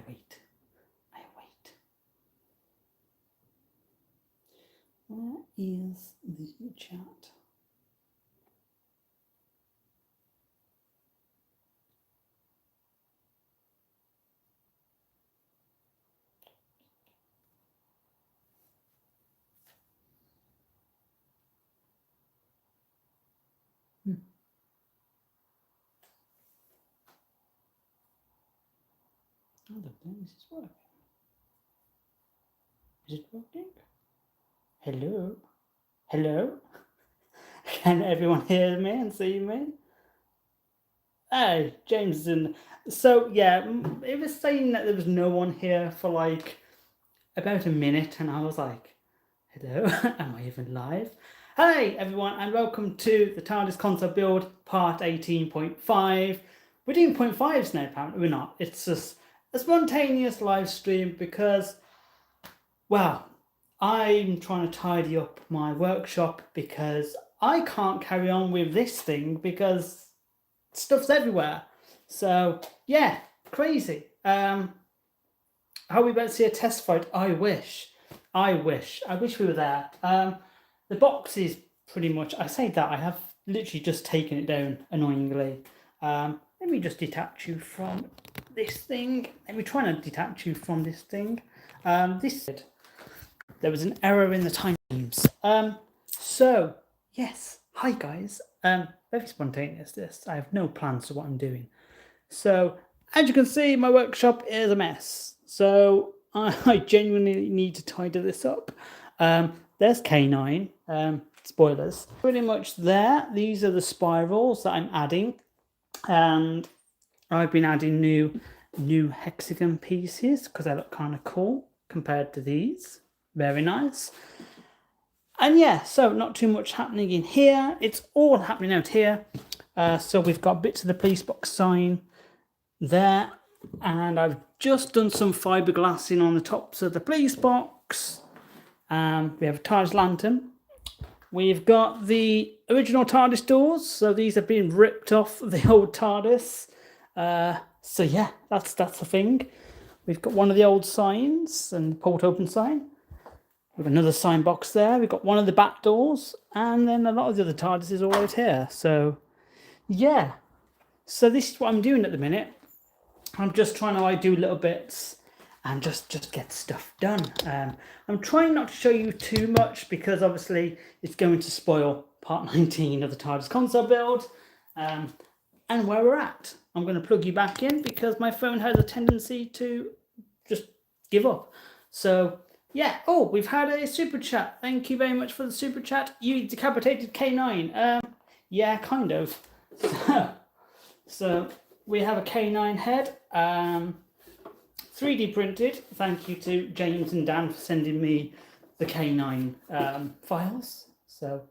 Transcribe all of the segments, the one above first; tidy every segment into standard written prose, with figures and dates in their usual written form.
wait. Where is the chat? I don't think this is working. Is it working? Hello? Hello? Can everyone hear me and see me? Hey, James is in. So, yeah, it was saying that there was no one here for like about a minute, and I was like, hello? Am I even live? Hey, everyone, and welcome to the TARDIS Console build part 18.5. We're doing 0.5s now, apparently. We're not. It's just a spontaneous live stream because, well, I'm trying to tidy up my workshop because I can't carry on with this thing because stuff's everywhere. So, yeah, crazy. Are we about to see a test fight? I wish we were there. The box is pretty much, I say that, I have literally just taken it down, annoyingly. Let me just detach you from this thing. Let me try and detach you from this thing. There was an error in the times. So, yes, hi guys. Very spontaneous this. I have no plans for what I'm doing. So, as you can see, my workshop is a mess. So, I genuinely need to tidy this up. There's K9. Spoilers. Pretty much there. These are the spirals that I'm adding. And I've been adding new hexagon pieces because they look kind of cool compared to these. Very nice. And yeah, so not too much happening in here. It's all happening out here. So we've got bits of the police box sign there. And I've just done some fiberglassing on the tops of the police box. We have a TARDIS lantern. We've got the original TARDIS doors. So these have been ripped off the old TARDIS. So yeah, that's the thing. We've got one of the old signs and the port open sign. We've got another sign box there. We've got one of the back doors, and then a lot of the other TARDISes all out here. So, yeah. So this is what I'm doing at the minute. I'm just trying to do little bits and just get stuff done. I'm trying not to show you too much because obviously it's going to spoil part 19 of the TARDIS console build and where we're at. I'm going to plug you back in because my phone has a tendency to just give up. So, yeah. Oh, we've had a super chat. Thank you very much for the super chat. You decapitated K9. Yeah, kind of. So we have a K9 head. 3D printed. Thank you to James and Dan for sending me the K9 files. So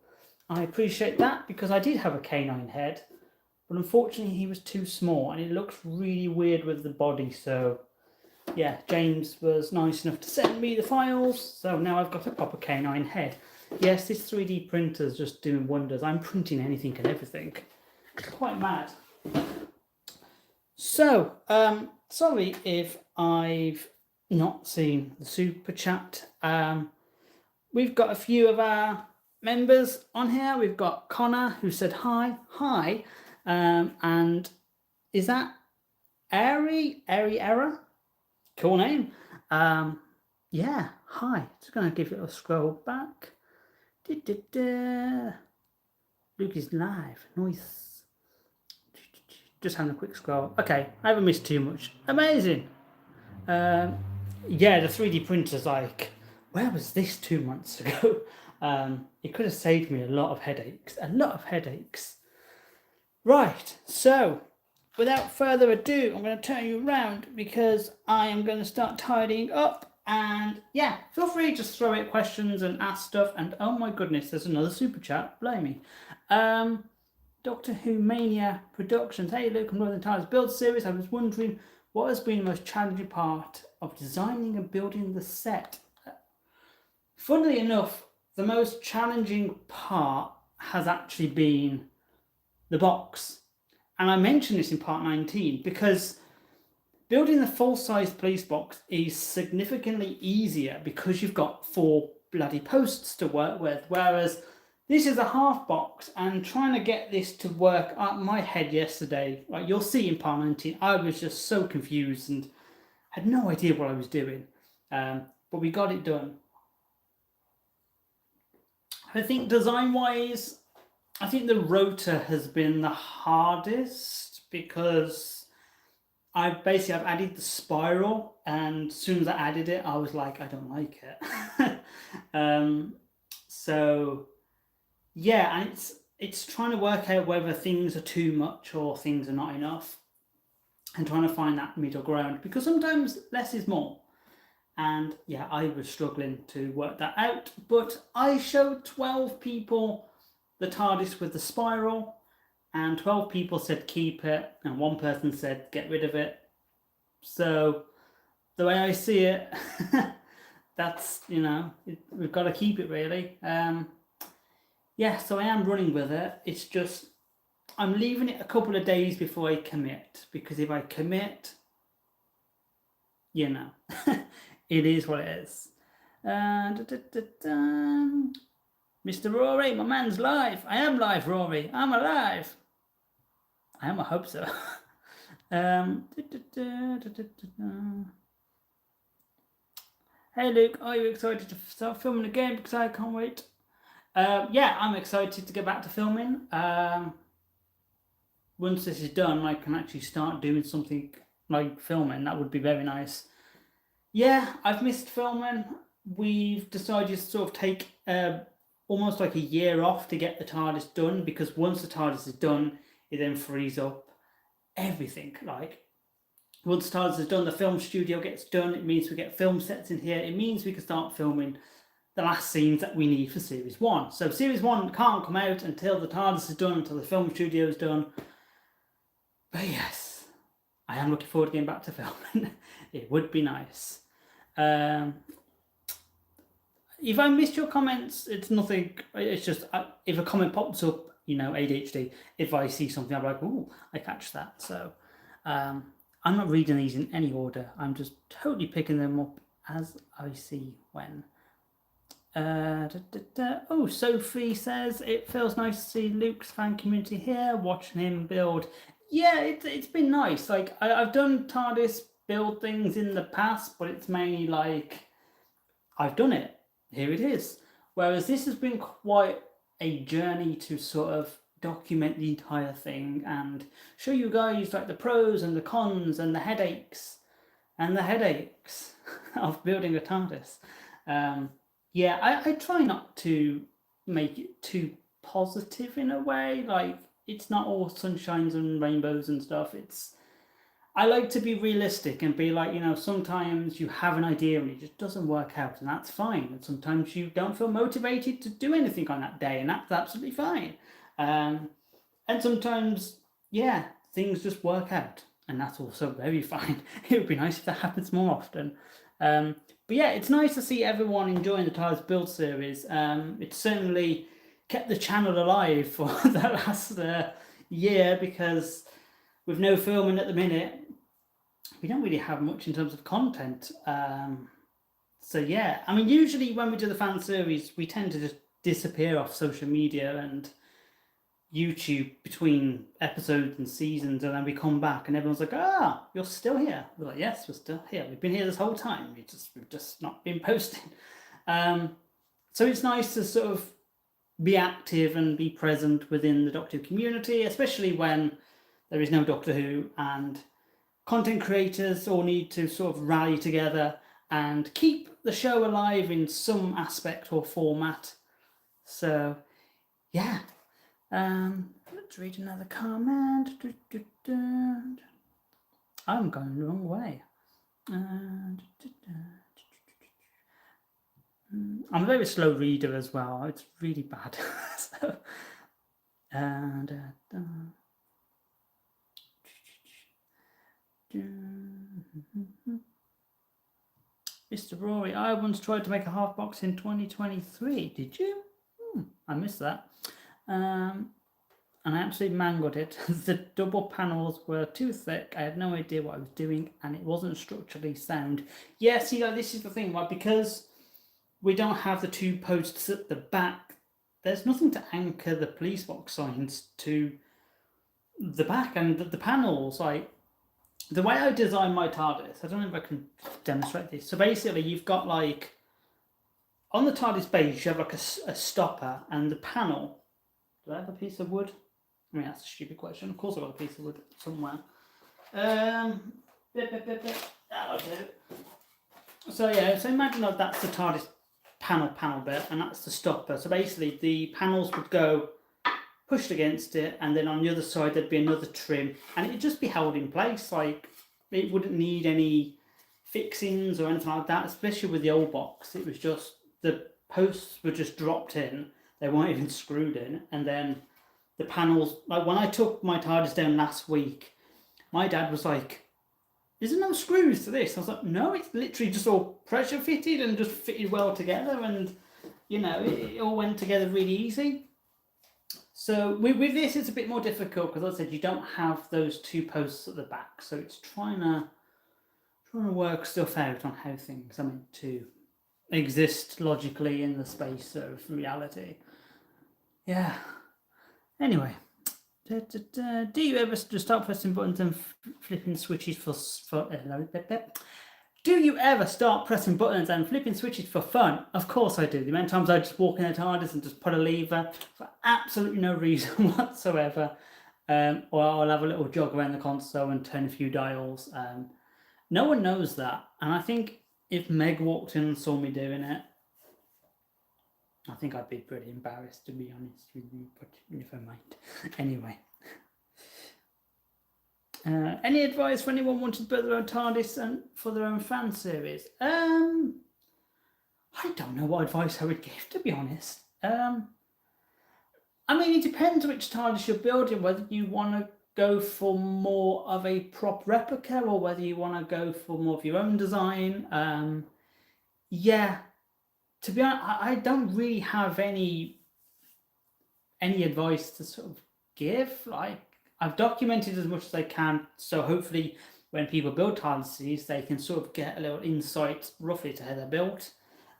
I appreciate that because I did have a K9 head, but unfortunately he was too small and it looks really weird with the body. So yeah, James was nice enough to send me the files. So now I've got a proper K9 head. Yes, this 3D printer is just doing wonders. I'm printing anything and everything. It's quite mad. So, sorry if I've not seen the super chat. We've got a few of our members on here. We've got Connor who said hi. And is that Airy Error? Cool name. Yeah, hi. Just gonna give it a scroll back. Luke is live. Nice. Just having a quick scroll. Okay, I haven't missed too much. Amazing. Yeah, the 3D printer's like, where was this 2 months ago? It could have saved me a lot of headaches. Right, so without further ado, I'm going to turn you around because I am going to start tidying up. And yeah, feel free to just throw out questions and ask stuff. And oh my goodness, there's another super chat. Blame me. Doctor Who Mania Productions. Hey, Luke, I'm loving the TARDIS build series. I was wondering what has been the most challenging part of designing and building the set. Funnily enough, the most challenging part has actually been the box. And I mentioned this in part 19 because building the full-size police box is significantly easier because you've got 4 bloody posts to work with, whereas this is a half box, and trying to get this to work up my head yesterday, like you'll see in part 19, I was just so confused and had no idea what I was doing. But we got it done. I think design-wise, I think the rotor has been the hardest because I've added the spiral, and as soon as I added it, I was like, I don't like it. So yeah, and it's trying to work out whether things are too much or things are not enough, and trying to find that middle ground, because sometimes less is more. And yeah, I was struggling to work that out, but I showed 12 people the TARDIS with the spiral, and 12 people said keep it, and 1 person said get rid of it. So the way I see it, that's, we've got to keep it really. Yeah, so I am running with it. It's just, I'm leaving it a couple of days before I commit, because if I commit, it is what it is. Mr. Rory, my man's live. I am live, Rory. I'm alive. I hope so. Hey Luke, are you excited to start filming again? Because I can't wait. Yeah, I'm excited to get back to filming. Once this is done, I can actually start doing something like filming. That would be very nice. Yeah, I've missed filming. We've decided to sort of take almost like a year off to get the TARDIS done, because once the TARDIS is done, it then frees up everything. Like, once the TARDIS is done, the film studio gets done. It means we get film sets in here. It means we can start filming the last scenes that we need for Series 1. So Series 1 can't come out until the TARDIS is done, until the film studio is done. But yes, I am looking forward to getting back to filming. It would be nice. If I missed your comments, it's nothing. It's just if a comment pops up, ADHD. If I see something, I'm like, ooh, I catch that. So I'm not reading these in any order. I'm just totally picking them up as I see when. Oh, Sophie says it feels nice to see Luke's fan community here, watching him build. Yeah, it's been nice. Like I've done TARDIS build things in the past, but it's mainly like I've done it. Here it is. Whereas this has been quite a journey to sort of document the entire thing and show you guys like the pros and the cons and the headaches of building a TARDIS. Yeah, I try not to make it too positive in a way. Like, it's not all sunshines and rainbows and stuff. I like to be realistic and be like, sometimes you have an idea and it just doesn't work out, and that's fine. And sometimes you don't feel motivated to do anything on that day, and that's absolutely fine. And sometimes, yeah, things just work out, and that's also very fine. It would be nice if that happens more often. But yeah, it's nice to see everyone enjoying the TARDIS build series. It's certainly kept the channel alive for the last year, because with no filming at the minute, we don't really have much in terms of content. So yeah, I mean, usually when we do the fan series, we tend to just disappear off social media and YouTube between episodes and seasons, and then we come back and everyone's like, you're still here. We're like, yes, we're still here. We've been here this whole time. We've just not been posting. So it's nice to sort of be active and be present within the Doctor Who community, especially when there is no Doctor Who and content creators all need to sort of rally together and keep the show alive in some aspect or format. So yeah. Let's read another comment. I'm going the wrong way. I'm a very slow reader as well. It's really bad. So, Mr. Rory, I once tried to make a half box in 2023. Did you? I missed that. and I absolutely mangled it. The double panels were too thick. I had no idea what I was doing, and it wasn't structurally sound. Yeah, see, like, this is the thing, right? Because we don't have the two posts at the back, there's nothing to anchor the police box signs to the back, and the panels, like, the way I designed my TARDIS, I don't know if I can demonstrate this. So basically, you've got, like, on the TARDIS base, you have like a stopper, and the panel. Do I have a piece of wood? I mean, that's a stupid question. Of course I've got a piece of wood somewhere. That'll do. So yeah, so imagine that that's the TARDIS panel bit, and that's the stopper. So basically, the panels would go pushed against it, and then on the other side there'd be another trim, and it'd just be held in place. Like, it wouldn't need any fixings or anything like that, especially with the old box. It was just, the posts were just dropped in, they weren't even screwed in, and then the panels, like when I took my TARDIS down last week, my dad was like, is there no screws to this? I was like, no, it's literally just all pressure fitted and just fitted well together, and you know, it all went together really easy. So with this, it's a bit more difficult because, as I said, you don't have those two posts at the back, so it's trying to work stuff out on how things are meant to exist logically in the space of reality. Yeah. Anyway, do you ever just start pressing buttons and flipping switches for Do you ever start pressing buttons and flipping switches for fun? Of course I do. The amount of times I just walk in the TARDIS and just put a lever for absolutely no reason whatsoever. Or I'll have a little jog around the console and turn a few dials. No one knows that. And I think if Meg walked in and saw me doing it, I think I'd be pretty embarrassed, to be honest with you, but never mind. Anyway. Any advice for anyone wanting to build their own TARDIS and for their own fan series? I don't know what advice I would give, to be honest. I mean, it depends which TARDIS you're building, whether you want to go for more of a prop replica or whether you want to go for more of your own design. Yeah, to be honest, I don't really have any advice to sort of give. Like, I've documented as much as I can, so hopefully when people build TARDISes, they can sort of get a little insight roughly to how they're built.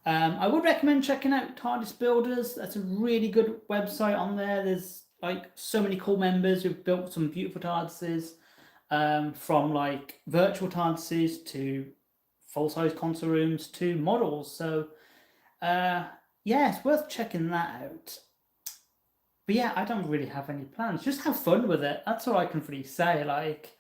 I would recommend checking out TARDIS Builders. That's a really good website on there. There's like so many cool members who've built some beautiful TARDISes, from like virtual TARDISes to full-size console rooms to models. So yeah, it's worth checking that out. But yeah, I don't really have any plans. Just have fun with it. That's all I can really say. Like,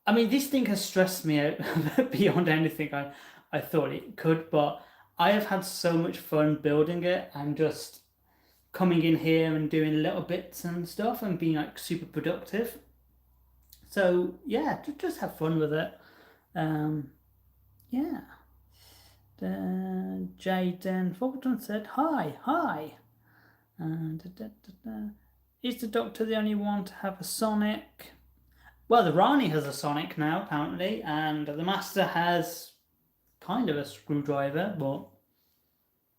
I mean, this thing has stressed me out beyond anything I thought it could, but I have had so much fun building it and just coming in here and doing little bits and stuff and being like super productive. So yeah, just have fun with it. Yeah. Jaden Fulton said, hi. Is the Doctor the only one to have a Sonic? Well, the Rani has a Sonic now, apparently, and the Master has kind of a screwdriver, but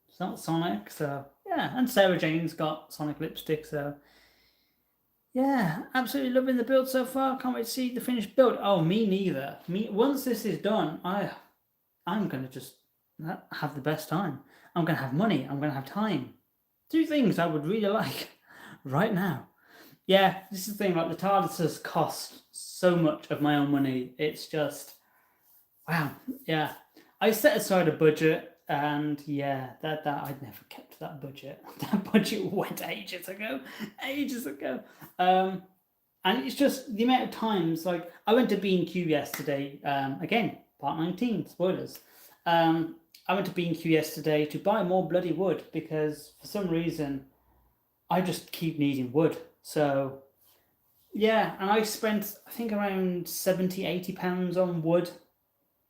it's not Sonic, so yeah. And Sarah Jane's got Sonic lipstick, so yeah, absolutely loving the build so far. Can't wait to see the finished build. Oh, me neither. Once this is done, I'm gonna just have the best time. I'm gonna have money. I'm gonna have time. Two things I would really like right now. Yeah, this is the thing, like, the TARDIS has cost so much of my own money. It's just, wow, yeah. I set aside a budget, and yeah, that I'd never kept that budget. That budget went ages ago. And it's just the amount of times, like, I went to B&Q yesterday, again, part 19, spoilers. I went to B&Q yesterday to buy more bloody wood because for some reason I just keep needing wood. So yeah, and I spent, I think, around 70-80 pounds on wood.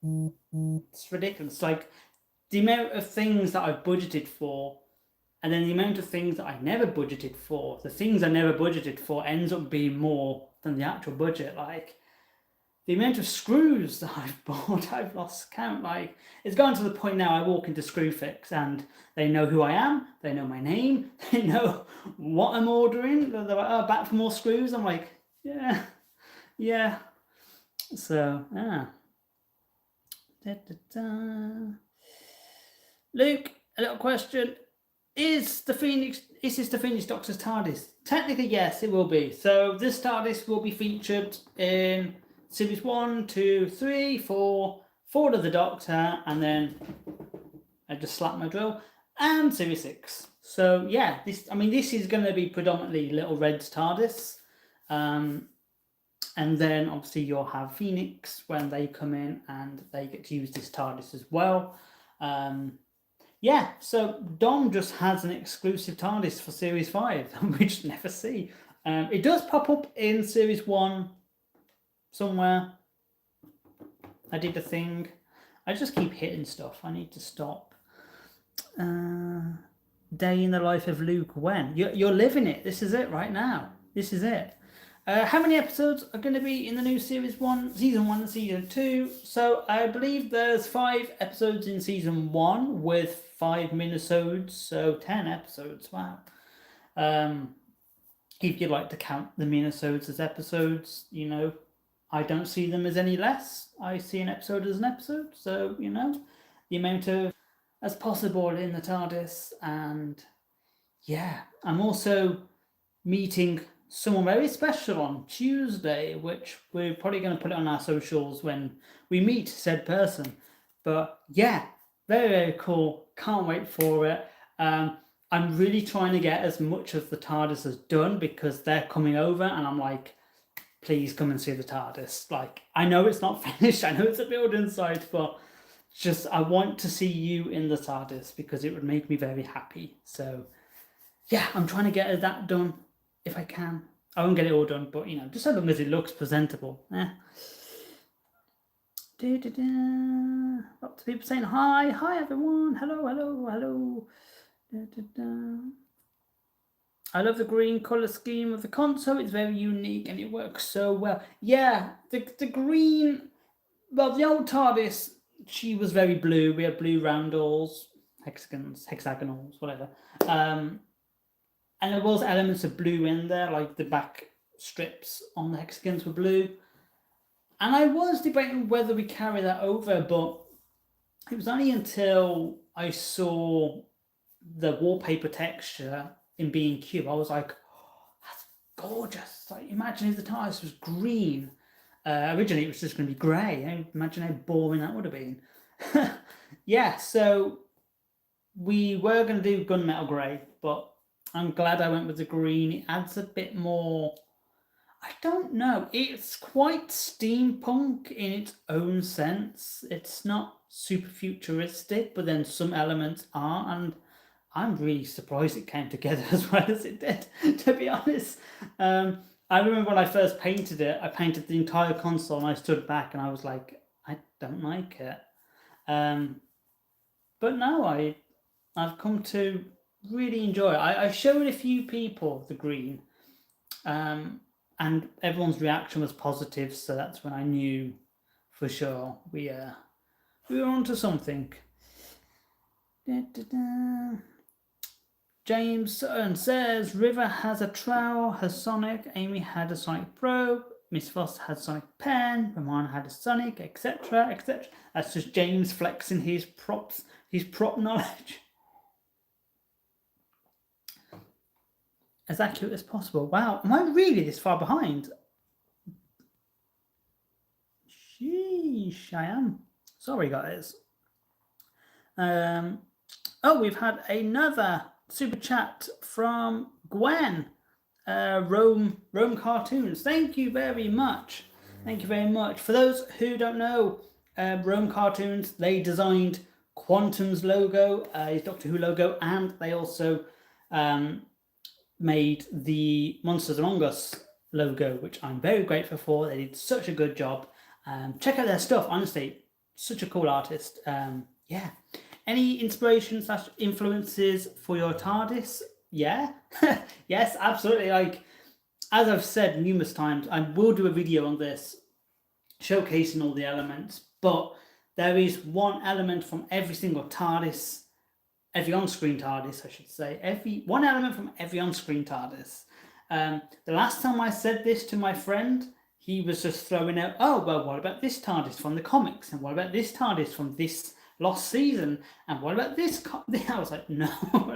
It's ridiculous. Like, the amount of things that I budgeted for and then the amount of things that I never budgeted for, the things I never budgeted for ends up being more than the actual budget. Like, the amount of screws that I've bought, I've lost count. Like, it's gone to the point now I walk into Screwfix and they know who I am, they know my name, they know what I'm ordering. They're like, oh, back for more screws. I'm like, yeah, yeah. So, yeah. Da, da, da. Luke, a little question. Is this the Phoenix Doctor's TARDIS? Technically, yes, it will be. So this TARDIS will be featured in Series 1, 2, 3, 4, Forward of the Doctor, and then I just slapped my drill, and Series 6. So yeah, this is going to be predominantly Little Red's TARDIS. And then obviously you'll have Phoenix when they come in and they get to use this TARDIS as well. Yeah, so Dom just has an exclusive TARDIS for Series 5, which never see. It does pop up in Series 1 somewhere. I did a thing. I just keep hitting stuff. I need to stop. Day in the life of Luke when? You're living it. This is it right now. This is it. How many episodes are going to be in the new Series 1, Season 1 and Season 2? So I believe there's 5 episodes in Season 1 with 5 minisodes, so 10 episodes. Wow. If you'd like to count the minisodes as episodes, you know, I don't see them as any less. I see an episode as an episode, so, you know, the amount of as possible in the TARDIS. And yeah, I'm also meeting someone very special on Tuesday, which we're probably going to put it on our socials when we meet said person. But yeah, very, very cool. Can't wait for it. I'm really trying to get as much of the TARDIS as done because they're coming over and I'm like, please come and see the TARDIS. Like, I know it's not finished. I know it's a building site, but just I want to see you in the TARDIS because it would make me very happy. So yeah, I'm trying to get that done if I can. I won't get it all done, but you know, just as long as it looks presentable. Lots of people saying hi. Hi everyone. Hello, hello, hello. I love the green colour scheme of the console. It's very unique and it works so well. Yeah, the green, well, the old TARDIS, she was very blue. We had blue roundels, hexagonals, whatever. And there was elements of blue in there, like the back strips on the hexagons were blue. And I was debating whether we carry that over, but it was only until I saw the wallpaper texture in B&Q, I was like, oh, that's gorgeous. Like, imagine if the TARDIS was green. Originally, it was just going to be grey. Imagine how boring that would have been. Yeah, so we were going to do gunmetal grey, but I'm glad I went with the green. It adds a bit more, I don't know, it's quite steampunk in its own sense. It's not super futuristic, but then some elements are, and I'm really surprised it came together as well as it did, to be honest. I remember when I first painted it, I painted the entire console and I stood back and I was like, I don't like it. But no, I've come to really enjoy it. I showed a few people the green, and everyone's reaction was positive, so that's when I knew for sure we were onto something. James Sutton says River has a trowel, has Sonic, Amy had a Sonic probe, Miss Foss had Sonic pen, Ramon had a Sonic, etc., etc. That's just James flexing his prop knowledge. As accurate as possible. Wow, am I really this far behind? Sheesh, I am. Sorry, guys. Oh, we've had another super chat from Gwen. Rome Cartoons. Thank you very much. Thank you very much. For those who don't know, Rome Cartoons, they designed Quantum's logo, his Doctor Who logo, and they also made the Monsters Among Us logo, which I'm very grateful for. They did such a good job. Check out their stuff, honestly. Such a cool artist. Yeah. Any inspiration/influences for your TARDIS? Yeah. Yes, absolutely. Like, as I've said numerous times, I will do a video on this showcasing all the elements, but there is one element from every single TARDIS, every on-screen TARDIS, I should say, one element from every on-screen TARDIS. The last time I said this to my friend, he was just throwing out, oh, well, what about this TARDIS from the comics? And what about this TARDIS from this lost season? And what about this? I was like, no,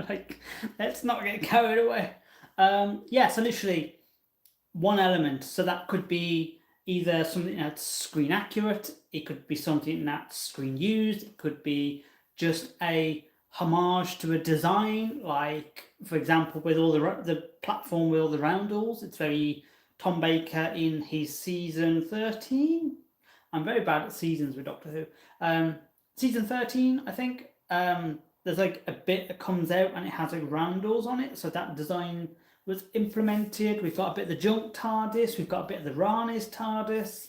like, let's not get carried away. Yeah, so literally one element. So that could be either something that's screen accurate, it could be something that's screen used, it could be just a homage to a design, like for example with all the platform with all the roundels. It's very Tom Baker in his season 13. I'm very bad at seasons with Doctor Who. Season 13, I think. There's like a bit that comes out and it has like roundels on it, so that design was implemented. We've got a bit of the junk TARDIS, we've got a bit of the Rani's TARDIS.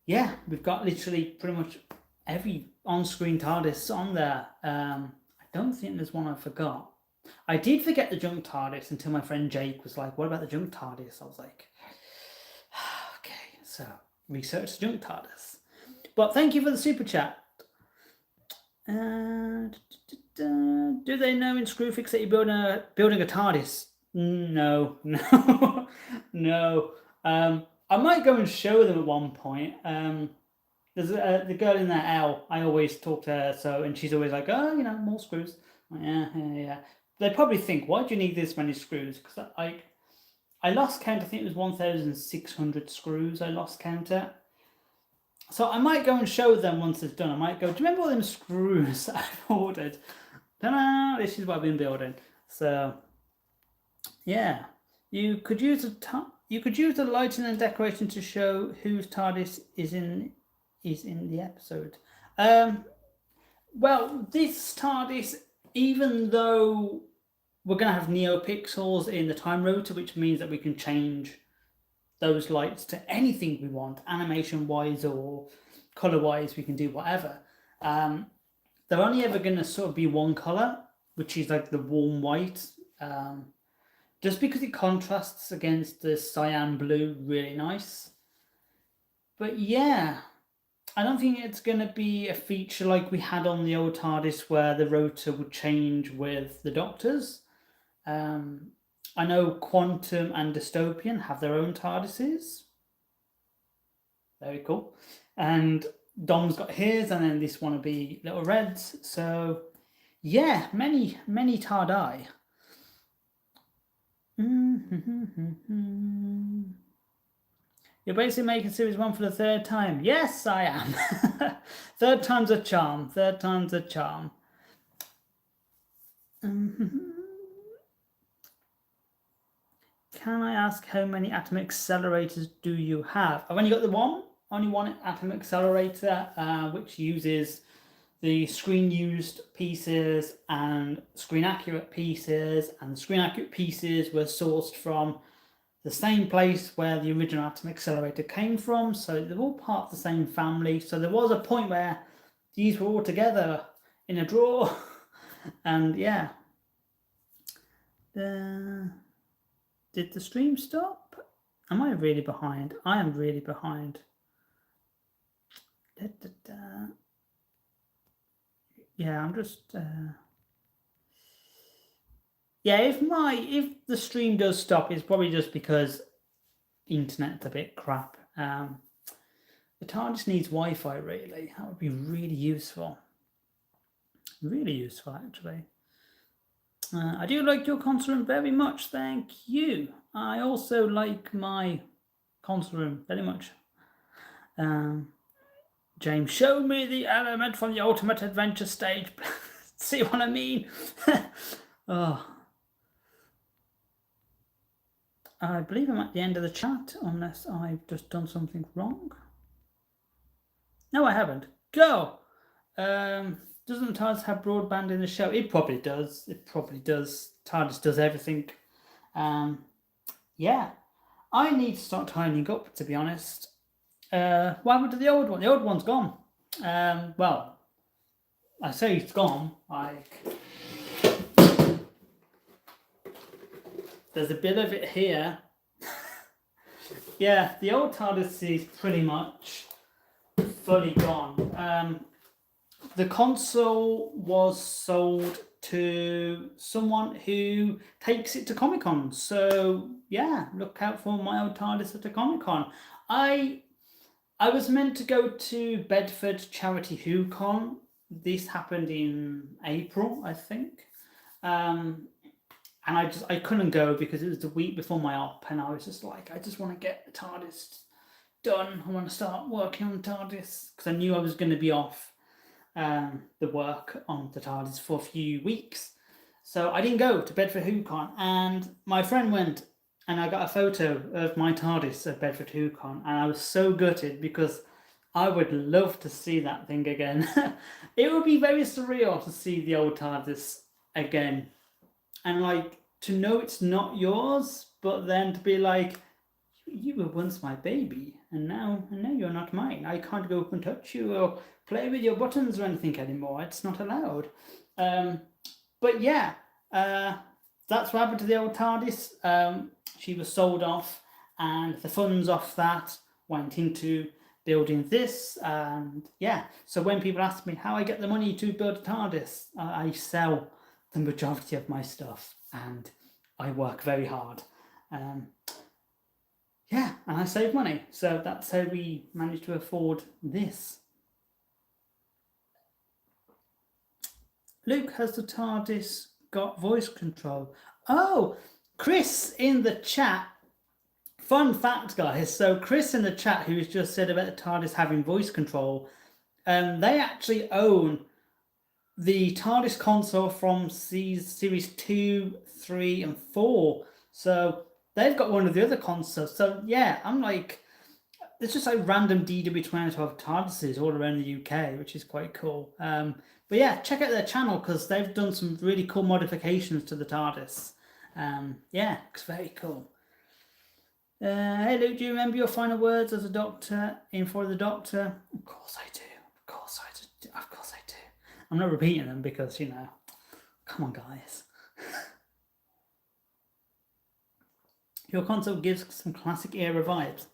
Yeah, we've got literally pretty much every on-screen TARDIS on there. I don't think there's one I forgot. I did forget the junk TARDIS until my friend Jake was like, what about the junk TARDIS? I was like, okay, so research the junk TARDIS. But thank you for the super chat. Do they know in Screwfix that you're building a TARDIS? No. No. I might go and show them at one point. There's the girl in there, Elle. I always talk to her, and she's always like, oh, more screws. Yeah. They probably think, why do you need this many screws? Because I lost count. I think it was 1,600 screws. I lost count at. So I might go and show them once it's done. I might go, do you remember all them screws that I've ordered? Ta-da! This is what I've been building. So yeah, you could use the lighting and decoration to show whose TARDIS is in the episode. Well, this TARDIS, even though we're gonna have neopixels in the time rotor, which means that we can change those lights to anything we want, animation wise or color wise, we can do whatever. They're only ever gonna sort of be one color, which is like the warm white. Just because it contrasts against the cyan blue really nice. But yeah, I don't think it's going to be a feature like we had on the old TARDIS where the rotor would change with the Doctors. I know Quantum and Dystopian have their own TARDISes. Very cool. And Dom's got his, and then this one will be Little Reds. So yeah, many TARDI. You're basically making series 1 for the third time. Yes, I am. Third time's a charm. Third time's a charm. Can I ask how many atom accelerators do you have? I've only got the one. Only one atom accelerator, which uses the screen used pieces and screen accurate pieces, and the screen accurate pieces were sourced from the same place where the original atom accelerator came from, so they're all part of the same family. So there was a point where these were all together in a drawer. And yeah, did the stream stop? Am I really behind? I am really behind. Yeah, I'm just yeah, if the stream does stop, it's probably just because internet's a bit crap. The TARDIS needs Wi-Fi, really. That would be really useful. Really useful, actually. I do like your console room very much, thank you. I also like my console room very much. James, show me the element from the Ultimate Adventure stage. See what I mean? Oh. I believe I'm at the end of the chat, unless I've just done something wrong. No, I haven't. Go! Doesn't the TARDIS have broadband in the show? It probably does. It probably does. TARDIS does everything. Yeah. I need to start tidying up, to be honest. What happened to the old one? The old one's gone. Well, I say it's gone. There's a bit of it here. Yeah, the old TARDIS is pretty much fully gone. The console was sold to someone who takes it to Comic Con. So yeah, look out for my old TARDIS at a Comic Con. I was meant to go to Bedford Charity Who Con. This happened in April, I think. Um, and I couldn't go because it was the week before my op, and I was just like, I just want to get the TARDIS done. I want to start working on the TARDIS because I knew I was going to be off the work on the TARDIS for a few weeks. So I didn't go to Bedford WhoCon, and my friend went, and I got a photo of my TARDIS at Bedford WhoCon, and I was so gutted because I would love to see that thing again. It would be very surreal to see the old TARDIS again, and like to know it's not yours, but then to be like, you were once my baby, and now you're not mine. I can't go up and touch you or play with your buttons or anything anymore. It's not allowed. But yeah, that's what happened to the old TARDIS. She was sold off, and the funds off that went into building this. And yeah, so when people ask me how I get the money to build a TARDIS, I sell the majority of my stuff, and I work very hard. Yeah, and I save money. So that's how we managed to afford this. Luke, has the TARDIS got voice control? Oh, Chris in the chat. Fun fact, guys. So Chris in the chat, who's just said about the TARDIS having voice control, they actually own the TARDIS console from series 2, 3, and 4. So they've got one of the other consoles. So yeah, I'm like, there's just like random DW2012 TARDISes all around the UK, which is quite cool. But yeah, check out their channel because they've done some really cool modifications to the TARDIS. Yeah, it's very cool. Hey Luke, do you remember your final words as a doctor in For the Doctor? Of course I do. Of course I do. Of course I do. I'm not repeating them because, you know, come on, guys. Your console gives some classic era vibes.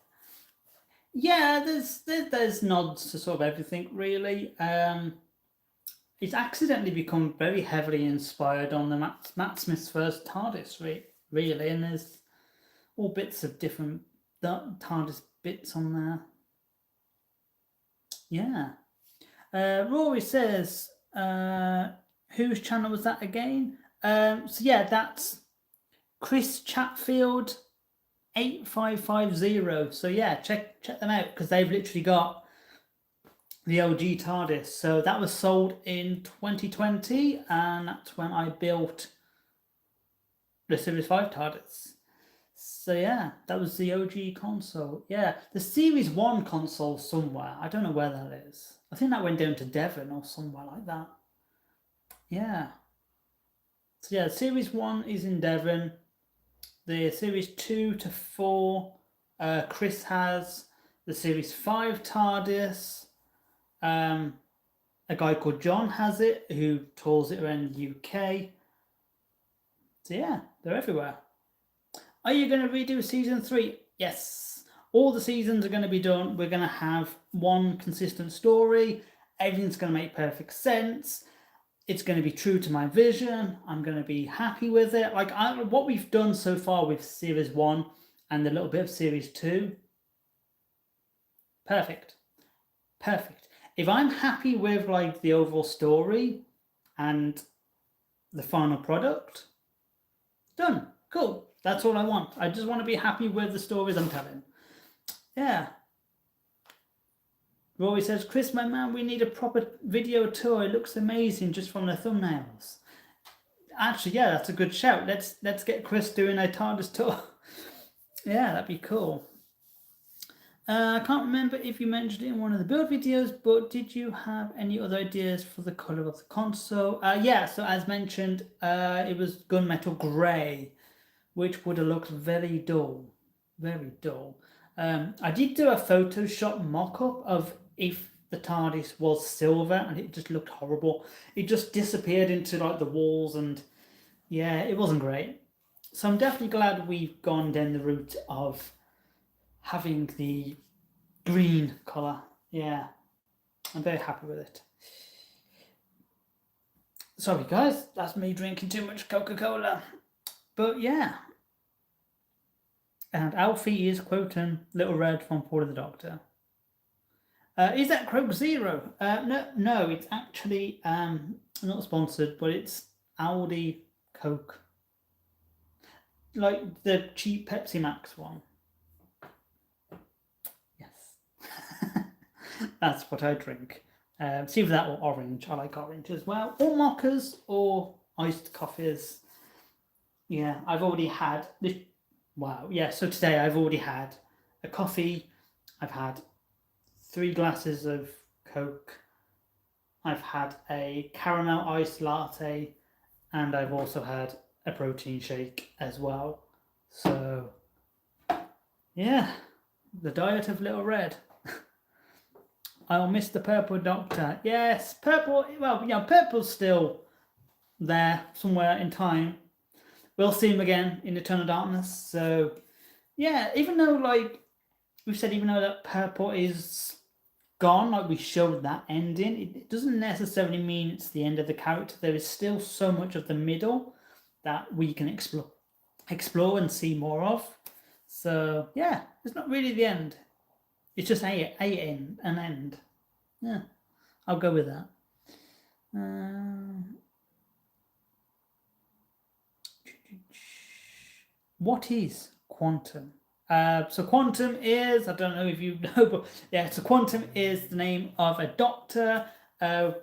Yeah, there's nods to sort of everything really. It's accidentally become very heavily inspired on the Matt Smith's first TARDIS, really, and there's all bits of different TARDIS bits on there. Yeah. Rory says, whose channel was that again? So yeah, that's Chris Chatfield 8550. So yeah, check them out because they've literally got the OG TARDIS. So that was sold in 2020, and that's when I built the Series 5 TARDIS. So yeah, that was the OG console. Yeah, the Series 1 console somewhere. I don't know where that is. I think that went down to Devon or somewhere like that. Yeah. So yeah, Series 1 is in Devon. The Series 2 to 4, Chris has. The Series 5 TARDIS. A guy called John has it, who tours it around the UK. So yeah, they're everywhere. Are you going to redo season 3? Yes. All the seasons are going to be done. We're going to have one consistent story. Everything's going to make perfect sense. It's going to be true to my vision. I'm going to be happy with it. Like what we've done so far with series 1 and a little bit of series 2. Perfect. Perfect. If I'm happy with like the overall story and the final product, done. Cool. That's all I want. I just want to be happy with the stories I'm telling. Yeah. Rory says, Chris, my man, we need a proper video tour. It looks amazing just from the thumbnails. Actually, yeah, that's a good shout. Let's get Chris doing a TARDIS tour. Yeah, that'd be cool. I can't remember if you mentioned it in one of the build videos, but did you have any other ideas for the color of the console? Yeah, so as mentioned, it was gunmetal grey, which would have looked very dull. Very dull. I did do a Photoshop mock-up of if the TARDIS was silver, and it just looked horrible. It just disappeared into like the walls, and yeah, it wasn't great. So I'm definitely glad we've gone down the route of having the green colour. Yeah, I'm very happy with it. Sorry, guys, that's me drinking too much Coca-Cola. But yeah, and Alfie is quoting Little Red from Paul the Doctor. Is that Coke Zero? No, it's actually not sponsored, but it's Aldi Coke, like the cheap Pepsi Max one. Yes, that's what I drink. See if that or orange. I like orange as well, or mochas or iced coffees. Yeah, I've already had this. Wow. Yeah. So today I've already had a coffee. I've had 3 glasses of Coke. I've had a caramel iced latte, and I've also had a protein shake as well. So, yeah, the diet of Little Red. I'll miss the Purple Doctor. Yes, Purple, well, Purple's still there somewhere in time. We'll see him again in Eternal Darkness. So, yeah, even though, like, we've said, even though that Purple is gone, like we showed that ending, it doesn't necessarily mean it's the end of the character. There is still so much of the middle that we can explore and see more of. So yeah, it's not really the end. It's just an end. Yeah, I'll go with that. What is quantum? So quantum is, I don't know if you know, but yeah, so quantum is the name of a doctor.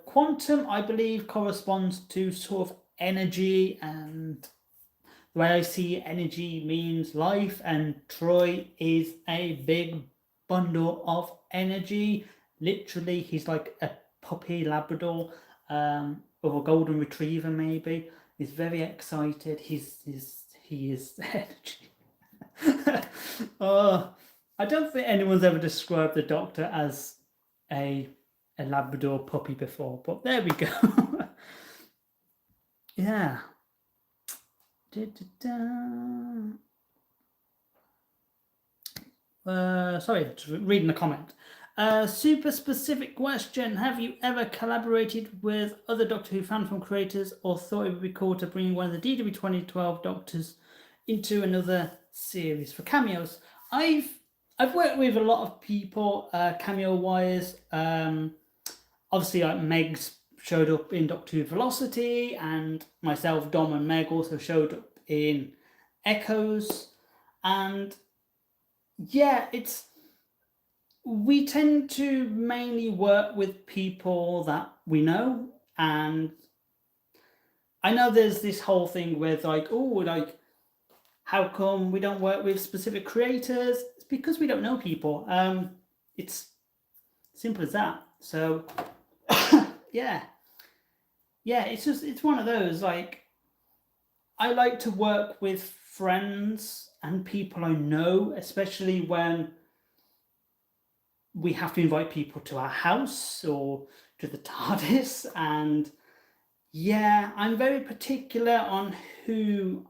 Quantum, I believe, corresponds to sort of energy, and the way I see energy means life, and Troy is a big bundle of energy. Literally, he's like a puppy Labrador, or a golden retriever maybe. He's very excited. He is energy. I don't think anyone's ever described the Doctor as a Labrador puppy before, but there we go. Yeah. Sorry, just reading the comment. Super specific question. Have you ever collaborated with other Doctor Who fandom creators or thought it would be cool to bring one of the DW 2012 Doctors into another series for cameos? I've worked with a lot of people cameo wise. Obviously, like Meg's showed up in Doctor Who Velocity, and myself, Dom, and Meg also showed up in Echoes, and yeah, we tend to mainly work with people that we know, and I know there's this whole thing with like, oh, like, how come we don't work with specific creators? It's because we don't know people. It's simple as that. So yeah, it's one of those, like, I like to work with friends and people I know, especially when we have to invite people to our house or to the TARDIS. And yeah, I'm very particular on who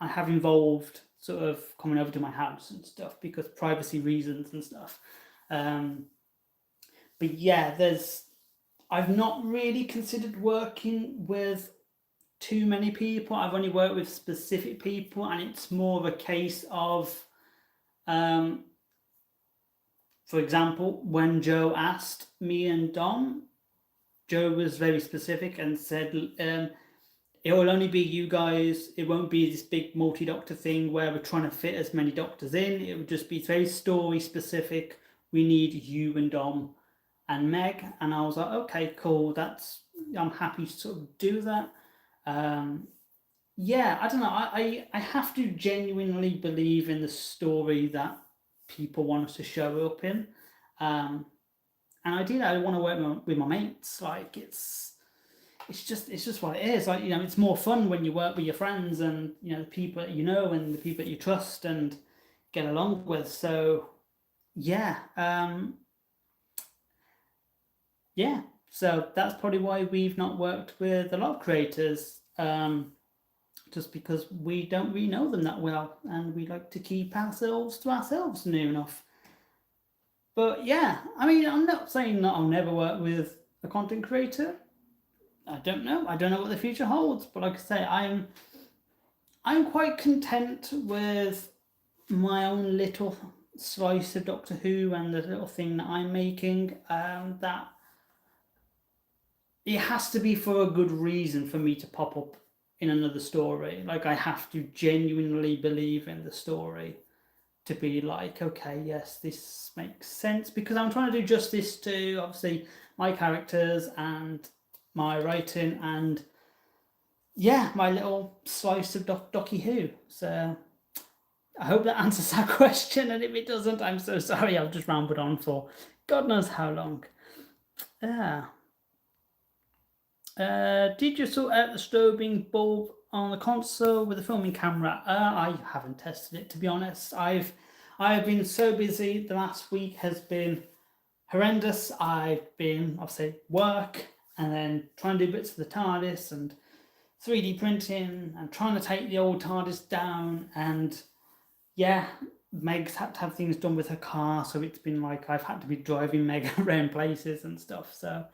I have involved sort of coming over to my house and stuff, because privacy reasons and stuff. But yeah, I've not really considered working with too many people. I've only worked with specific people, and it's more of a case of, for example, when Joe asked me and Dom, Joe was very specific and said, it will only be you guys. It won't be this big multi-doctor thing where we're trying to fit as many doctors in. It would just be very story specific. We need you and Dom and Meg. And I was like, okay, cool. I'm happy to sort of do that. Yeah, I don't know. I have to genuinely believe in the story that people want us to show up in. And ideally, I want to work with my mates. Like, it's just what it is. Like, it's more fun when you work with your friends and the people that you know and the people that you trust and get along with. So yeah, yeah. So that's probably why we've not worked with a lot of creators. Just because we don't really know them that well, and we like to keep ourselves to ourselves near enough. But yeah, I mean, I'm not saying that I'll never work with a content creator. I don't know. I don't know what the future holds. But like I say, I'm quite content with my own little slice of Doctor Who and the little thing that I'm making. That it has to be for a good reason for me to pop up in another story. Like I have to genuinely believe in the story to be like, okay, yes, this makes sense, because I'm trying to do justice to obviously my characters and my writing and yeah, my little slice of Docky Who. So I hope that answers that question, and if it doesn't, I'm so sorry. I've just rambled on for God knows how long. Yeah. Did you sort out the strobing bulb on the console with the filming camera? I haven't tested it, to be honest. I've been so busy. The last week has been horrendous. I've been obviously work and then trying to do bits of the TARDIS and 3D printing and trying to take the old TARDIS down, and yeah, Meg's had to have things done with her car, so it's been like I've had to be driving Meg around places and stuff. So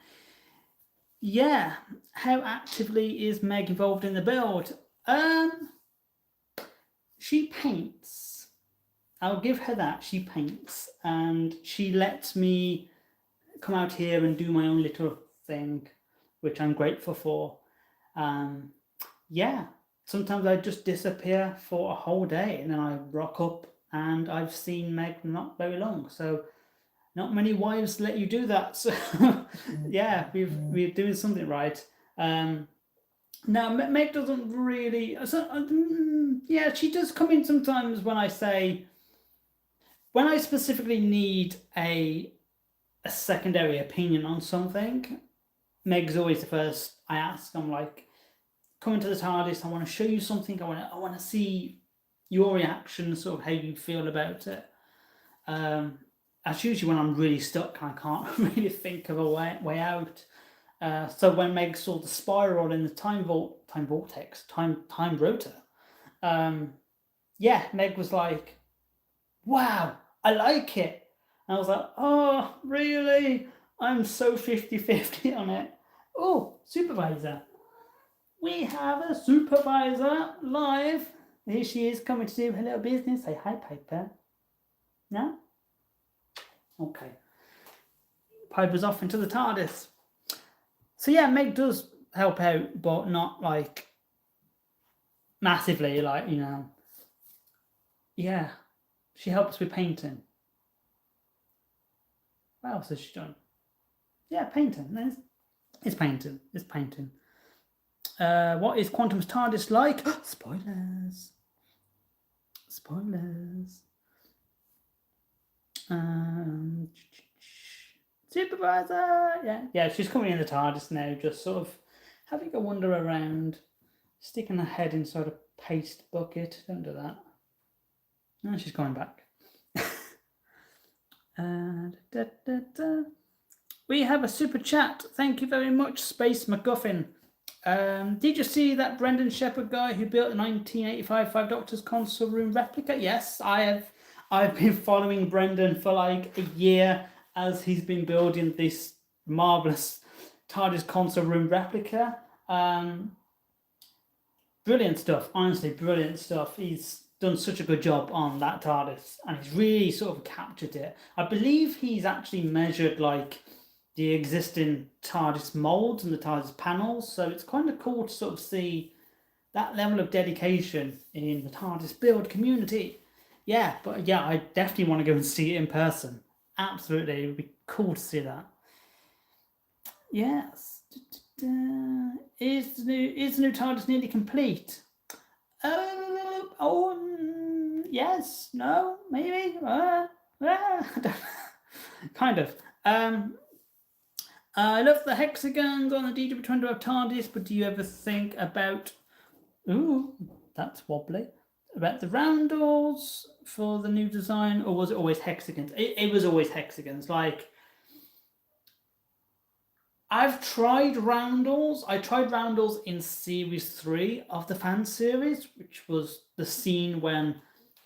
yeah, how actively is Meg involved in the build? She paints. I'll give her that. She paints, and she lets me come out here and do my own little thing, which I'm grateful for. Yeah, sometimes I just disappear for a whole day, and then I rock up, and I've seen Meg not very long. So not many wives let you do that. So yeah, we're doing something right. Now Meg doesn't really. So, yeah, she does come in sometimes when I specifically need a secondary opinion on something. Meg's always the first I ask. I'm like, come into the TARDIS. I want to show you something. I want to see your reaction, sort of how you feel about it. That's usually when I'm really stuck and I can't really think of a way out. So when Meg saw the spiral in the time rotor, yeah, Meg was like, "Wow, I like it." And I was like, "Oh, really? I'm so 50-50 on it." Oh, supervisor. We have a supervisor live. Here she is coming to do her little business. Say hi, Piper. No? Okay. Piper's off into the TARDIS. So yeah, Meg does help out, but not like massively, like, you know. Yeah. She helps with painting. What else has she done? Yeah, painting. It's painting. It's painting. What is Quantum's TARDIS like? Spoilers. Spoilers. Supervisor. Yeah. She's coming in the TARDIS now, just sort of having a wander around, sticking her head inside a paste bucket. Don't do that. No, she's coming back. We have a super chat. Thank you very much, Space MacGuffin. Did you see that Brendan Shepherd guy who built the 1985 Five Doctors console room replica? Yes, I have. I've been following Brendan for like a year as he's been building this marvelous TARDIS console room replica. Brilliant stuff. Honestly, brilliant stuff. He's done such a good job on that TARDIS, and he's really sort of captured it. I believe he's actually measured like the existing TARDIS molds and the TARDIS panels, so it's kind of cool to sort of see that level of dedication in the TARDIS build community. Yeah, but yeah, I definitely want to go and see it in person. Absolutely, it would be cool to see that. Yes. Is the new TARDIS nearly complete? Yes, no, maybe. Kind of. I love the hexagons on the DW25 TARDIS, but do you ever think about... Ooh, that's wobbly. About the roundels for the new design, or was it always hexagons? It was always hexagons. Like, I've tried roundels. I tried roundels in series 3 of the fan series, which was the scene when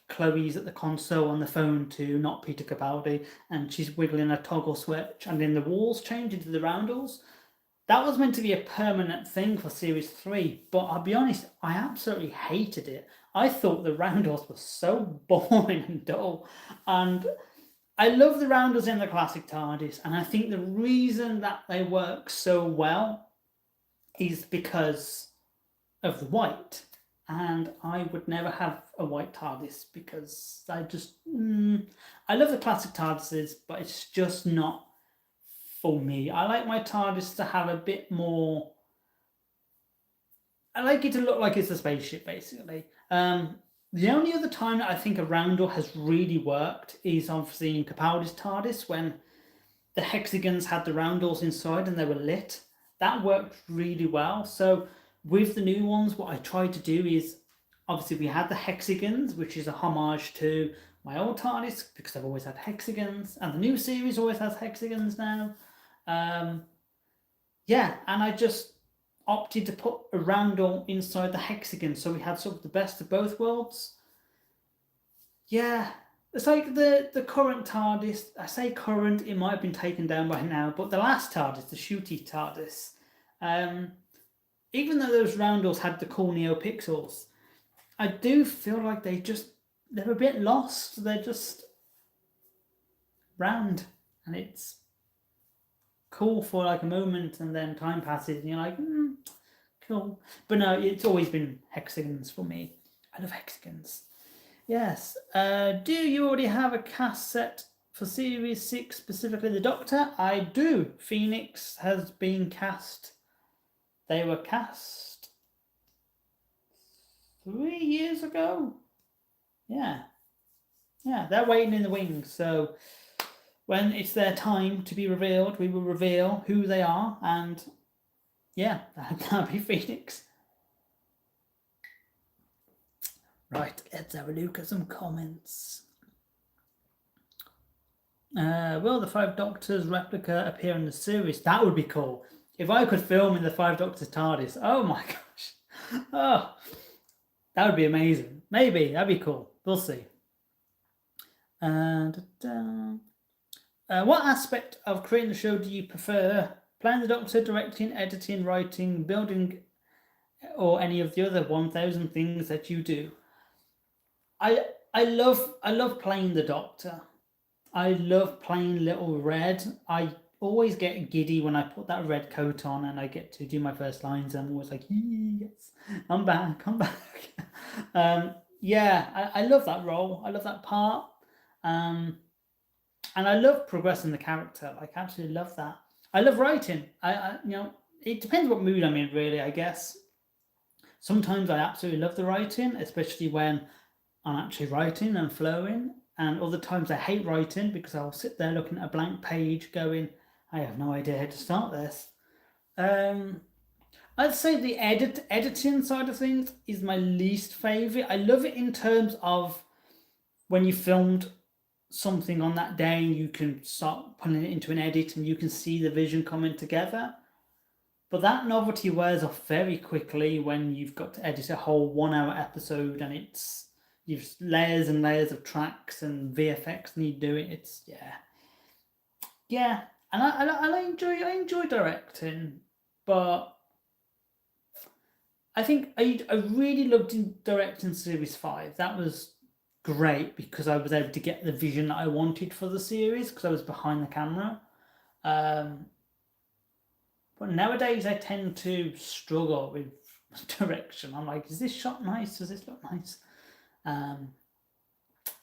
Chloe's at the console on the phone to not Peter Capaldi, and she's wiggling a toggle switch, and then the walls change into the roundels. That was meant to be a permanent thing for Series 3, but I'll be honest, I absolutely hated it. I thought the roundels were so boring and dull, and I love the roundels in the classic TARDIS, and I think the reason that they work so well is because of the white. And I would never have a white TARDIS because I just I love the classic TARDISes, but it's just not for me. I like my TARDIS to have a bit more. I like it to look like it's a spaceship, basically. The only other time that I think a roundel has really worked is obviously in Capaldi's TARDIS when the hexagons had the roundels inside and they were lit. That worked really well. So with the new ones, what I tried to do is, obviously we had the hexagons, which is a homage to my old TARDIS because I've always had hexagons, and the new series always has hexagons now. Yeah, and I just opted to put a roundel inside the hexagon, so we had sort of the best of both worlds. Yeah, it's like the current TARDIS. I say current, it might have been taken down by now, but the last TARDIS, the shooty TARDIS, even though those roundels had the cool NeoPixels, I do feel like they're a bit lost. They're just round, and it's cool for like a moment, and then time passes, and you're like, cool. But no, it's always been hexagons for me. I love hexagons. Yes. Do you already have a cast set for Series 6, specifically the Doctor? I do. Phoenix has been cast. They were cast 3 years ago. Yeah. Yeah, they're waiting in the wings. So when it's their time to be revealed, we will reveal who they are. And yeah, that'll be Phoenix. Right, let's have a look at some comments. Will the Five Doctors replica appear in the series? That would be cool. If I could film in the Five Doctors TARDIS, oh my gosh. Oh, that would be amazing. Maybe, that'd be cool. We'll see. What aspect of creating the show do you prefer? Playing the Doctor, directing, editing, writing, building, or any of the other 1,000 things that you do? I love playing the Doctor. I love playing Little Red. I always get giddy when I put that red coat on and I get to do my first lines. I'm always like, yes, I'm back, I'm back. Yeah, I love that role. I love that part. And I love progressing the character. Like, I absolutely love that. I love writing. It depends what mood I'm in, really, I guess. Sometimes I absolutely love the writing, especially when I'm actually writing and flowing. And other times I hate writing because I'll sit there looking at a blank page going, I have no idea how to start this. I'd say the editing side of things is my least favourite. I love it in terms of when you filmed something on that day and you can start putting it into an edit and you can see the vision coming together. But that novelty wears off very quickly when you've got to edit a whole 1 hour episode and you've layers and layers of tracks and VFX need doing. It's yeah, and I enjoy directing, but I think I really loved directing Series 5. That was great because I was able to get the vision that I wanted for the series because I was behind the camera. But nowadays I tend to struggle with direction. I'm like, is this shot nice? Does this look nice?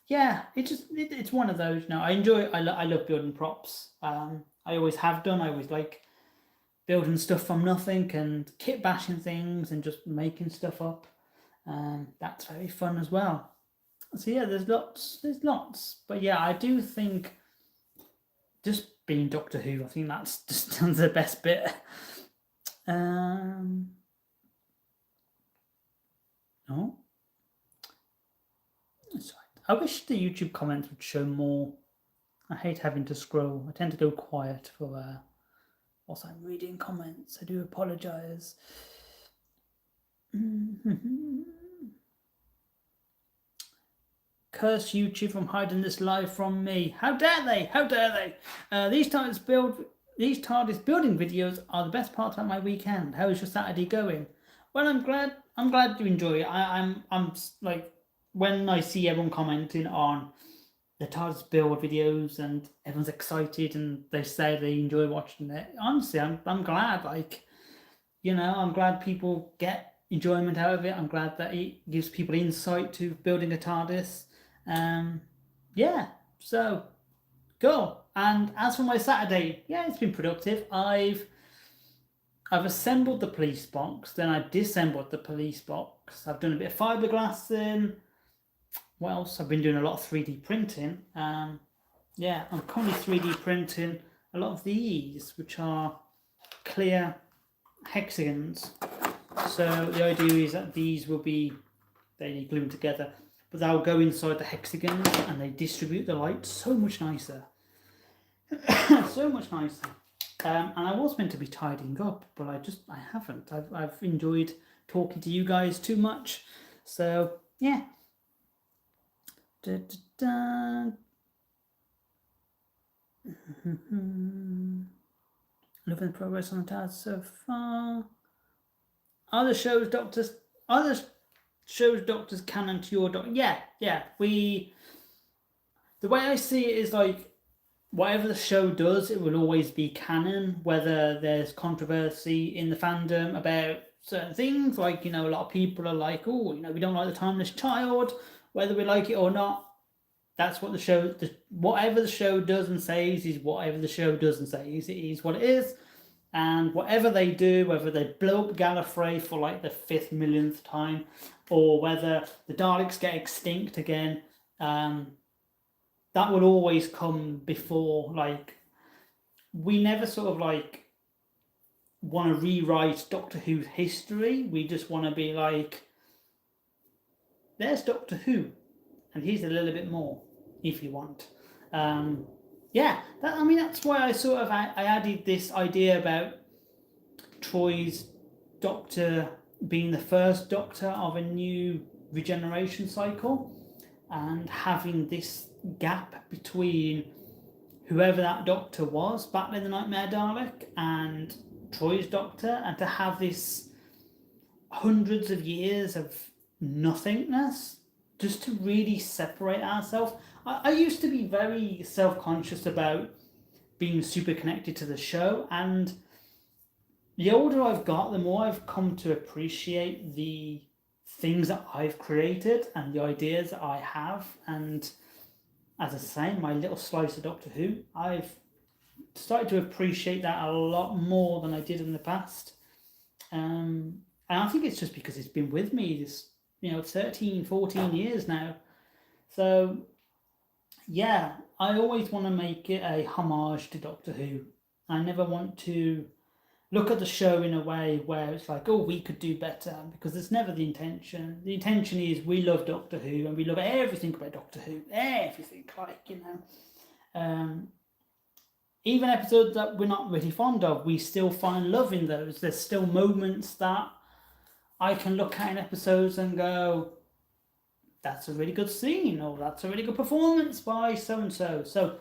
Yeah, it's one of those. No, I love building props. I always have done. I always like building stuff from nothing and kit bashing things and just making stuff up. That's very fun as well. So yeah, there's lots. But yeah, I do think just being Doctor Who, I think that's just the best bit. Oh. Sorry. I wish the YouTube comments would show more. I hate having to scroll. I tend to go quiet for whilst I'm reading comments. I do apologise. curse YouTube from hiding this live from me. How dare they? How dare they? These TARDIS building videos are the best part of my weekend. How is your Saturday going? Well, I'm glad you enjoy it. I'm like, when I see everyone commenting on the TARDIS build videos and everyone's excited and they say they enjoy watching it. Honestly, I'm glad. Like, I'm glad people get enjoyment out of it. I'm glad that it gives people insight to building a TARDIS. Yeah, so go. And as for my Saturday, yeah, it's been productive. I've assembled the police box, then I disassembled the police box. I've done a bit of fiberglassing. What else? I've been doing a lot of 3D printing. Yeah, I'm currently 3D printing a lot of these, which are clear hexagons. So the idea is that these will be, they glue together, but they'll go inside the hexagons and they distribute the light so much nicer. So much nicer. And I was meant to be tidying up, but I haven't. I've enjoyed talking to you guys too much. So yeah. Loving the progress on the TARDIS so far. Other shows doctors canon to your doctor. Yeah. The way I see it is like, whatever the show does, it will always be canon, whether there's controversy in the fandom about certain things. Like, a lot of people are like, oh, we don't like the Timeless Child, whether we like it or not. That's what whatever the show does and says is whatever the show does and says. It is what it is. And whatever they do, whether they blow up Gallifrey for like the 5th millionth time, or whether the Daleks get extinct again, that will always come before. Like, we never sort of like want to rewrite Doctor Who's history. We just want to be like, there's Doctor Who, and he's a little bit more, if you want. Yeah, that's why I added this idea about Troy's Doctor being the first Doctor of a new regeneration cycle, and having this gap between whoever that Doctor was back in the Nightmare Dalek and Troy's Doctor, and to have this hundreds of years of nothingness, just to really separate ourselves. I used to be very self-conscious about being super connected to the show, and the older I've got, the more I've come to appreciate the things that I've created and the ideas that I have. And as I say, my little slice of Doctor Who, I've started to appreciate that a lot more than I did in the past. And I think it's just because it's been with me this 13, 14 years now. So yeah, I always want to make it a homage to Doctor Who. I never want to look at the show in a way where it's like, oh, we could do better, because it's never the intention. The intention is we love Doctor Who and we love everything about Doctor Who. Everything, even episodes that we're not really fond of, we still find love in those. There's still moments that I can look at in episodes and go, that's a really good scene, or that's a really good performance by so-and-so. So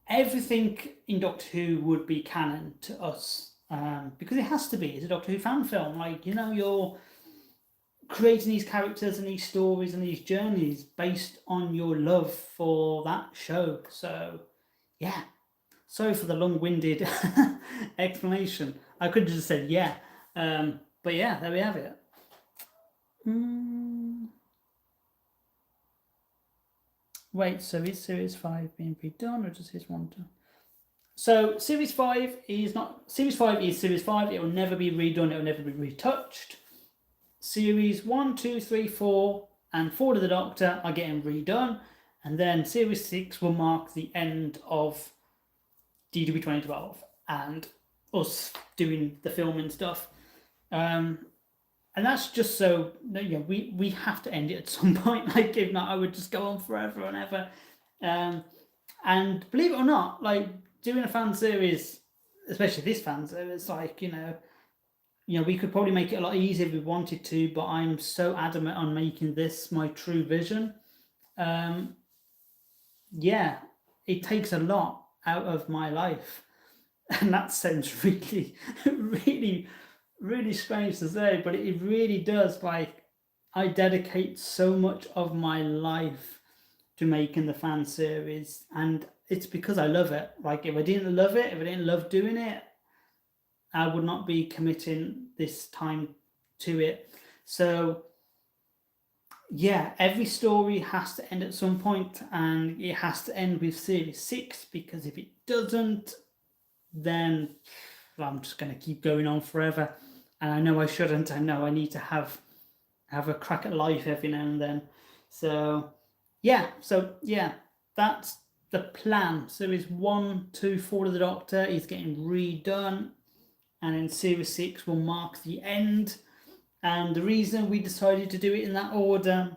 everything in Doctor Who would be canon to us, because it has to be. It's a Doctor Who fan film. Like, you're creating these characters and these stories and these journeys based on your love for that show. So yeah, sorry for the long-winded explanation. I could have just said yeah. But yeah, there we have it. Wait, so is Series 5 being redone, or does his want to? So Series 5 is not... Series 5 is Series 5. It will never be redone. It will never be retouched. Series 1, 2, 3, 4, and 4 of the Doctor are getting redone. And then Series 6 will mark the end of DW 2012 and us doing the filming stuff. And that's just so, we have to end it at some point. Like, if not, I would just go on forever and ever. And believe it or not, like, doing a fan series, especially this fan series, like, we could probably make it a lot easier if we wanted to, but I'm so adamant on making this my true vision. Yeah, it takes a lot out of my life. And that sounds really, really, really strange to say, but it really does. Like, I dedicate so much of my life to making the fan series, and it's because I love it. Like, if I didn't love it, if I didn't love doing it, I would not be committing this time to it. So, yeah, every story has to end at some point, and it has to end with series 6, because if it doesn't, then I'm just going to keep going on forever. And I know I shouldn't. I know I need to have a crack at life every now and then. So yeah, that's the plan. Series 1, 2, 4 of the Doctor is getting redone, and then series 6 will mark the end. And the reason we decided to do it in that order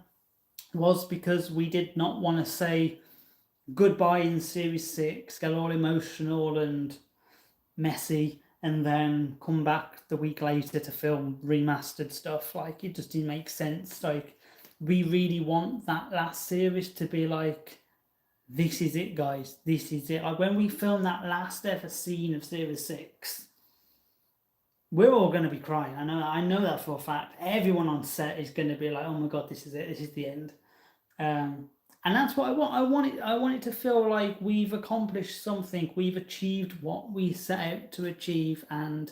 was because we did not want to say goodbye in series 6, get all emotional and messy, and then come back the week later to film remastered stuff. Like, it just didn't make sense. Like, we really want that last series to be like, this is it, guys. This is it. Like, when we film that last ever scene of series 6, we're all going to be crying. I know that for a fact. Everyone on set is going to be like, oh my god, this is it. This is the end. Um, and that's what I want. I want it to feel like we've accomplished something. We've achieved what we set out to achieve, and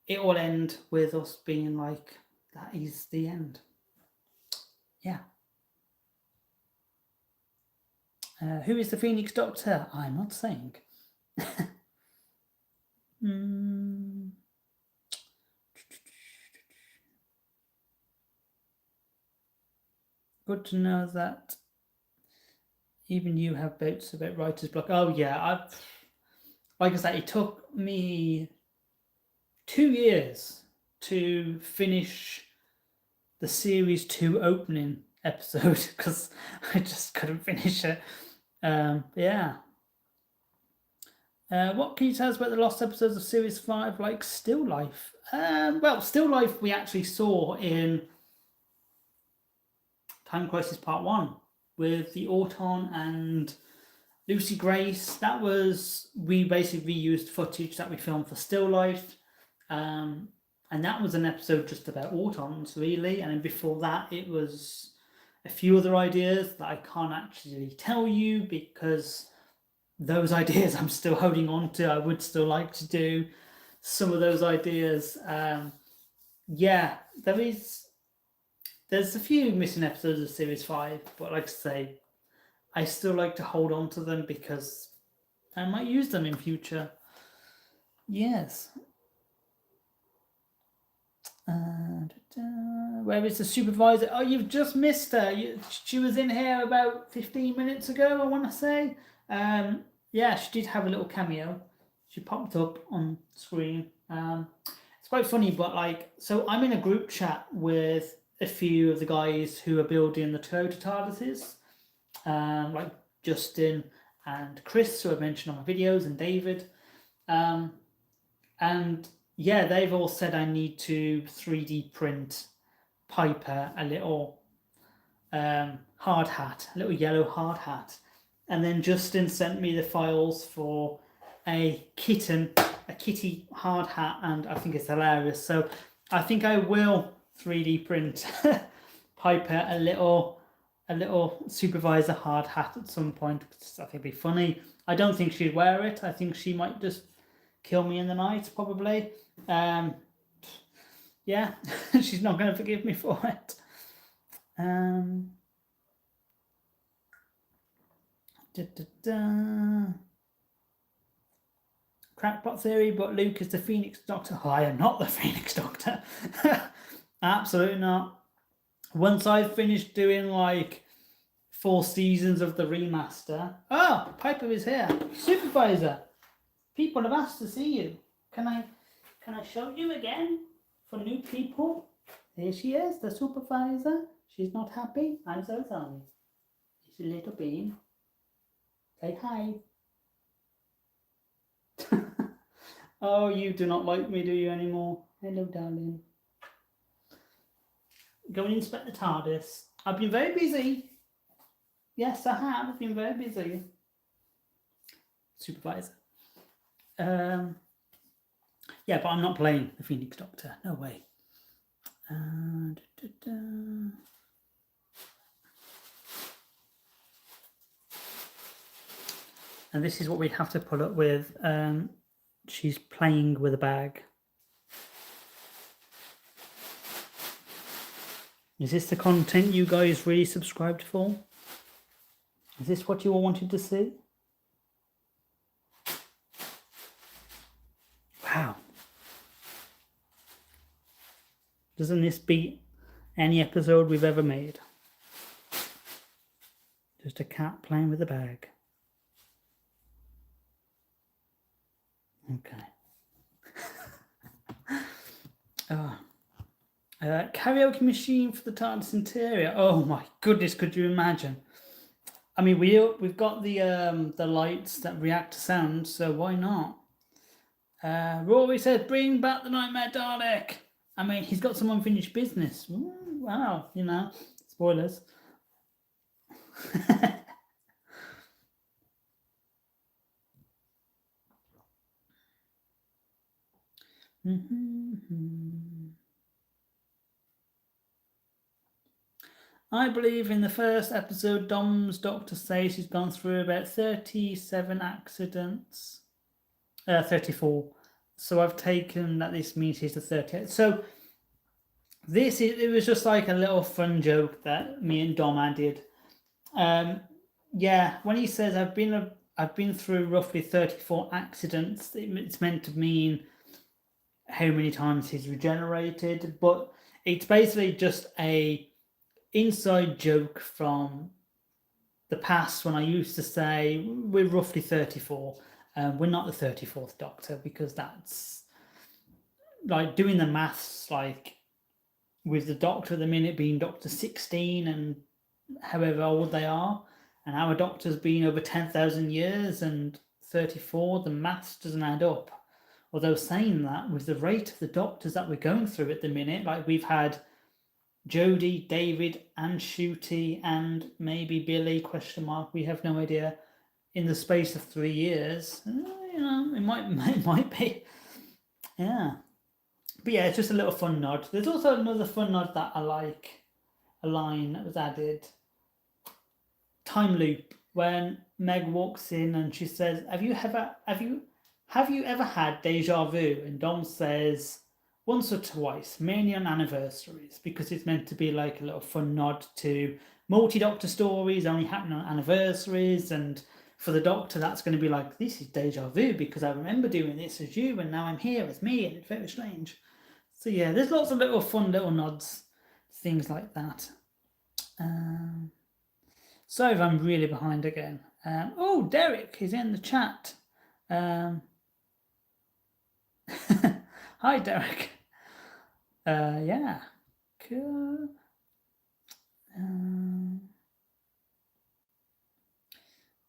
it will end with us being like, that is the end. Yeah. Who is the Phoenix Doctor? I'm not saying. Good to know that even you have bouts about writer's block. Oh yeah, like I said, it took me 2 years to finish the series 2 opening episode because I just couldn't finish it. Yeah. What can you tell us about the lost episodes of series 5, like Still Life? Well, Still Life we actually saw in Time Crisis Part 1 with the Auton and Lucy Grace. We basically reused footage that we filmed for Still Life. And that was an episode just about Autons, really. And then before that, it was a few other ideas that I can't actually tell you because those ideas I'm still holding on to. I would still like to do some of those ideas. Yeah, there's a few missing episodes of Series 5, but like I say, I still like to hold on to them because I might use them in future. Yes. Where is the supervisor? Oh, you've just missed her. She was in here about 15 minutes ago, I want to say. Yeah, she did have a little cameo. She popped up on screen. It's quite funny, but like, so I'm in a group chat with a few of the guys who are building the Toyota TARDISes, like Justin and Chris, who I mentioned on my videos, and David. And yeah, they've all said I need to 3D print Piper a little hard hat, a little yellow hard hat. And then Justin sent me the files for a kitty hard hat, and I think it's hilarious. So I think I will 3D print Piper a little supervisor hard hat at some point, because I think it'd be funny. I don't think she'd wear it. I think she might just kill me in the night, probably. Yeah, she's not going to forgive me for it. Crackpot theory, but Luke is the Phoenix Doctor. Oh, I am not the Phoenix Doctor. Absolutely not. Once I've finished doing like 4 seasons of the remaster. Oh, Piper is here. Supervisor. People have asked to see you. Can I show you again for new people? There she is, the supervisor. She's not happy. I'm so sorry. It's a little bean. Say hi. Oh, you do not like me, do you, anymore? Hello, darling. Go and inspect the TARDIS. I've been very busy. Yes, I have. I've been very busy. Supervisor. Yeah, but I'm not playing the Phoenix Doctor. No way. And this is what we have to put up with. She's playing with a bag. Is this the content you guys really subscribed for? Is this what you all wanted to see? Wow. Doesn't this beat any episode we've ever made? Just a cat playing with a bag. Okay. Karaoke machine for the TARDIS interior. Oh my goodness, could you imagine? I mean, we've got the lights that react to sound, so why not? Rory says, "Bring back the Nightmare Dalek." I mean, he's got some unfinished business. Ooh, wow, spoilers. I believe in the first episode, Dom's doctor says she's gone through about 37 accidents. 34. So I've taken that this means she's the 38th. So it was just like a little fun joke that me and Dom added. Yeah, when he says I've been through roughly 34 accidents, it's meant to mean how many times he's regenerated, but it's basically just a inside joke from the past when I used to say we're roughly 34. We're not the 34th Doctor, because that's like doing the maths, like with the Doctor at the minute being Doctor 16 and however old they are, and our Doctor's been over 10,000 years and 34, the maths doesn't add up. Although saying that, with the rate of the Doctors that we're going through at the minute, like we've had Jodie, David, and Ncuti, and maybe Billy, ? We have no idea, in the space of 3 years. It might be. Yeah. But yeah, it's just a little fun nod. There's also another fun nod that I like, a line that was added. Time loop, when Meg walks in and she says, have you ever had deja vu? And Dom says, once or twice, mainly on anniversaries, because it's meant to be like a little fun nod to multi-Doctor stories only happening on anniversaries, and for the Doctor that's going to be like, this is deja vu because I remember doing this as you and now I'm here as me, and it's very strange. So yeah, there's lots of little fun little nods, things like that. Sorry if I'm really behind again. Oh, Derek is in the chat. Hi, Derek. Yeah. Cool.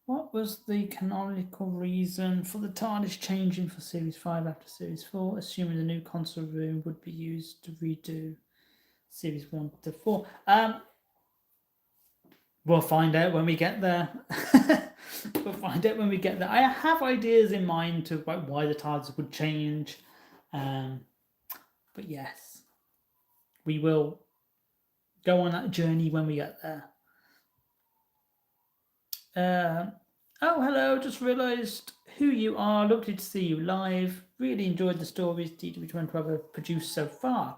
What was the canonical reason for the TARDIS changing for Series 5 after Series 4, assuming the new console room would be used to redo Series 1 to 4? We'll find out when we get there. We'll find out when we get there. I have ideas in mind to why the TARDIS would change. But yes, we will go on that journey when we get there. Oh, hello, just realised who you are. Lovely to see you live. Really enjoyed the stories DW20 have produced so far.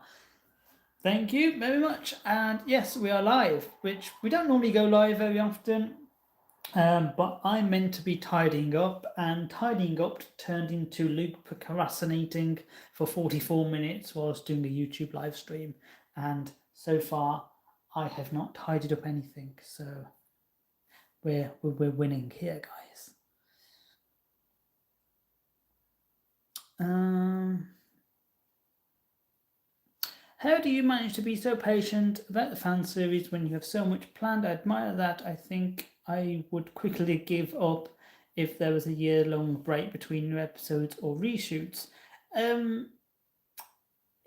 Thank you very much. And yes, we are live, which we don't normally go live very often. But I'm meant to be tidying up, and tidying up turned into Luke procrastinating for 44 minutes whilst doing a YouTube live stream. And so far, I have not tidied up anything. So we're winning here, guys. How do you manage to be so patient about the fan series when you have so much planned? I admire that. I think I would quickly give up if there was a year-long break between new episodes or reshoots.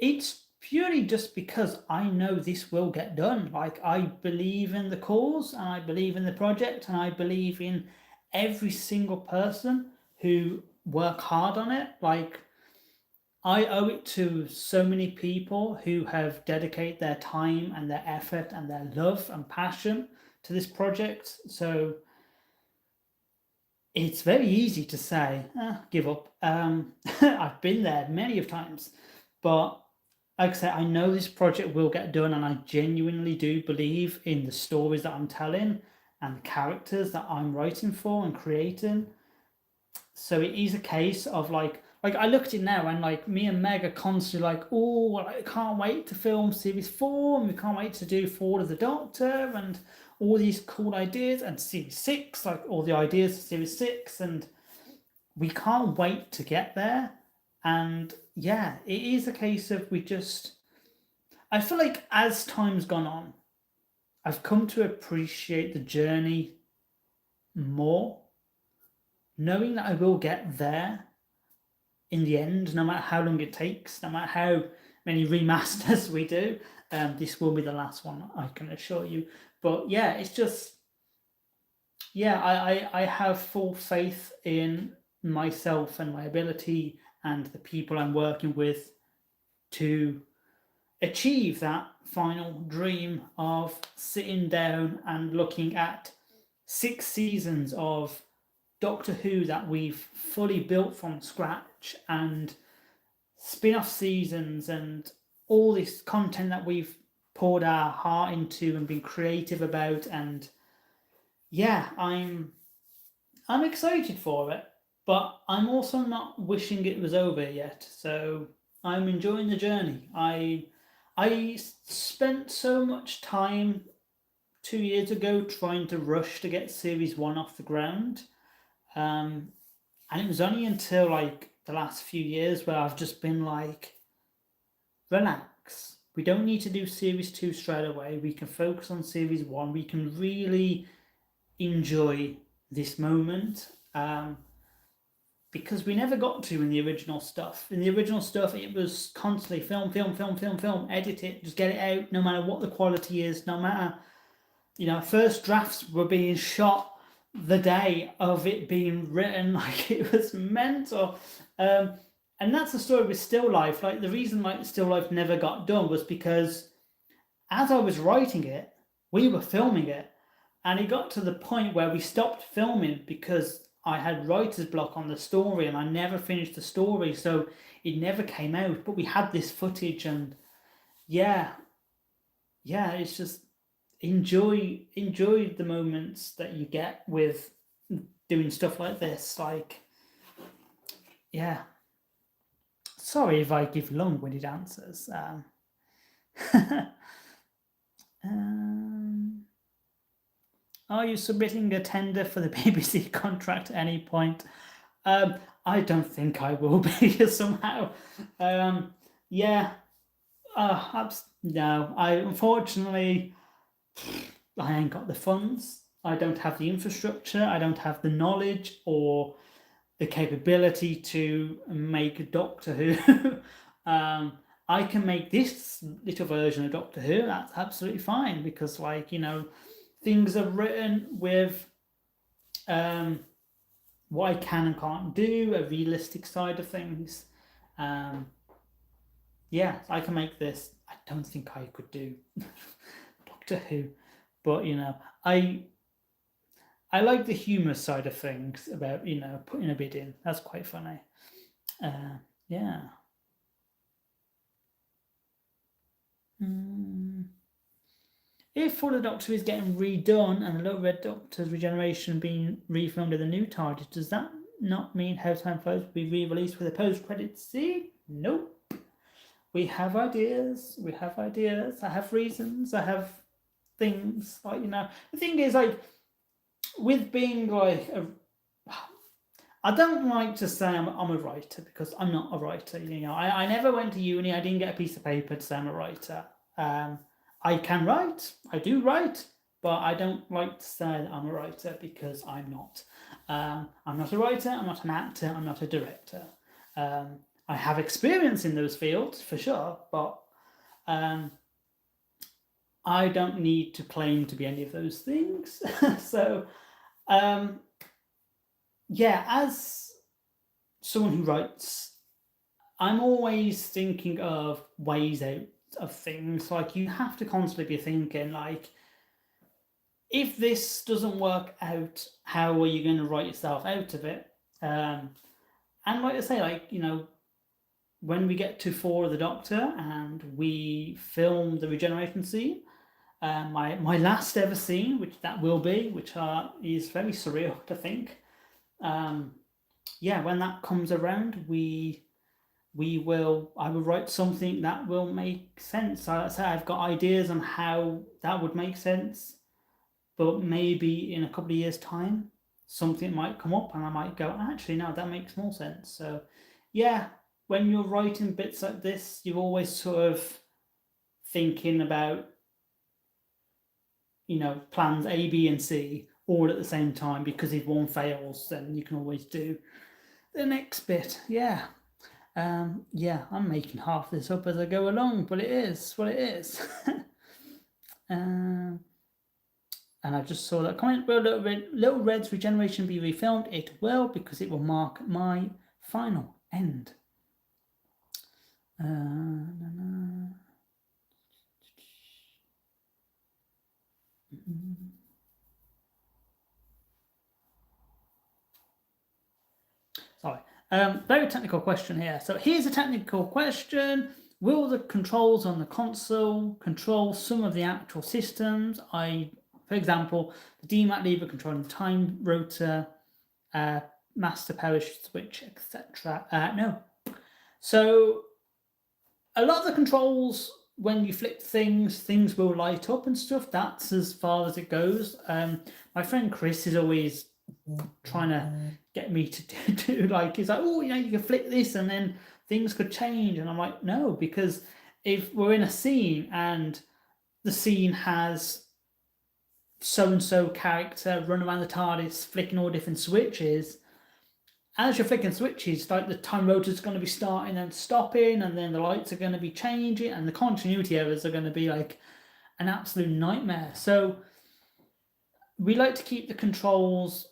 It's purely just because I know this will get done. Like, I believe in the cause, and I believe in the project, and I believe in every single person who work hard on it. Like, I owe it to so many people who have dedicated their time and their effort and their love and passion to this project. So it's very easy to say, give up. I've been there many of times, but like I said, I know this project will get done, and I genuinely do believe in the stories that I'm telling and the characters that I'm writing for and creating. So it is a case of like I look at it now, and like me and Meg are constantly like, oh, well, I can't wait to film series 4, and we can't wait to do Forward of the Doctor and all these cool ideas, and series 6, like all the ideas for series 6, and we can't wait to get there. And yeah, it is a case of we just, I feel like as time's gone on, I've come to appreciate the journey more, knowing that I will get there in the end, no matter how long it takes, no matter how many remasters we do. This will be the last one, I can assure you. But yeah, it's just, yeah, I have full faith in myself and my ability and the people I'm working with to achieve that final dream of sitting down and looking at 6 seasons of Doctor Who that we've fully built from scratch, and spin-off seasons, and all this content that we've poured our heart into and been creative about. And yeah, I'm excited for it, but I'm also not wishing it was over yet. So I'm enjoying the journey. I spent so much time 2 years ago trying to rush to get series 1 off the ground. Um, and it was only until like the last few years where I've just been like, relax. We don't need to do series 2 straight away. We can focus on series 1. We can really enjoy this moment. Because we never got to in the original stuff. In the original stuff, it was constantly film, film, film, film, film, edit it, just get it out, no matter what the quality is, no matter, first drafts were being shot the day of it being written, like it was mental. And that's the story with Still Life. Like, the reason like Still Life never got done was because as I was writing it, we were filming it, and it got to the point where we stopped filming because I had writer's block on the story and I never finished the story, so it never came out. But we had this footage, and yeah, yeah, it's just enjoy the moments that you get with doing stuff like this. Like, yeah. Sorry if I give long-winded answers. Are you submitting a tender for the BBC contract at any point? I don't think I will be somehow. Yeah. No. I unfortunately, I ain't got the funds. I don't have the infrastructure. I don't have the knowledge or the capability to make Doctor Who. I can make this little version of Doctor Who. That's absolutely fine, because, like, things are written with what I can and can't do, a realistic side of things. Yeah, I can make this. I don't think I could do Doctor Who, but I like the humorous side of things about putting a bit in. That's quite funny. Yeah. If For the Doctor is getting redone and the Little Red Doctor's regeneration being refilmed in the new TARDIS, does that not mean How Time Flies will be re-released with a post-credits scene? Nope. We have ideas. We have ideas. I have reasons. I have things. Like, the thing is, like, with being like I don't like to say I'm a writer, because I'm not a writer. I never went to uni. I didn't get a piece of paper to say I'm a writer. I can write. I do write, but I don't like to say that I'm a writer, because I'm not. I'm not a writer. I'm not an actor. I'm not a director. I have experience in those fields for sure, but I don't need to claim to be any of those things. So, um, yeah, as someone who writes, I'm always thinking of ways out of things. Like, you have to constantly be thinking, like, if this doesn't work out, how are you going to write yourself out of it? And like I say, like, when we get to Four of the Doctor and we film the regeneration scene, my last ever scene, which that will be, which is very surreal to think. Yeah, when that comes around, I will write something that will make sense. I say I've got ideas on how that would make sense, but maybe in a couple of years' time, something might come up and I might go, actually, no, that makes more sense. So, yeah, when you're writing bits like this, you're always sort of thinking about, plans A, B, and C all at the same time, because if one fails, then you can always do the next bit. Yeah. Yeah, I'm making half this up as I go along, but it is what it is. And I just saw that comment. Will Little Red's regeneration be refilmed? It will, because it will mark my final end. Sorry. Very technical question here. So here's a technical question. Will the controls on the console control some of the actual systems? For example, the DMAT lever controlling the time rotor, master power switch, etc. No. So a lot of the controls, when you flip things will light up and stuff. That's as far as it goes. My friend Chris is always trying to get me to do like, he's like, oh, you can flick this and then things could change. And I'm like, no, because if we're in a scene and the scene has so-and-so character run around the TARDIS flicking all different switches, as you're flicking switches, like the time rotor's going to be starting and stopping, and then the lights are going to be changing, and the continuity errors are going to be like an absolute nightmare. So we like to keep the controls.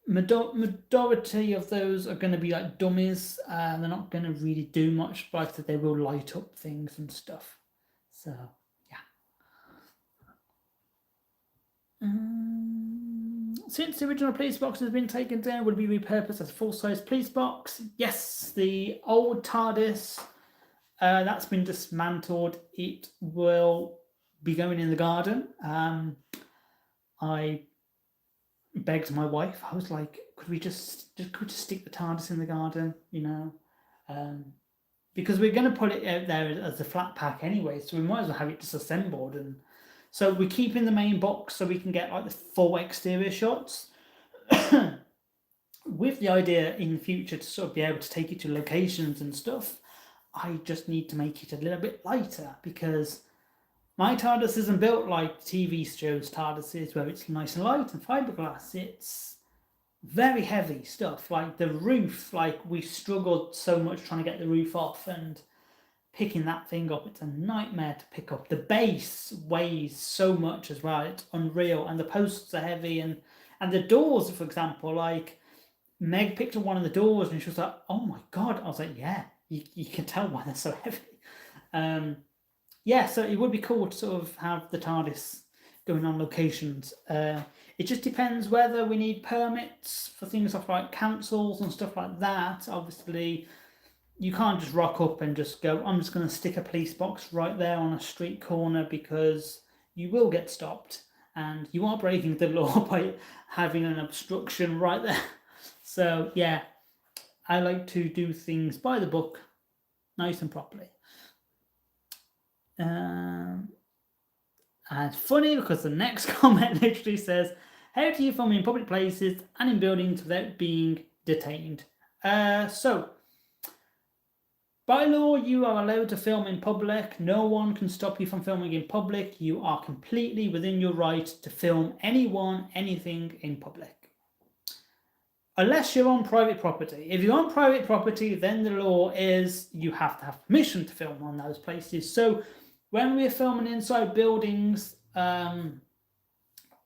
Majority of those are going to be like dummies. They're not going to really do much, but they will light up things and stuff. So yeah. Since the original police box has been taken down, will it be repurposed as a full-size police box? Yes, the old TARDIS that's been dismantled. It will be going in the garden. I begged my wife. I was like, could we just stick the TARDIS in the garden? Because we're going to put it out there as a flat pack anyway, so we might as well have it disassembled. And so we're keeping the main box so we can get like the full exterior shots, with the idea in the future to sort of be able to take it to locations and stuff. I just need to make it a little bit lighter, because my TARDIS isn't built like TV shows TARDIS is, where it's nice and light and fiberglass. It's very heavy stuff. Like the roof, like we struggled so much trying to get the roof off, and picking that thing up, it's a nightmare to pick up. The base weighs so much as well, it's unreal, and the posts are heavy, and the doors, for example, like Meg picked up one of the doors and she was like, oh my god. I was like, yeah, you can tell why they're so heavy. Yeah, so it would be cool to sort of have the TARDIS going on locations. It just depends whether we need permits for things like councils and stuff like that. Obviously, you can't just rock up and just go, I'm just going to stick a police box right there on a street corner, because you will get stopped and you are breaking the law by having an obstruction right there. So yeah, I like to do things by the book, nice and properly. And it's funny because the next comment literally says, how do you film in public places and in buildings without being detained? So, by law, you are allowed to film in public. No one can stop you from filming in public. You are completely within your right to film anyone, anything in public. unless you're on private property. If you're on private property, then the law is you have to have permission to film on those places. So when we're filming inside buildings,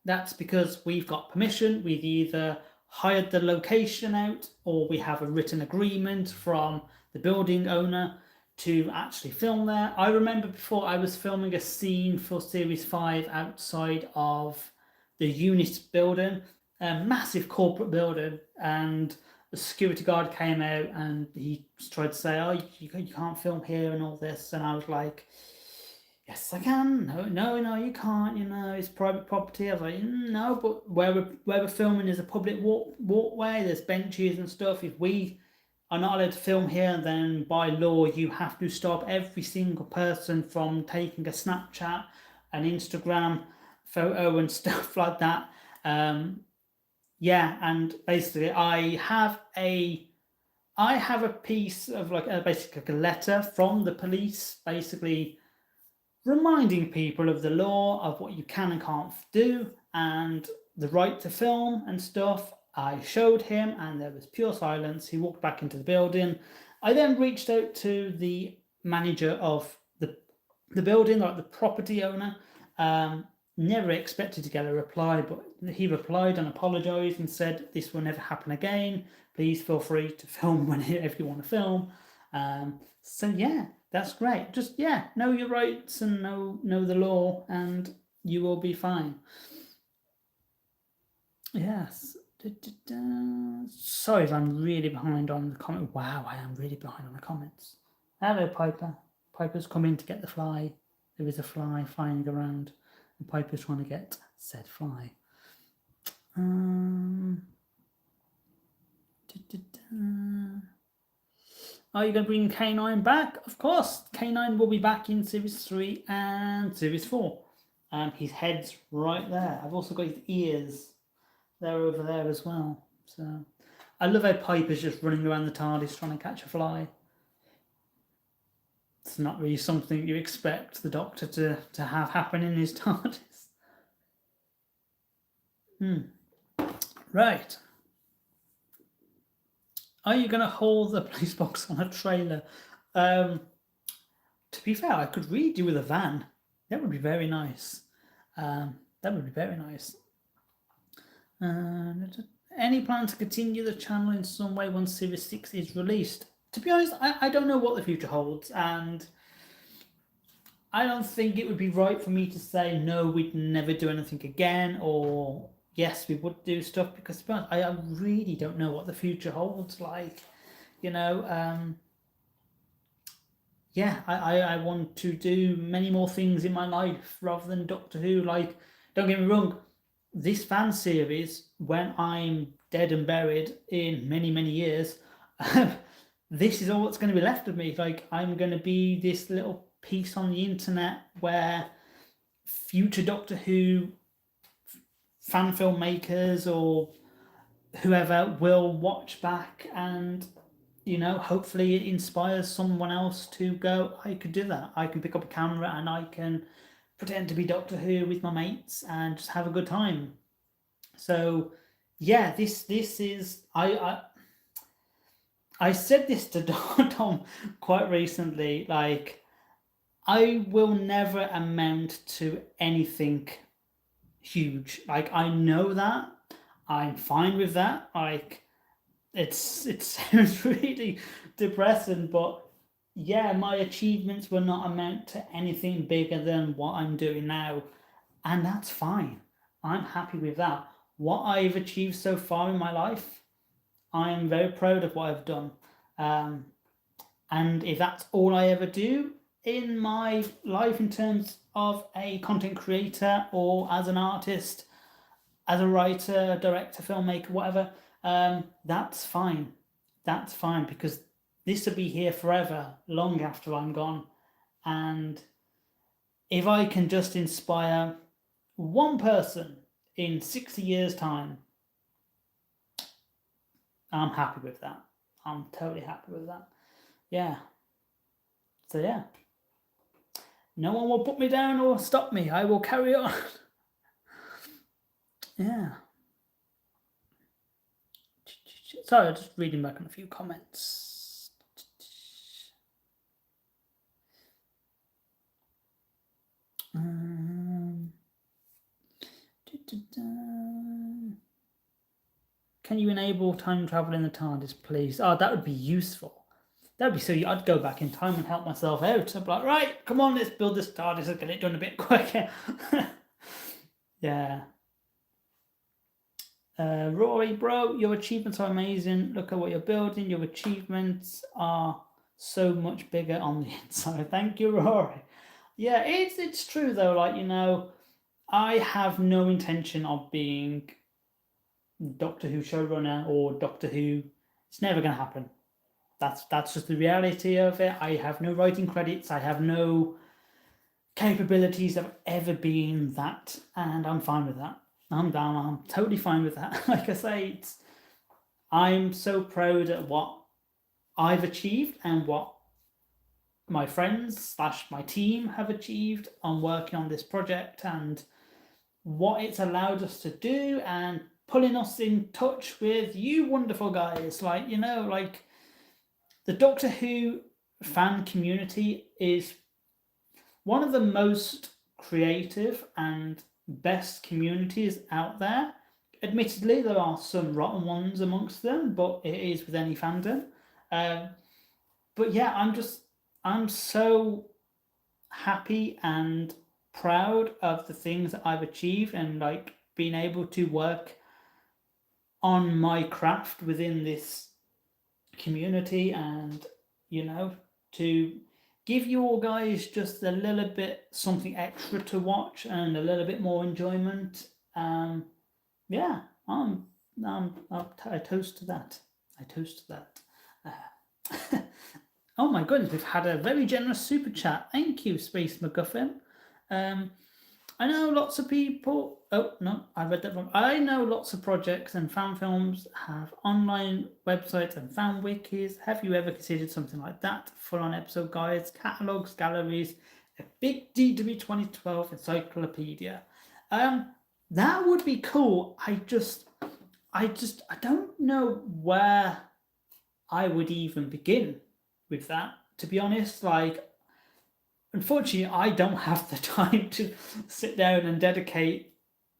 that's because we've got permission. We've either hired the location out or we have a written agreement from the building owner to actually film there. I remember before I was filming a scene for Series 5 outside of the Unit building, a massive corporate building, and the security guard came out and he tried to say, "Oh, you can't film here," and all this. And I was like, "Yes, I can." No, you can't. It's private property. I was like, "No, but where we're filming is a public walkway. There's benches and stuff. If we are not allowed to film here, then by law you have to stop every single person from taking a Snapchat, an Instagram photo, and stuff like that." Yeah, and basically, I have a piece of basically like a letter from the police, basically reminding people of the law, of what you can and can't do, and the right to film and stuff. I showed him, and there was pure silence. He walked back into the building. I then reached out to the manager of the building, like the property owner. Never expected to get a reply, but he replied and apologized and said, "This will never happen again. Please feel free to film whenever you want to film." So yeah, that's great. Just know your rights and know the law, and you will be fine. Yes. Sorry if I'm really behind on the comment. Wow, I am really behind on the comments. Hello, Piper. Piper's come in to get the fly. There is a fly flying around, and Piper's trying to get said fly. Are you going to bring K9 back? Of course, K9 will be back in Series 3 and Series 4. His head's right there. I've also got his ears. They're over there as well. So I love how Piper's just running around the TARDIS trying to catch a fly. It's not really something you expect the Doctor to have happen in his TARDIS. Right. Are you going to hold the police box on a trailer? To be fair, I could really do with a van. That would be very nice. That would be very nice. Any plan to continue the channel in some way once Series 6 is released? To be honest, I don't know what the future holds, and I don't think it would be right for me to say no, we'd never do anything again, or yes, we would do stuff, because to be honest, I really don't know what the future holds. I want to do many more things in my life rather than Doctor Who. Don't get me wrong, this fan series, when I'm dead and buried in many, many years, this is all that's going to be left of me. I'm going to be this little piece on the internet where future Doctor Who fan filmmakers or whoever will watch back, and hopefully it inspires someone else to go, I could do that. I can pick up a camera and I can pretend to be Doctor Who with my mates and just have a good time. So yeah, this is I said this to Tom quite recently. I will never amount to anything huge. I know that. I'm fine with that. It sounds really depressing, but yeah, my achievements will not amount to anything bigger than what I'm doing now, and that's fine. I'm happy with that. What I've achieved so far in my life, I am very proud of what I've done. And if that's all I ever do in my life in terms of a content creator or as an artist, as a writer, director, filmmaker, whatever, that's fine. That's fine, because this will be here forever, long after I'm gone. And if I can just inspire one person in 60 years' time, I'm happy with that. I'm totally happy with that. Yeah. So yeah. No one will put me down or stop me. I will carry on. Yeah. Sorry, just reading back on a few comments. Can you enable time travel in the TARDIS, please? Oh, that would be useful. That would be so. I'd go back in time and help myself out. I'd be like, right, come on, let's build this TARDIS and get it done a bit quicker. Yeah. Rory, bro, your achievements are amazing. Look at what you're building. Your achievements are so much bigger on the inside. Thank you, Rory. Yeah, it's true though. Like, I have no intention of being Doctor Who showrunner or Doctor Who. It's never going to happen. That's just the reality of it. I have no writing credits. I have no capabilities of ever being that, and I'm fine with that. I'm down. I'm totally fine with that. Like I say, I'm so proud at what I've achieved and what my friends / my team have achieved on working on this project and what it's allowed us to do and pulling us in touch with you wonderful guys. Like, like the Doctor Who fan community is one of the most creative and best communities out there. Admittedly, there are some rotten ones amongst them, but it is with any fandom. But yeah, I'm so happy and proud of the things that I've achieved and like being able to work on my craft within this community and to give you all guys just a little bit something extra to watch and a little bit more enjoyment. Yeah, I toast to that. I toast to that. Oh my goodness, we've had a very generous super chat. Thank you, Space MacGuffin. I know lots of people. Oh no, I read that wrong. I know lots of projects and fan films have online websites and fan wikis. Have you ever considered something like that? Full-on episode guides, catalogs, galleries, a big DW 2012 encyclopedia. That would be cool. I don't know where I would even begin with that. To be honest, like, unfortunately, I don't have the time to sit down and dedicate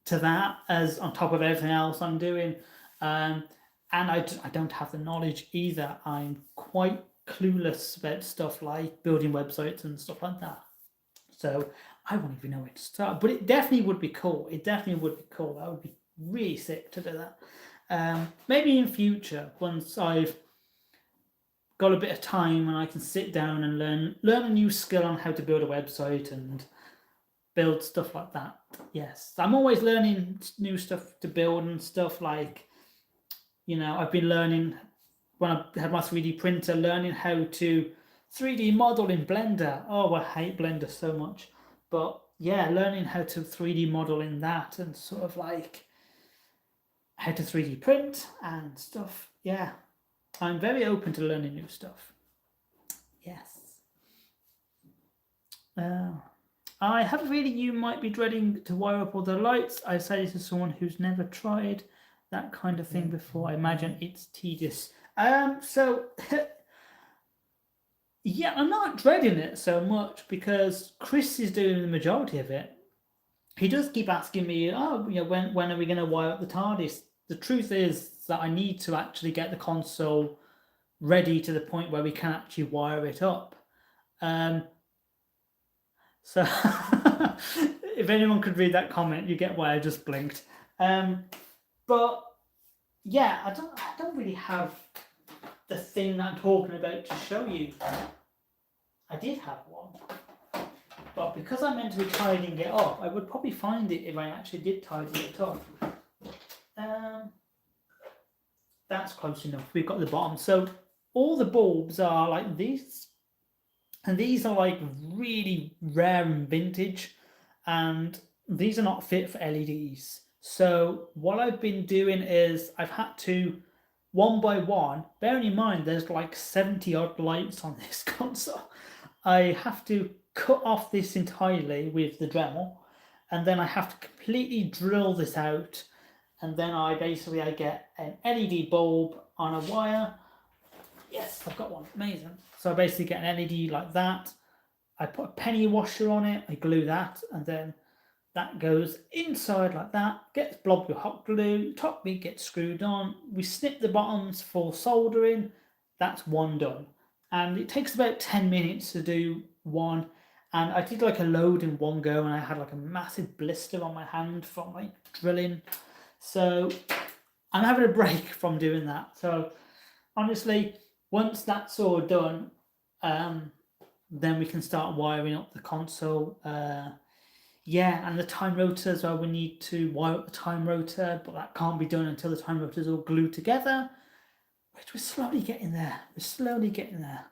to that as on top of everything else I'm doing. And I don't have the knowledge either. I'm quite clueless about stuff like building websites and stuff like that. So I won't even know where to start. But it definitely would be cool. It definitely would be cool. That would be really sick to do that. Maybe in future, once I've got a bit of time and I can sit down and learn a new skill on how to build a website and build stuff like that. Yes, I'm always learning new stuff to build and stuff like, I've been learning when I had my 3D printer, learning how to 3D model in Blender. Oh, I hate Blender so much. But yeah, learning how to 3D model in that and sort of like how to 3D print and stuff. Yeah, I'm very open to learning new stuff. Yes. I have a feeling you might be dreading to wire up all the lights. I say this to someone who's never tried that kind of thing before. I imagine it's tedious. So yeah, I'm not dreading it so much because Chris is doing the majority of it. He does keep asking me, oh, when are we going to wire up the TARDIS? The truth is that I need to actually get the console ready to the point where we can actually wire it up. So if anyone could read that comment, you get why I just blinked. But yeah, I don't really have the thing that I'm talking about to show you. I did have one, but because I meant to be tidying it up, I would probably find it if I actually did tidy it up. That's close enough. We've got the bottom. So all the bulbs are like these, and these are like really rare and vintage, and these are not fit for LEDs. So what I've been doing is I've had to, one by one, bearing in mind there's like 70 odd lights on this console, I have to cut off this entirely with the Dremel, and then I have to completely drill this out and then I get an LED bulb on a wire. Yes, I've got one. Amazing. So I basically get an LED like that. I put a penny washer on it. I glue that, and then that goes inside like that. Gets blobbed with hot glue. Top bit gets screwed on. We snip the bottoms for soldering. That's one done, and it takes about 10 minutes to do one. And I did like a load in one go, and I had like a massive blister on my hand from like drilling. So I'm having a break from doing that. So honestly, once that's all done, then we can start wiring up the console. Yeah, and the time rotor as well. We need to wire up the time rotor, but that can't be done until the time rotor is all glued together. Which we're slowly getting there. We're slowly getting there.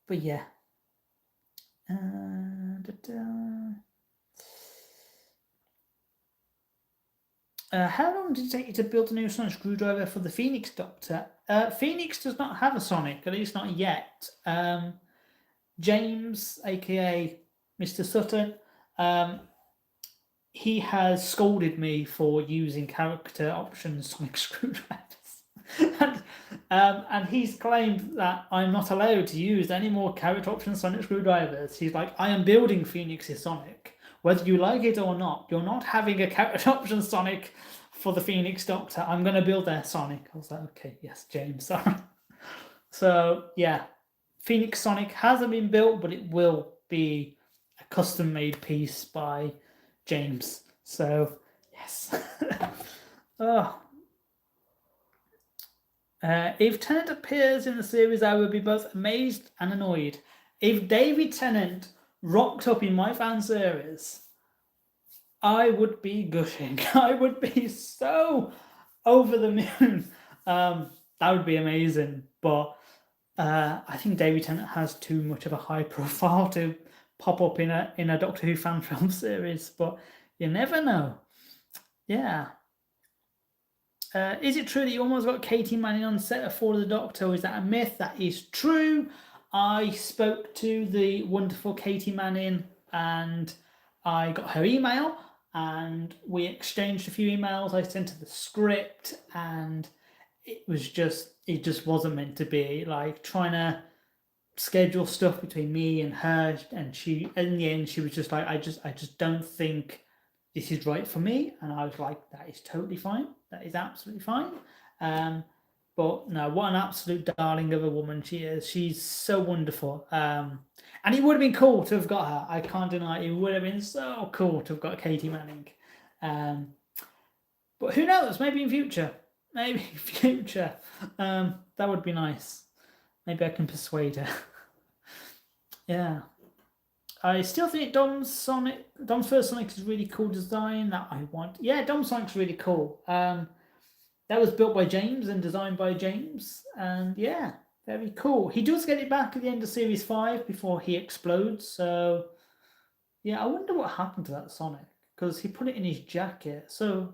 But yeah. How long did it take you to build a new sonic screwdriver for the Phoenix Doctor? Phoenix does not have a sonic, at least not yet. James, aka Mr. Sutton, he has scolded me for using character option sonic screwdrivers. and he's claimed that I'm not allowed to use any more character option sonic screwdrivers. He's like, I am building Phoenix's sonic. Whether you like it or not, you're not having a character option sonic for the Phoenix Doctor. I'm going to build their sonic. I was like, okay, yes, James, sorry. So, yeah, Phoenix Sonic hasn't been built, but it will be a custom-made piece by James. So, yes. Oh. If Tennant appears in the series, I will be both amazed and annoyed. If David Tennant rocked up in my fan series, I would be gushing. I would be so over the moon. That would be amazing. But I think David Tennant has too much of a high profile to pop up in a Doctor Who fan film series. But you never know. Yeah. Is it true that you almost got Katie Manning on set of For the Doctor, or is that a myth? That is true. I spoke to the wonderful Katie Manning and I got her email and we exchanged a few emails. I sent her the script and it just wasn't meant to be. Like trying to schedule stuff between me and her, and she in the end she was just like, I just don't think this is right for me. And I was like, that is totally fine. That is absolutely fine. But no, what an absolute darling of a woman she is. She's so wonderful. And it would have been cool to have got her. I can't deny it. It would have been so cool to have got Katie Manning. But who knows? Maybe in future. Maybe in future. That would be nice. Maybe I can persuade her. Yeah. I still think Dom's first Sonic is really cool design that I want. Yeah, Dom's Sonic's really cool. That was built by James and designed by James, and yeah, very cool. He does get it back at the end of Series 5 before he explodes, so yeah, I wonder what happened to that Sonic, because he put it in his jacket, so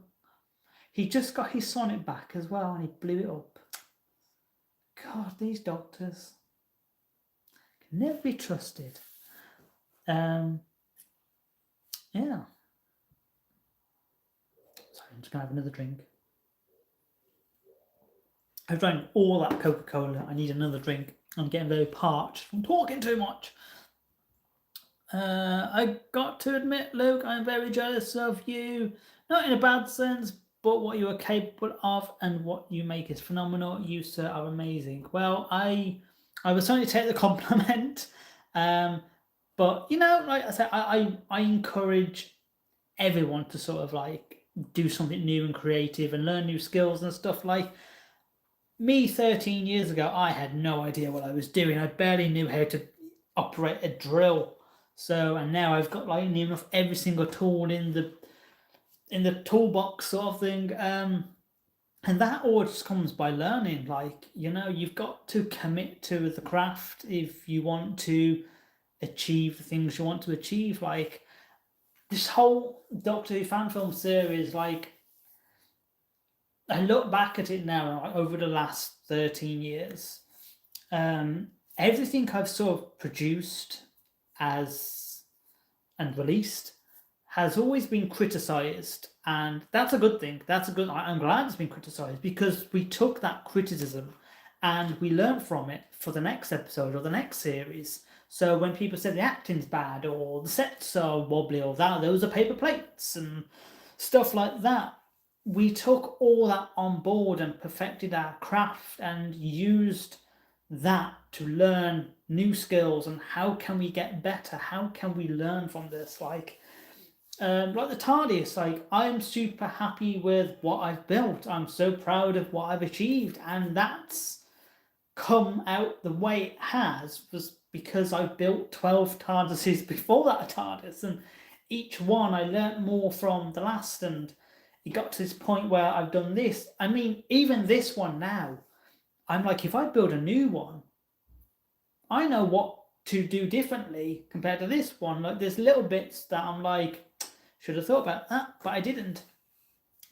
he just got his Sonic back as well, and he blew it up. God, these doctors can never be trusted. Yeah. Sorry, I'm just gonna have another drink. I've drank all that Coca-Cola. I need another drink. I'm getting very parched from talking too much. I got to admit, Luke, I'm very jealous of you. Not in a bad sense, but what you are capable of and what you make is phenomenal. You, sir, are amazing. Well, I will certainly take the compliment. But you know, like I said, I encourage everyone to sort of like do something new and creative and learn new skills and stuff. Like me 13 years ago, I had no idea what I was doing. I barely knew how to operate a drill. So, and now I've got like near enough every single tool in the toolbox sort of thing. And that all just comes by learning. Like, you know, you've got to commit to the craft if you want to achieve the things you want to achieve. Like this whole Doctor Who fan film series, like I look back at it now, like, over the last 13 years, everything I've sort of produced as and released has always been criticised, and that's a good thing. That's a good. I'm glad it's been criticised because we took that criticism and we learned from it for the next episode or the next series. So when people said the acting's bad or the sets are wobbly or that those are paper plates and stuff like that, we took all that on board and perfected our craft and used that to learn new skills and how can we get better? How can we learn from this? Like the TARDIS, like I'm super happy with what I've built. I'm so proud of what I've achieved, and that's come out the way it has was because I built 12 TARDISes before that TARDIS, and each one I learnt more from the last, and it got to this point where I've done this. I mean, even this one now, I'm like, if I build a new one, I know what to do differently compared to this one. Like, there's little bits that I'm like, should have thought about that, but I didn't.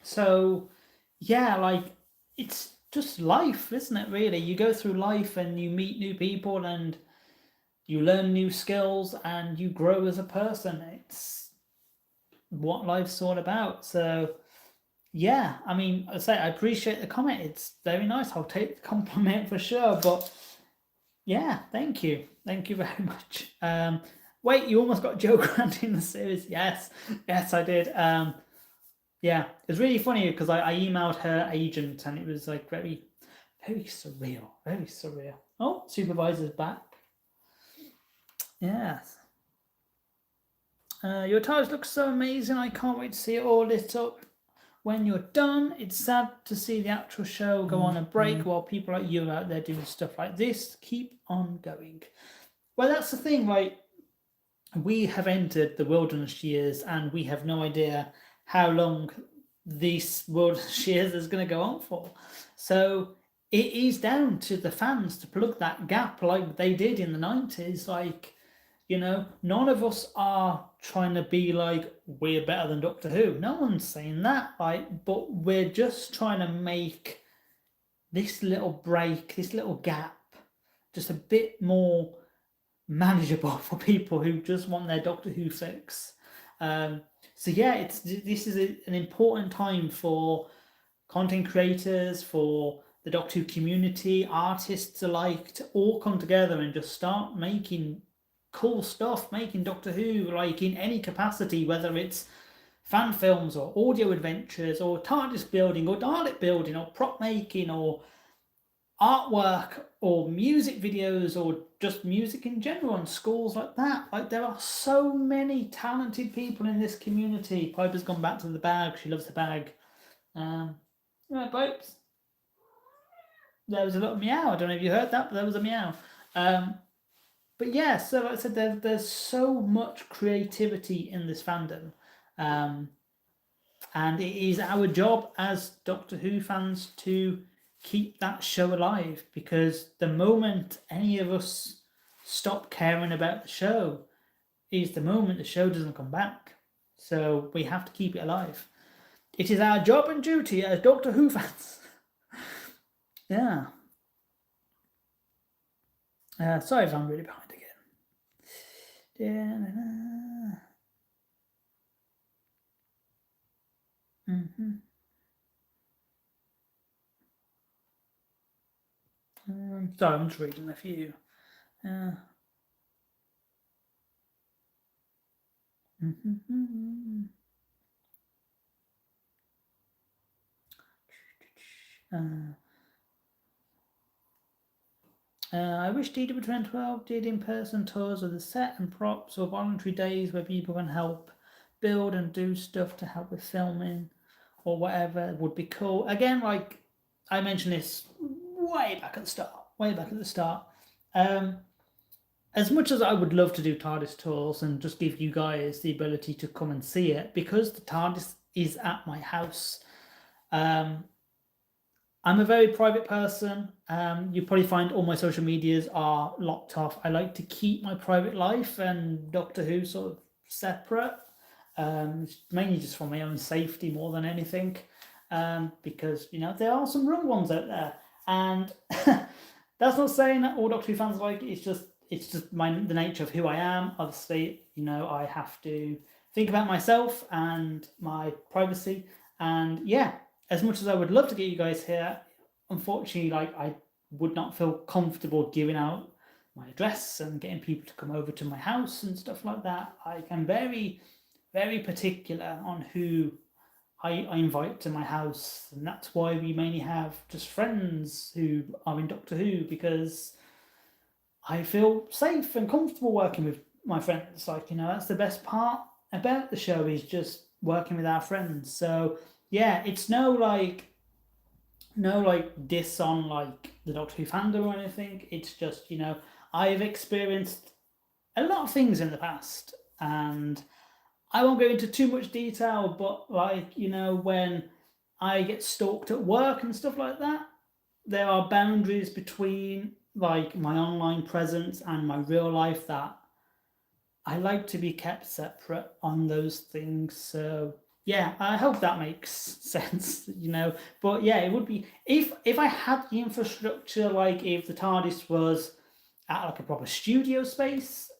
So, yeah, like, it's just life, isn't it, really? You go through life and you meet new people and you learn new skills and you grow as a person. It's what life's all about. So, yeah, I mean, I say I appreciate the comment. It's very nice. I'll take the compliment for sure. But yeah, thank you. Thank you very much. Wait, you almost got Joe Grant in the series. Yes, yes, I did. Yeah, it was really funny because I emailed her agent and it was like very, very surreal. Very surreal. Oh, supervisor's back. Yes. Your TARDIS looks so amazing. I can't wait to see it all lit up. When you're done, it's sad to see the actual show go on a break while people like you are out there doing stuff like this. Keep on going. Well, that's the thing, right? We have entered the wilderness years and we have no idea how long these wilderness years is going to go on for. So it is down to the fans to plug that gap like they did in the 90s. Like, you know, none of us are trying to be like, we're better than Doctor Who. No one's saying that, right? But we're just trying to make this little break, this little gap, just a bit more manageable for people who just want their Doctor Who fix. So yeah, this is an important time for content creators, for the Doctor Who community, artists alike, to all come together and just start making cool stuff, making Doctor Who like in any capacity, whether it's fan films or audio adventures or TARDIS building or Dalek building or prop making or artwork or music videos or just music in general and schools like that. Like, there are so many talented people in this community. Piper's gone back to the bag. She loves the bag. Yeah, Pipes. There was a little meow. I don't know if you heard that, but there was a meow. But yeah, so like I said, there's so much creativity in this fandom. And it is our job as Doctor Who fans to keep that show alive, because the moment any of us stop caring about the show is the moment the show doesn't come back. So we have to keep it alive. It is our job and duty as Doctor Who fans. Yeah. Sorry if I'm really behind again. Sorry, I'm just reading a few. I wish DW 2012 did in-person tours of the set and props or voluntary days where people can help build and do stuff to help with filming or whatever. It would be cool. Again, like I mentioned this way back at the start. As much as I would love to do TARDIS tours and just give you guys the ability to come and see it, because the TARDIS is at my house, I'm a very private person. You probably find all my social medias are locked off. I like to keep my private life and Doctor Who sort of separate, mainly just for my own safety more than anything, because, you know, there are some wrong ones out there. And that's not saying that all Doctor Who fans like it. It's just the nature of who I am. Obviously, you know, I have to think about myself and my privacy. And yeah, as much as I would love to get you guys here, unfortunately, like I would not feel comfortable giving out my address and getting people to come over to my house and stuff like that. I am very, very particular on who I invite to my house, and that's why we mainly have just friends who are in Doctor Who, because I feel safe and comfortable working with my friends. Like, that's the best part about the show, is just working with our friends. So yeah, it's no like diss on like the Doctor Who fandom or anything. It's just, I've experienced a lot of things in the past, and I won't go into too much detail, but like, when I get stalked at work and stuff like that, there are boundaries between like my online presence and my real life that I like to be kept separate on those things. So yeah, I hope that makes sense. But yeah, it would be, if I had the infrastructure, like if the TARDIS was at like a proper studio space,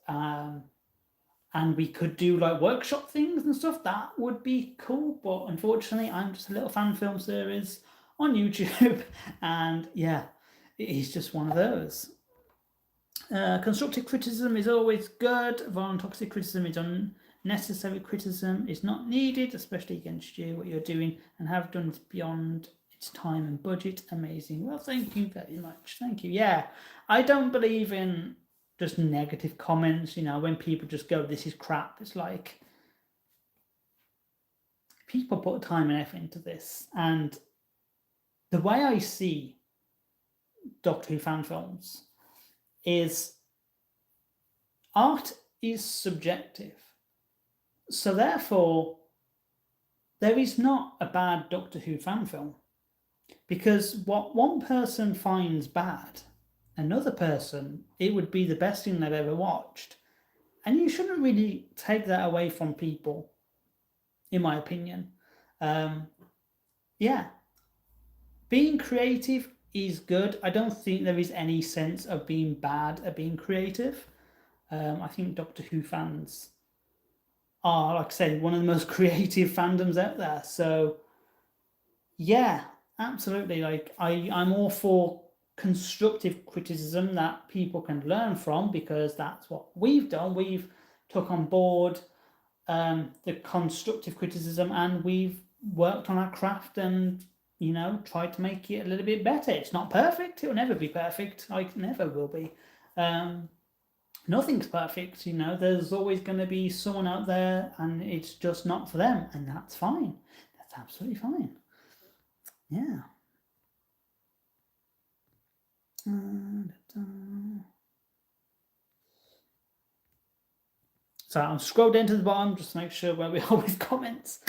and we could do like workshop things and stuff, that would be cool. But unfortunately, I'm just a little fan film series on YouTube, and yeah, it is just one of those. Constructive criticism is always good. Toxic criticism is unnecessary. Criticism is not needed, especially against you, what you're doing, and have done is beyond its time and budget. Amazing. Well, thank you very much. Thank you. Yeah, I don't believe in just negative comments. When people just go, "This is crap." It's like people put time and effort into this, and the way I see Doctor Who fan films is art is subjective. So therefore, there is not a bad Doctor Who fan film. Because what one person finds bad, another person, it would be the best thing they've ever watched. And you shouldn't really take that away from people, in my opinion. Yeah. Being creative is good. I don't think there is any sense of being bad at being creative. I think Doctor Who fans are, like I say, one of the most creative fandoms out there. So yeah, absolutely. Like I'm all for constructive criticism that people can learn from, because that's what we've done. We've took on board the constructive criticism, and we've worked on our craft and tried to make it a little bit better. It's not perfect. It will never be perfect. Like never will be. Nothing's perfect. There's always going to be someone out there, and it's just not for them, and that's fine. That's absolutely fine. Yeah. So I'll scroll down to the bottom just to make sure where we are with comments.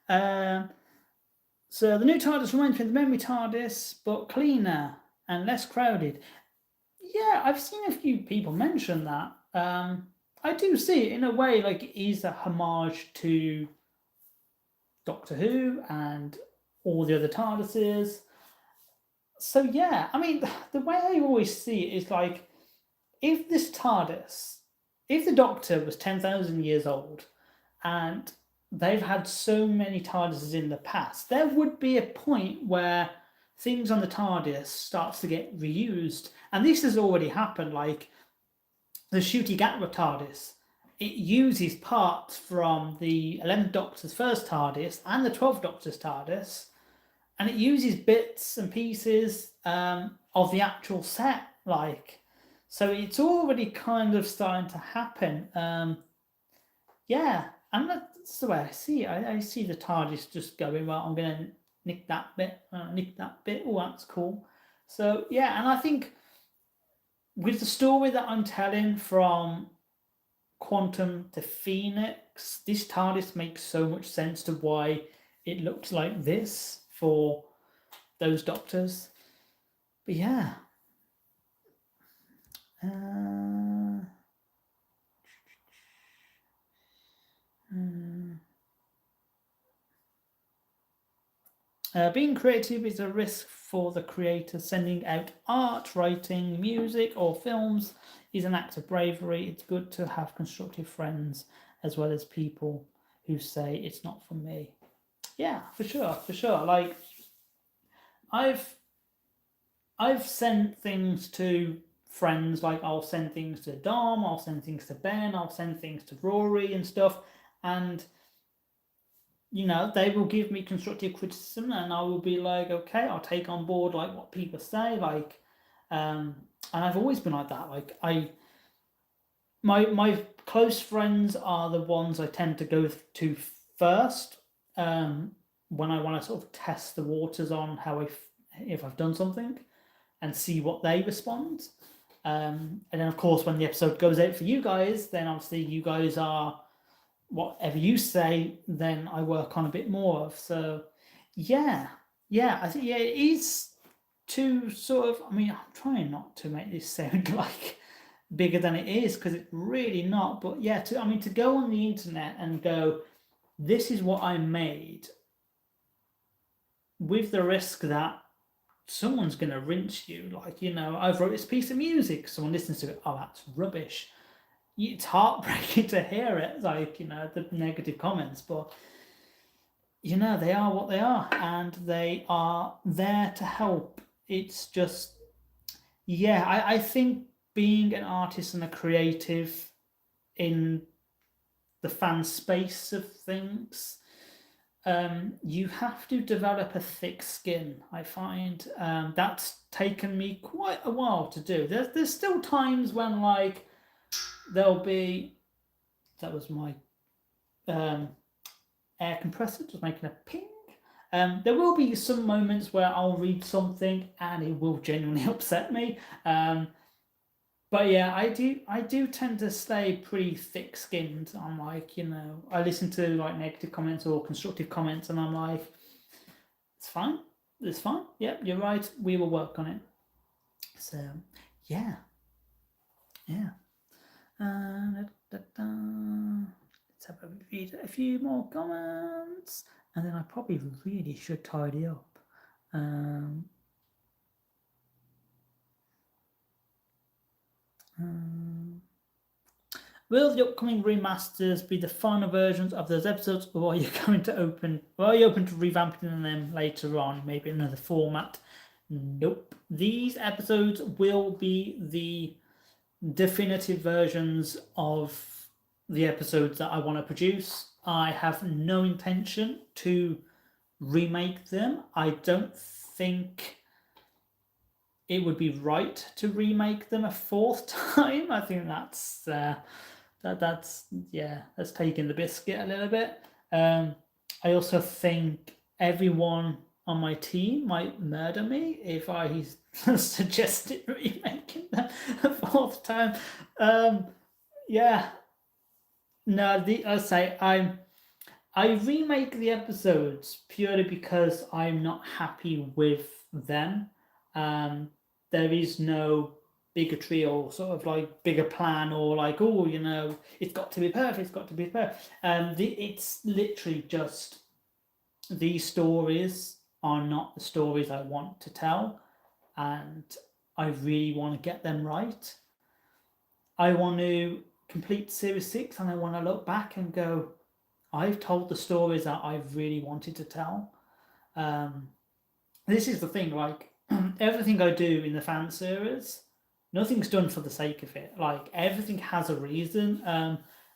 So the new TARDIS reminds me of the memory TARDIS, but cleaner and less crowded. Yeah, I've seen a few people mention that. I do see it in a way, like it is a homage to Doctor Who and all the other TARDISes. So yeah, I mean, the way I always see it is like, if this TARDIS, if the Doctor was 10,000 years old, and they've had so many TARDISes in the past, there would be a point where things on the TARDIS starts to get reused, and this has already happened. Like the Ncuti Gatwa TARDIS, it uses parts from the 11th Doctor's first TARDIS and the 12th Doctor's TARDIS, and it uses bits and pieces of the actual set, so it's already kind of starting to happen. Yeah, and that's the way I see it. I see the TARDIS just going, well, I'm going to nick that bit, oh, that's cool. So yeah, and I think with the story that I'm telling from Quantum to Phoenix, this TARDIS makes so much sense to why it looks like this for those Doctors. But yeah. Being creative is a risk for the creator. Sending out art, writing, music, or films is an act of bravery. It's good to have constructive friends as well as people who say it's not for me. Yeah, for sure, for sure. Like I've I've sent things to friends, like I'll send things to Dom, I'll send things to Ben, I'll send things to Rory and stuff, and they will give me constructive criticism, and I will be like, okay, I'll take on board like what people say, like, and I've always been like that. Like my close friends are the ones I tend to go to first, when I want to sort of test the waters on if I've done something, and see what they respond. And then of course when the episode goes out for you guys, then obviously you guys are whatever you say, then I work on a bit more of. So yeah, I think it is to sort of. I mean, I'm trying not to make this sound like bigger than it is, because it's really not. But yeah, to go on the internet and go, this is what I made, with the risk that someone's gonna rinse you. Like, I've wrote this piece of music, someone listens to it, oh, that's rubbish. It's heartbreaking to hear it, like, the negative comments, but they are what they are, and they are there to help. It's just, yeah, I think being an artist and a creative in the fan space of things, you have to develop a thick skin. I find that's taken me quite a while to do. There's still times when, like, there'll be, that was my air compressor just making a ping. There will be some moments where I'll read something and it will genuinely upset me. But yeah, I do tend to stay pretty thick-skinned. I'm like, I listen to like negative comments or constructive comments, and I'm like, it's fine, it's fine. Yep, you're right. We will work on it. So yeah, yeah. Let's have a read a few more comments, and then I probably really should tidy up. Will the upcoming remasters be the final versions of those episodes, or are you open to revamping them later on, maybe another format? Nope. These episodes will be the definitive versions of the episodes that I want to produce. I have no intention to remake them. I don't think it would be right to remake them a fourth time. I think that's that's taking the biscuit a little bit. I also think everyone on my team might murder me if I suggested remaking them a fourth time. Yeah, no, I say I remake the episodes purely because I'm not happy with them. There is no bigotry or sort of like bigger plan, or like, oh, it's got to be perfect, it's got to be perfect. It's literally just, these stories are not the stories I want to tell, and I really want to get them right. I want to complete Series 6, and I want to look back and go, I've told the stories that I've really wanted to tell. This is the thing, like, everything I do in the fan series, nothing's done for the sake of it. Like, everything has a reason.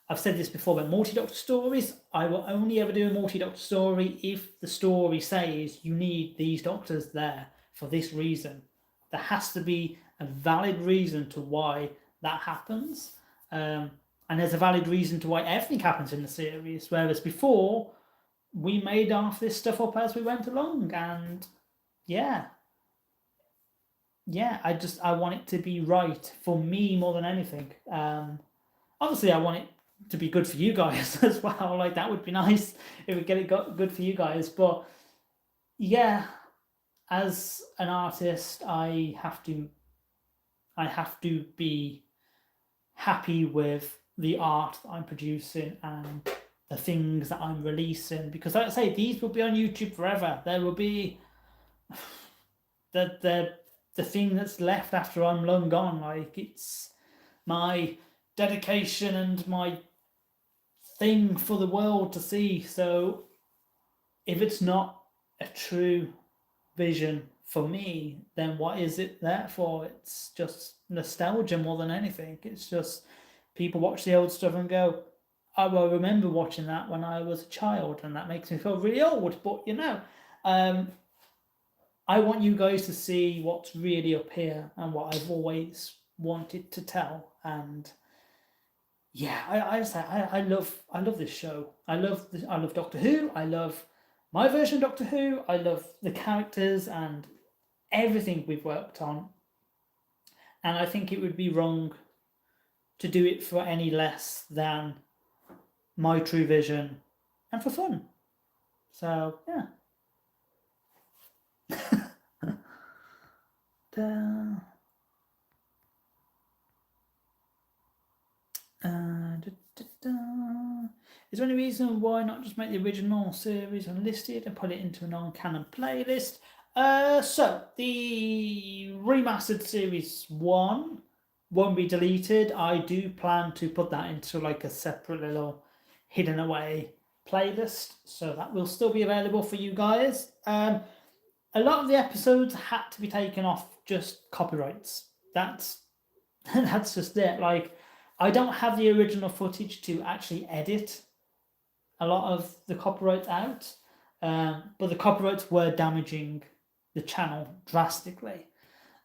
I've said this before, but multi-doctor stories, I will only ever do a multi-doctor story if the story says you need these doctors there for this reason. There has to be a valid reason to why that happens. And there's a valid reason to why everything happens in the series. Whereas before, we made half this stuff up as we went along. And yeah, I want it to be right for me more than anything. Obviously, I want it to be good for you guys as well. Like, that would be nice if we get it good for you guys. But yeah, as an artist, I have to be happy with the art that I'm producing and the things that I'm releasing, because like I say, these will be on YouTube forever. There will be the thing that's left after I'm long gone. Like, it's my dedication and my thing for the world to see. So if it's not a true vision for me, then what is it there for? It's just nostalgia more than anything. It's just people watch the old stuff and go, "Oh, well, I remember watching that when I was a child," and that makes me feel really old. But um, I want you guys to see what's really up here and what I've always wanted to tell. And yeah, I love this show. I love Doctor Who. I love my version of Doctor Who. I love the characters and everything we've worked on. And I think it would be wrong to do it for any less than my true vision and for fun. So yeah. Da, da, da, da. Is there any reason why not just make the original series unlisted and put it into a non-canon playlist? So the remastered series 1 won't be deleted. I do plan to put that into like a separate little hidden away playlist, so that will still be available for you guys. A lot of the episodes had to be taken off just copyrights. That's that's just it. Like, I don't have the original footage to actually edit a lot of the copyrights out, but the copyrights were damaging the channel drastically,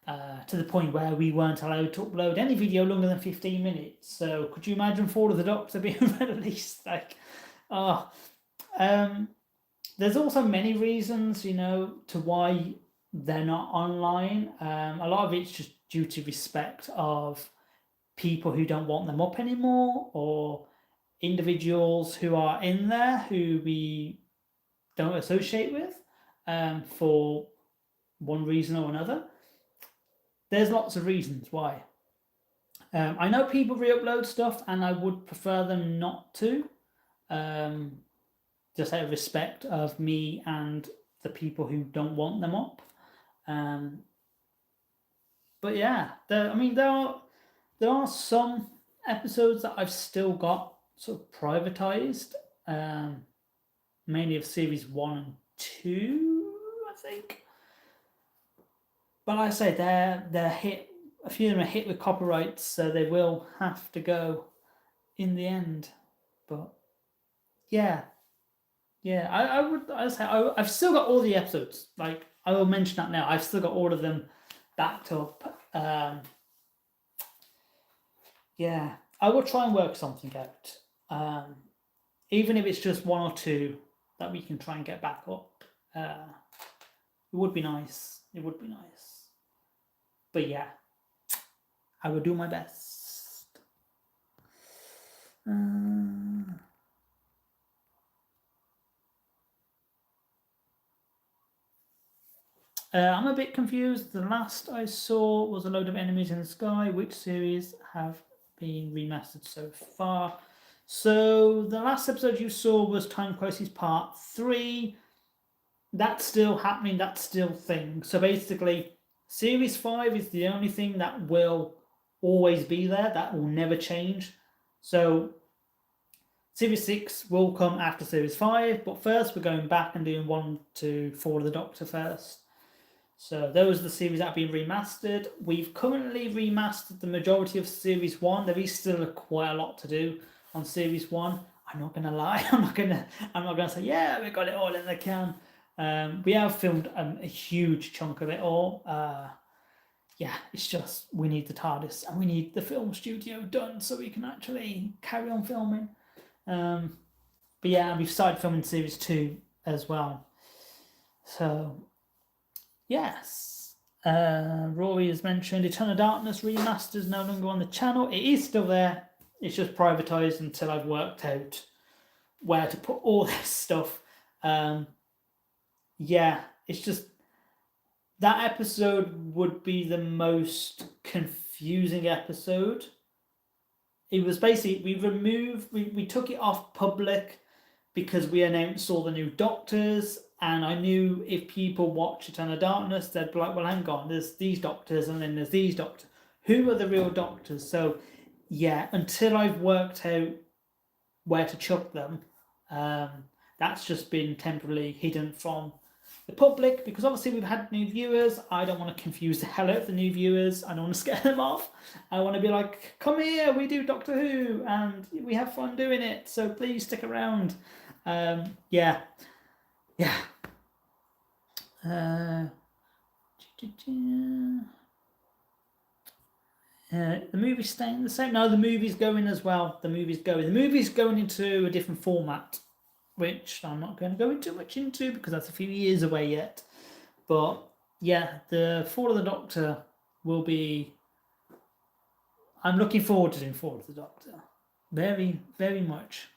to the point where we weren't allowed to upload any video longer than 15 minutes. So could you imagine Fall of the Doctor being released? Like, oh, there's also many reasons, to why they're not online. A lot of it's just due to respect of people who don't want them up anymore, or individuals who are in there who we don't associate with, for one reason or another. There's lots of reasons why. I know people re-upload stuff, and I would prefer them not to, just out of respect of me and the people who don't want them up. But yeah, there are some episodes that I've still got sort of privatized, mainly of series 1 and 2, I think. But like I say, they're hit. A few of them are hit with copyrights, so they will have to go in the end. But yeah, I'd say I've still got all the episodes. Like, I will mention that now. I've still got all of them backed up. Yeah, I will try and work something out. Even if it's just 1 or 2 that we can try and get back up. It would be nice. It would be nice. But yeah, I will do my best. I'm a bit confused. The last I saw was a load of enemies in the sky. Which series have been remastered so far? So the last episode you saw was Time Crisis Part 3. That's still happening. That's still thing. So basically, Series 5 is the only thing that will always be there. That will never change. So Series 6 will come after Series 5. But first, we're going back and doing 1 to 4 of the Doctor first. So those are the series that have been remastered. We've currently remastered the majority of Series 1. There is still quite a lot to do on Series 1. I'm not gonna lie. I'm not gonna say, yeah, we got it all in the can. We have filmed a huge chunk of it all. Yeah, it's just we need the TARDIS and we need the film studio done so we can actually carry on filming. But yeah, and we've started filming Series 2 as well. So yes, Rory has mentioned Eternal Darkness Remastered is no longer on the channel. It is still there. It's just privatized until I've worked out where to put all this stuff. Yeah, it's just that episode would be the most confusing episode. It was basically we took it off public because we announced all the new Doctors. And I knew if people watch Eternal Darkness, they'd be like, well, hang on, there's these Doctors and then there's these Doctors. Who are the real Doctors? So, yeah, until I've worked out where to chuck them. That's just been temporarily hidden from the public because obviously we've had new viewers. I don't want to confuse the hell out of the new viewers. I don't want to scare them off. I want to be like, come here, we do Doctor Who and we have fun doing it, so please stick around. Yeah. The movie's staying the same. No, the movie's going as well. The movie's going into a different format, which I'm not going to go too much into because that's a few years away yet. But yeah, the Fall of the Doctor will be. I'm looking forward to doing Fall of the Doctor, very, very much.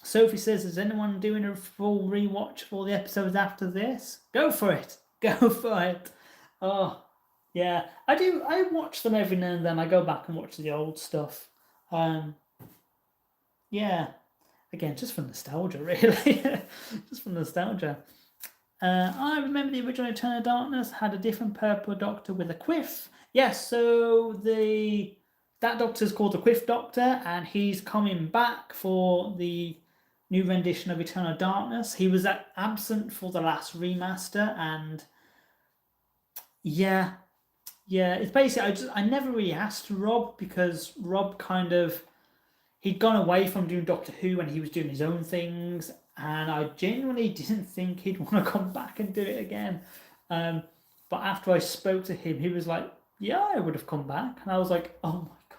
Sophie says, "Is anyone doing a full rewatch for the episodes after this? Go for it. Go for it." Oh, yeah, I do. I watch them every now and then. I go back and watch the old stuff. Yeah, again, just for nostalgia, really. Just for nostalgia. I remember the original Return of Darkness had a different Purple Doctor with a quiff. Yes, so that Doctor's called the Quiff Doctor, and he's coming back for the new rendition of Return of Darkness. He was absent for the last remaster, and yeah, it's basically I never really asked Rob because Rob kind of he'd gone away from doing Doctor Who and he was doing his own things, and I genuinely didn't think he'd want to come back and do it again. But after I spoke to him, he was like, "Yeah, I would have come back," and I was like, "Oh my god,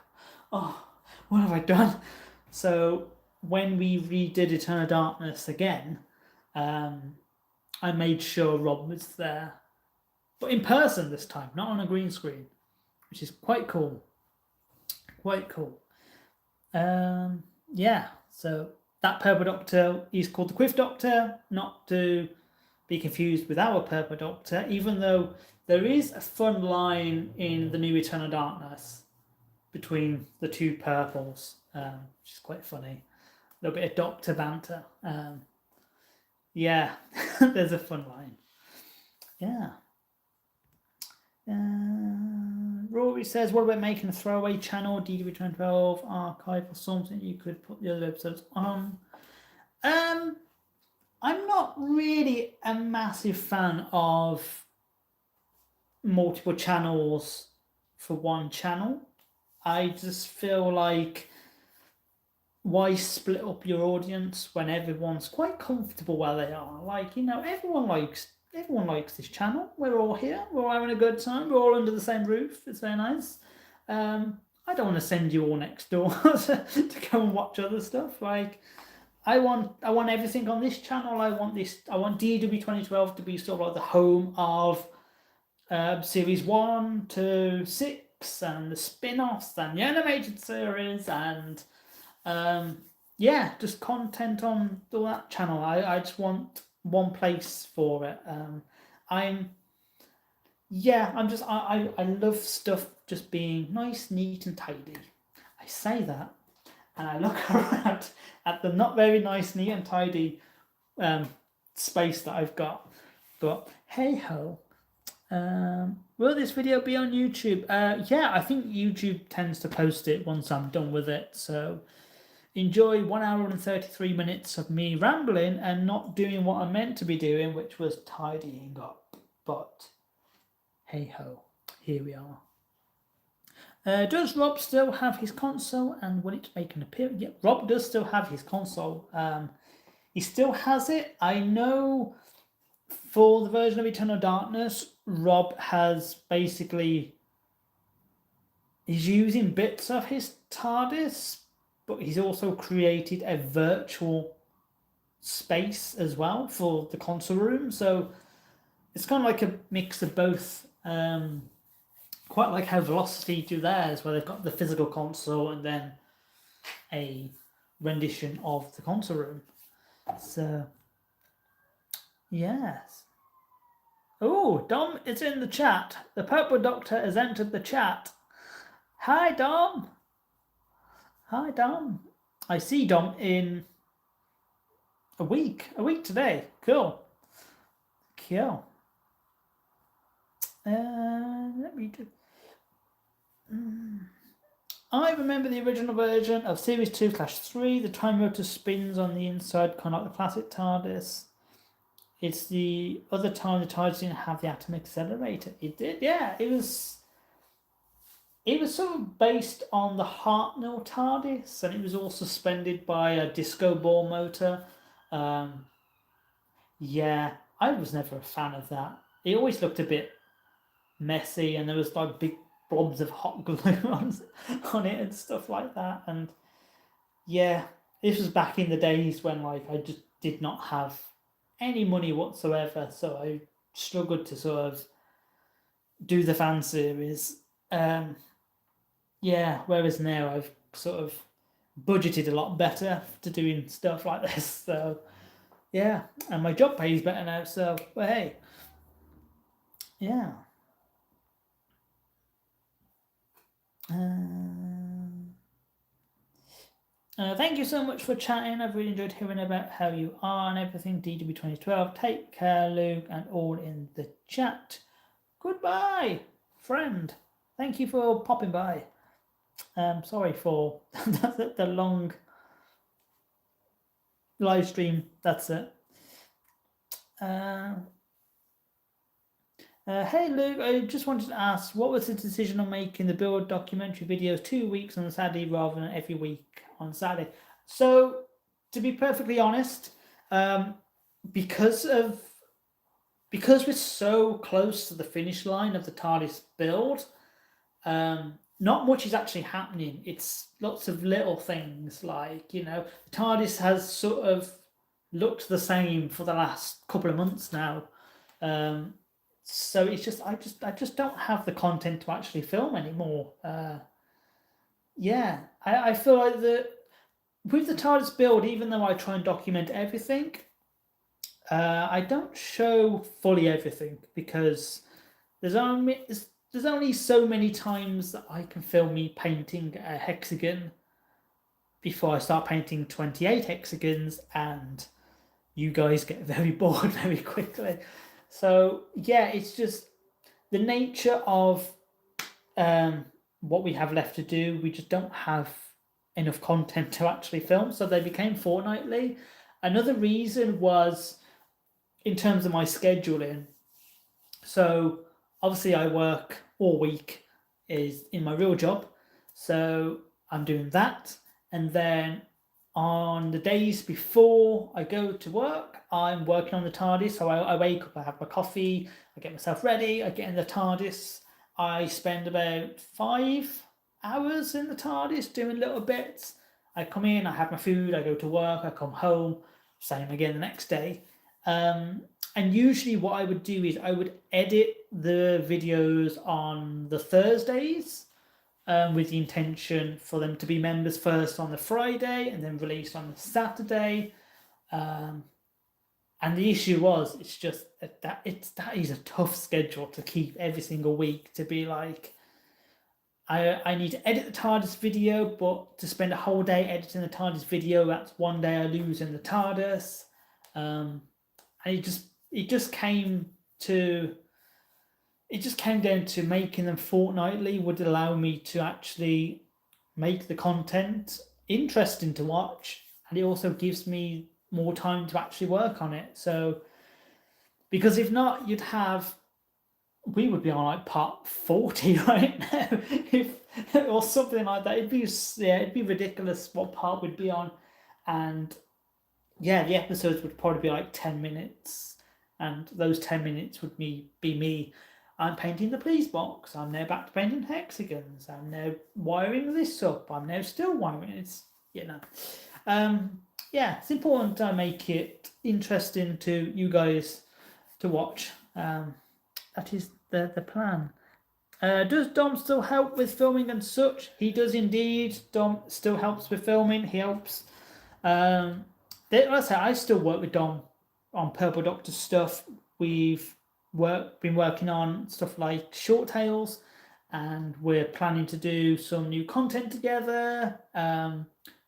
oh, what have I done?" So when we redid Eternal Darkness again, I made sure Rob was there. But in person this time, not on a green screen, which is quite cool. Quite cool. Yeah, so that Purple Doctor is called the Quiff Doctor, not to be confused with our Purple Doctor, even though there is a fun line in the new Eternal Darkness between the two purples, which is quite funny. A little bit of Doctor banter. Yeah, there's a fun line. Yeah. Rory says, "What about making a throwaway channel, DDB 2012 archive, or something you could put the other episodes on?" I'm not really a massive fan of multiple channels for one channel. I just feel like, why split up your audience when everyone's quite comfortable where they are? Like, everyone likes this channel. We're all here. We're all having a good time. We're all under the same roof. It's very nice. I don't want to send you all next door to go and watch other stuff. Like, I want everything on this channel. I want DW 2012 to be sort of like the home of series 1 to 6 and the spin-offs and the animated series and just content on all that channel. I just want one place for it. I love stuff just being nice, neat, and tidy. I say that, and I look around at the not very nice, neat, and tidy space that I've got. But hey ho. Will this video be on YouTube? Yeah, I think YouTube tends to post it once I'm done with it. So enjoy 1 hour and 33 minutes of me rambling and not doing what I meant to be doing, which was tidying up. But hey ho, here we are. Does Rob still have his console, and will it make an appearance? Yeah, Rob does still have his console. He still has it. I know for the version of Eternal Darkness, Rob has basically, he's using bits of his TARDIS, but he's also created a virtual space as well for the console room. So it's kind of like a mix of both. Quite like how Velocity do theirs, where they've got the physical console and then a rendition of the console room. So, yes. Oh, Dom is in the chat. The Purple Doctor has entered the chat. Hi, Dom. Hi, Dom. I see Dom in a week today. Cool. Let me do. I remember the original version of Series 2/3. The time rotor spins on the inside, kind of like the classic TARDIS. It's the other time the TARDIS didn't have the atom accelerator. It did, yeah. It was sort of based on the Hartnell TARDIS, and it was all suspended by a disco ball motor. Um, yeah, I was never a fan of that. It always looked a bit messy, and there was like big blobs of hot glue on it and stuff like that. And yeah, this was back in the days when like I just did not have any money whatsoever, so I struggled to sort of do the fan series. Yeah, whereas now I've sort of budgeted a lot better to doing stuff like this. So yeah, and my job pays better now. So, but hey, yeah. Thank you so much for chatting. I've really enjoyed hearing about how you are and everything. DW 2012. Take care, Luke, and all in the chat. Goodbye, friend. Thank you for popping by. Sorry for the long live stream. That's it. Hey Luke, I just wanted to ask, what was the decision on making the build documentary videos 2 weeks on Saturday rather than every week on Saturday? So, to be perfectly honest, because we're so close to the finish line of the TARDIS build, not much is actually happening. It's lots of little things like, the TARDIS has sort of looked the same for the last couple of months now. So it's just I just don't have the content to actually film anymore. Yeah, I feel like with the TARDIS build, even though I try and document everything, I don't show fully everything because there's only so many times that I can film me painting a hexagon before I start painting 28 hexagons, and you guys get very bored very quickly. So yeah, it's just the nature of what we have left to do. We just don't have enough content to actually film, so they became fortnightly. Another reason was in terms of my scheduling. So obviously I work all week is in my real job, so I'm doing that, and then on the days before I go to work, I'm working on the TARDIS. So I wake up, I have my coffee, I get myself ready, I get in the TARDIS. I spend about 5 hours in the TARDIS doing little bits. I come in, I have my food, I go to work, I come home, same again the next day. And usually what I would do is I would edit the videos on the Thursdays, with the intention for them to be members first on the Friday and then released on the Saturday. And the issue was, it's just that is a tough schedule to keep every single week. To be like, I need to edit the TARDIS video, but to spend a whole day editing the TARDIS video, that's one day I lose in the TARDIS. And it just came down to making them fortnightly would allow me to actually make the content interesting to watch, and it also gives me more time to actually work on it. So, because if not, we would be on like part 40 right now, if or something like that. It'd be ridiculous what part we'd be on, and yeah, the episodes would probably be like 10 minutes, and those 10 minutes would be me. I'm painting the please box. I'm now back to painting hexagons. I'm now wiring this up. I'm now still wiring it. It's, yeah, it's important to make it interesting to you guys to watch. That is the plan. Does Dom still help with filming and such? He does indeed. Dom still helps with filming. He helps. I still work with Dom on Purple Doctor stuff. We've been working on stuff like short tales, and we're planning to do some new content together.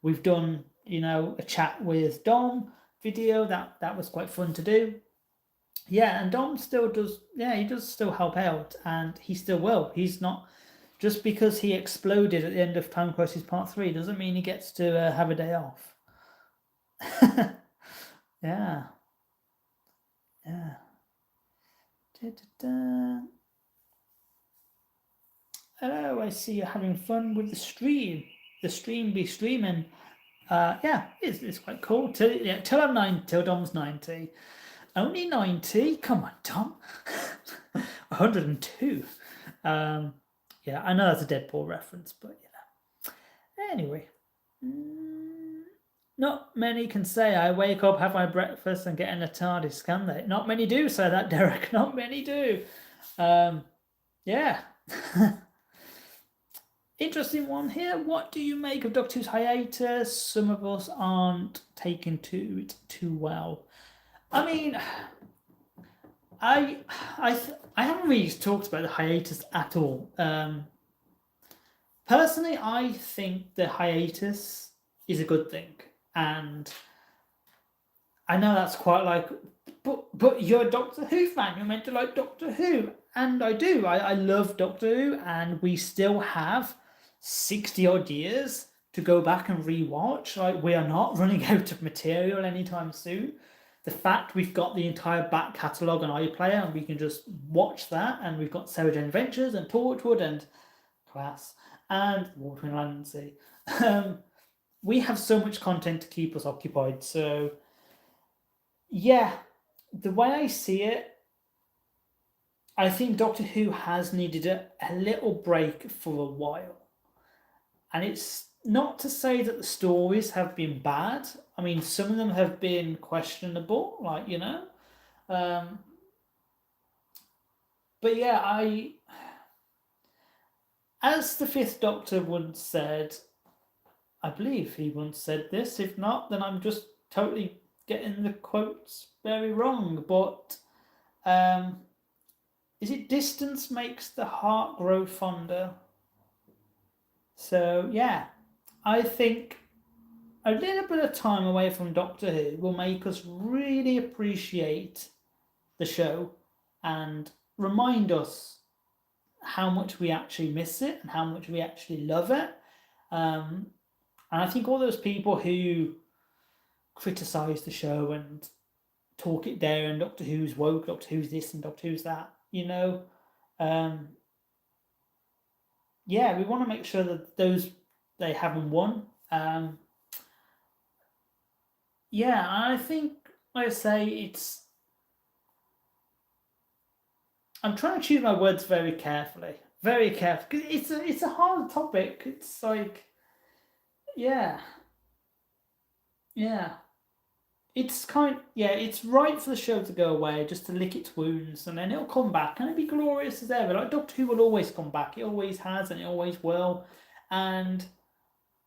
We've done a chat with Dom video that was quite fun to do. Yeah, and Dom still does. Yeah, he does still help out, and he still will. He's not Just because he exploded at the end of Time Crisis Part 3 doesn't mean he gets to have a day off. Yeah. Yeah. Da-da-da. Hello, I see you're having fun with the stream. The stream be streaming. Yeah, it's quite cool. Till I'm 90, till Dom's 90. Only 90? Come on, Dom. 102. Yeah, I know that's a Deadpool reference, but yeah. Anyway. Not many can say I wake up, have my breakfast, and get in a TARDIS, can they? Not many do say that, Derek. Not many do. Yeah. Interesting one here. What do you make of Doctor Who's hiatus? Some of us aren't taking to it too well. I mean, I haven't really talked about the hiatus at all. Personally, I think the hiatus is a good thing, and I know that's quite like, but you're a Doctor Who fan. You're meant to like Doctor Who, and I do. I love Doctor Who, and we still have 60 odd years to go back and rewatch. Like, we are not running out of material anytime soon. The fact we've got the entire back catalogue on iPlayer and we can just watch that, and we've got Sarah Jane Adventures and Torchwood and Class and Water and Land and Sea. We have so much content to keep us occupied. So, yeah, the way I see it, I think Doctor Who has needed a little break for a while. And it's not to say that the stories have been bad. I mean, some of them have been questionable, like, but yeah, as the Fifth Doctor once said, I believe he once said this. If not, then I'm just totally getting the quotes very wrong. But is it distance makes the heart grow fonder? So yeah, I think a little bit of time away from Doctor Who will make us really appreciate the show and remind us how much we actually miss it and how much we actually love it. And I think all those people who criticize the show and talk it down, and Doctor Who's woke, Doctor Who's this, and Doctor Who's that, yeah, we want to make sure that they haven't won. Yeah, I think, like I say, I'm trying to choose my words very carefully, very carefully. It's a hard topic. It's like, yeah, yeah. It's right for the show to go away, just to lick its wounds, and then it'll come back, and it'll be glorious as ever. Like, Doctor Who will always come back. It always has, and it always will. And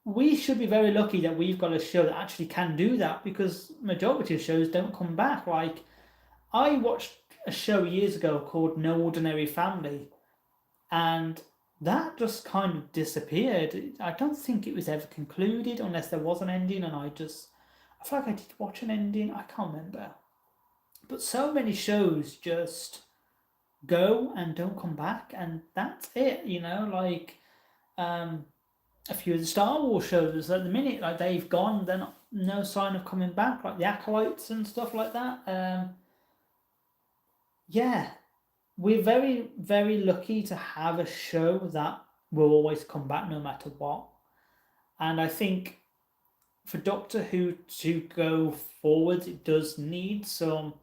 we should be very lucky that we've got a show that actually can do that, because majority of shows don't come back. Like, I watched a show years ago called No Ordinary Family, and that just kind of disappeared. I don't think it was ever concluded unless there was an ending, and I feel like I did watch an ending. I can't remember. But so many shows just go and don't come back, and that's it. Like, a few of the Star Wars shows at the minute, like, they've gone. They're not, no sign of coming back, like the Acolytes and stuff like that. Yeah, we're very, very lucky to have a show that will always come back no matter what. And I think for Doctor Who to go forward, it does need some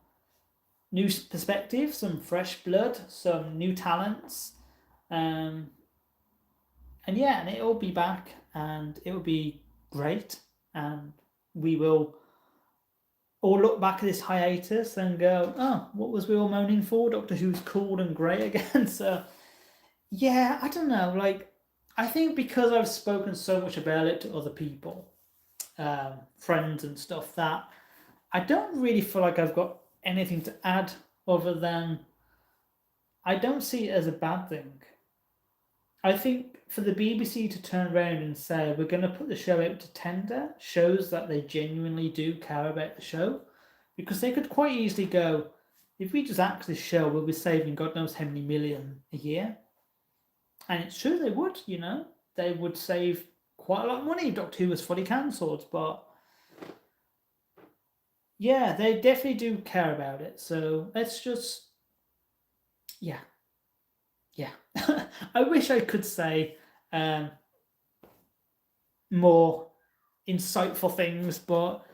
new perspective, some fresh blood, some new talents. And yeah, and it'll be back, and it will be great. And we will all look back at this hiatus and go, oh, what was we all moaning for? Doctor Who's cool and great again. So, yeah, I don't know. Like, I think because I've spoken so much about it to other people, friends and stuff, that I don't really feel like I've got anything to add other than I don't see it as a bad thing. I think for the BBC to turn around and say, we're going to put the show out to tender, shows that they genuinely do care about the show. Because they could quite easily go, if we just act this show, we'll be saving God knows how many million a year. And it's true, they would, they would save quite a lot of money if Doctor Who was fully cancelled. But yeah, they definitely do care about it. So let's just, yeah, yeah. I wish I could say um, more insightful things, but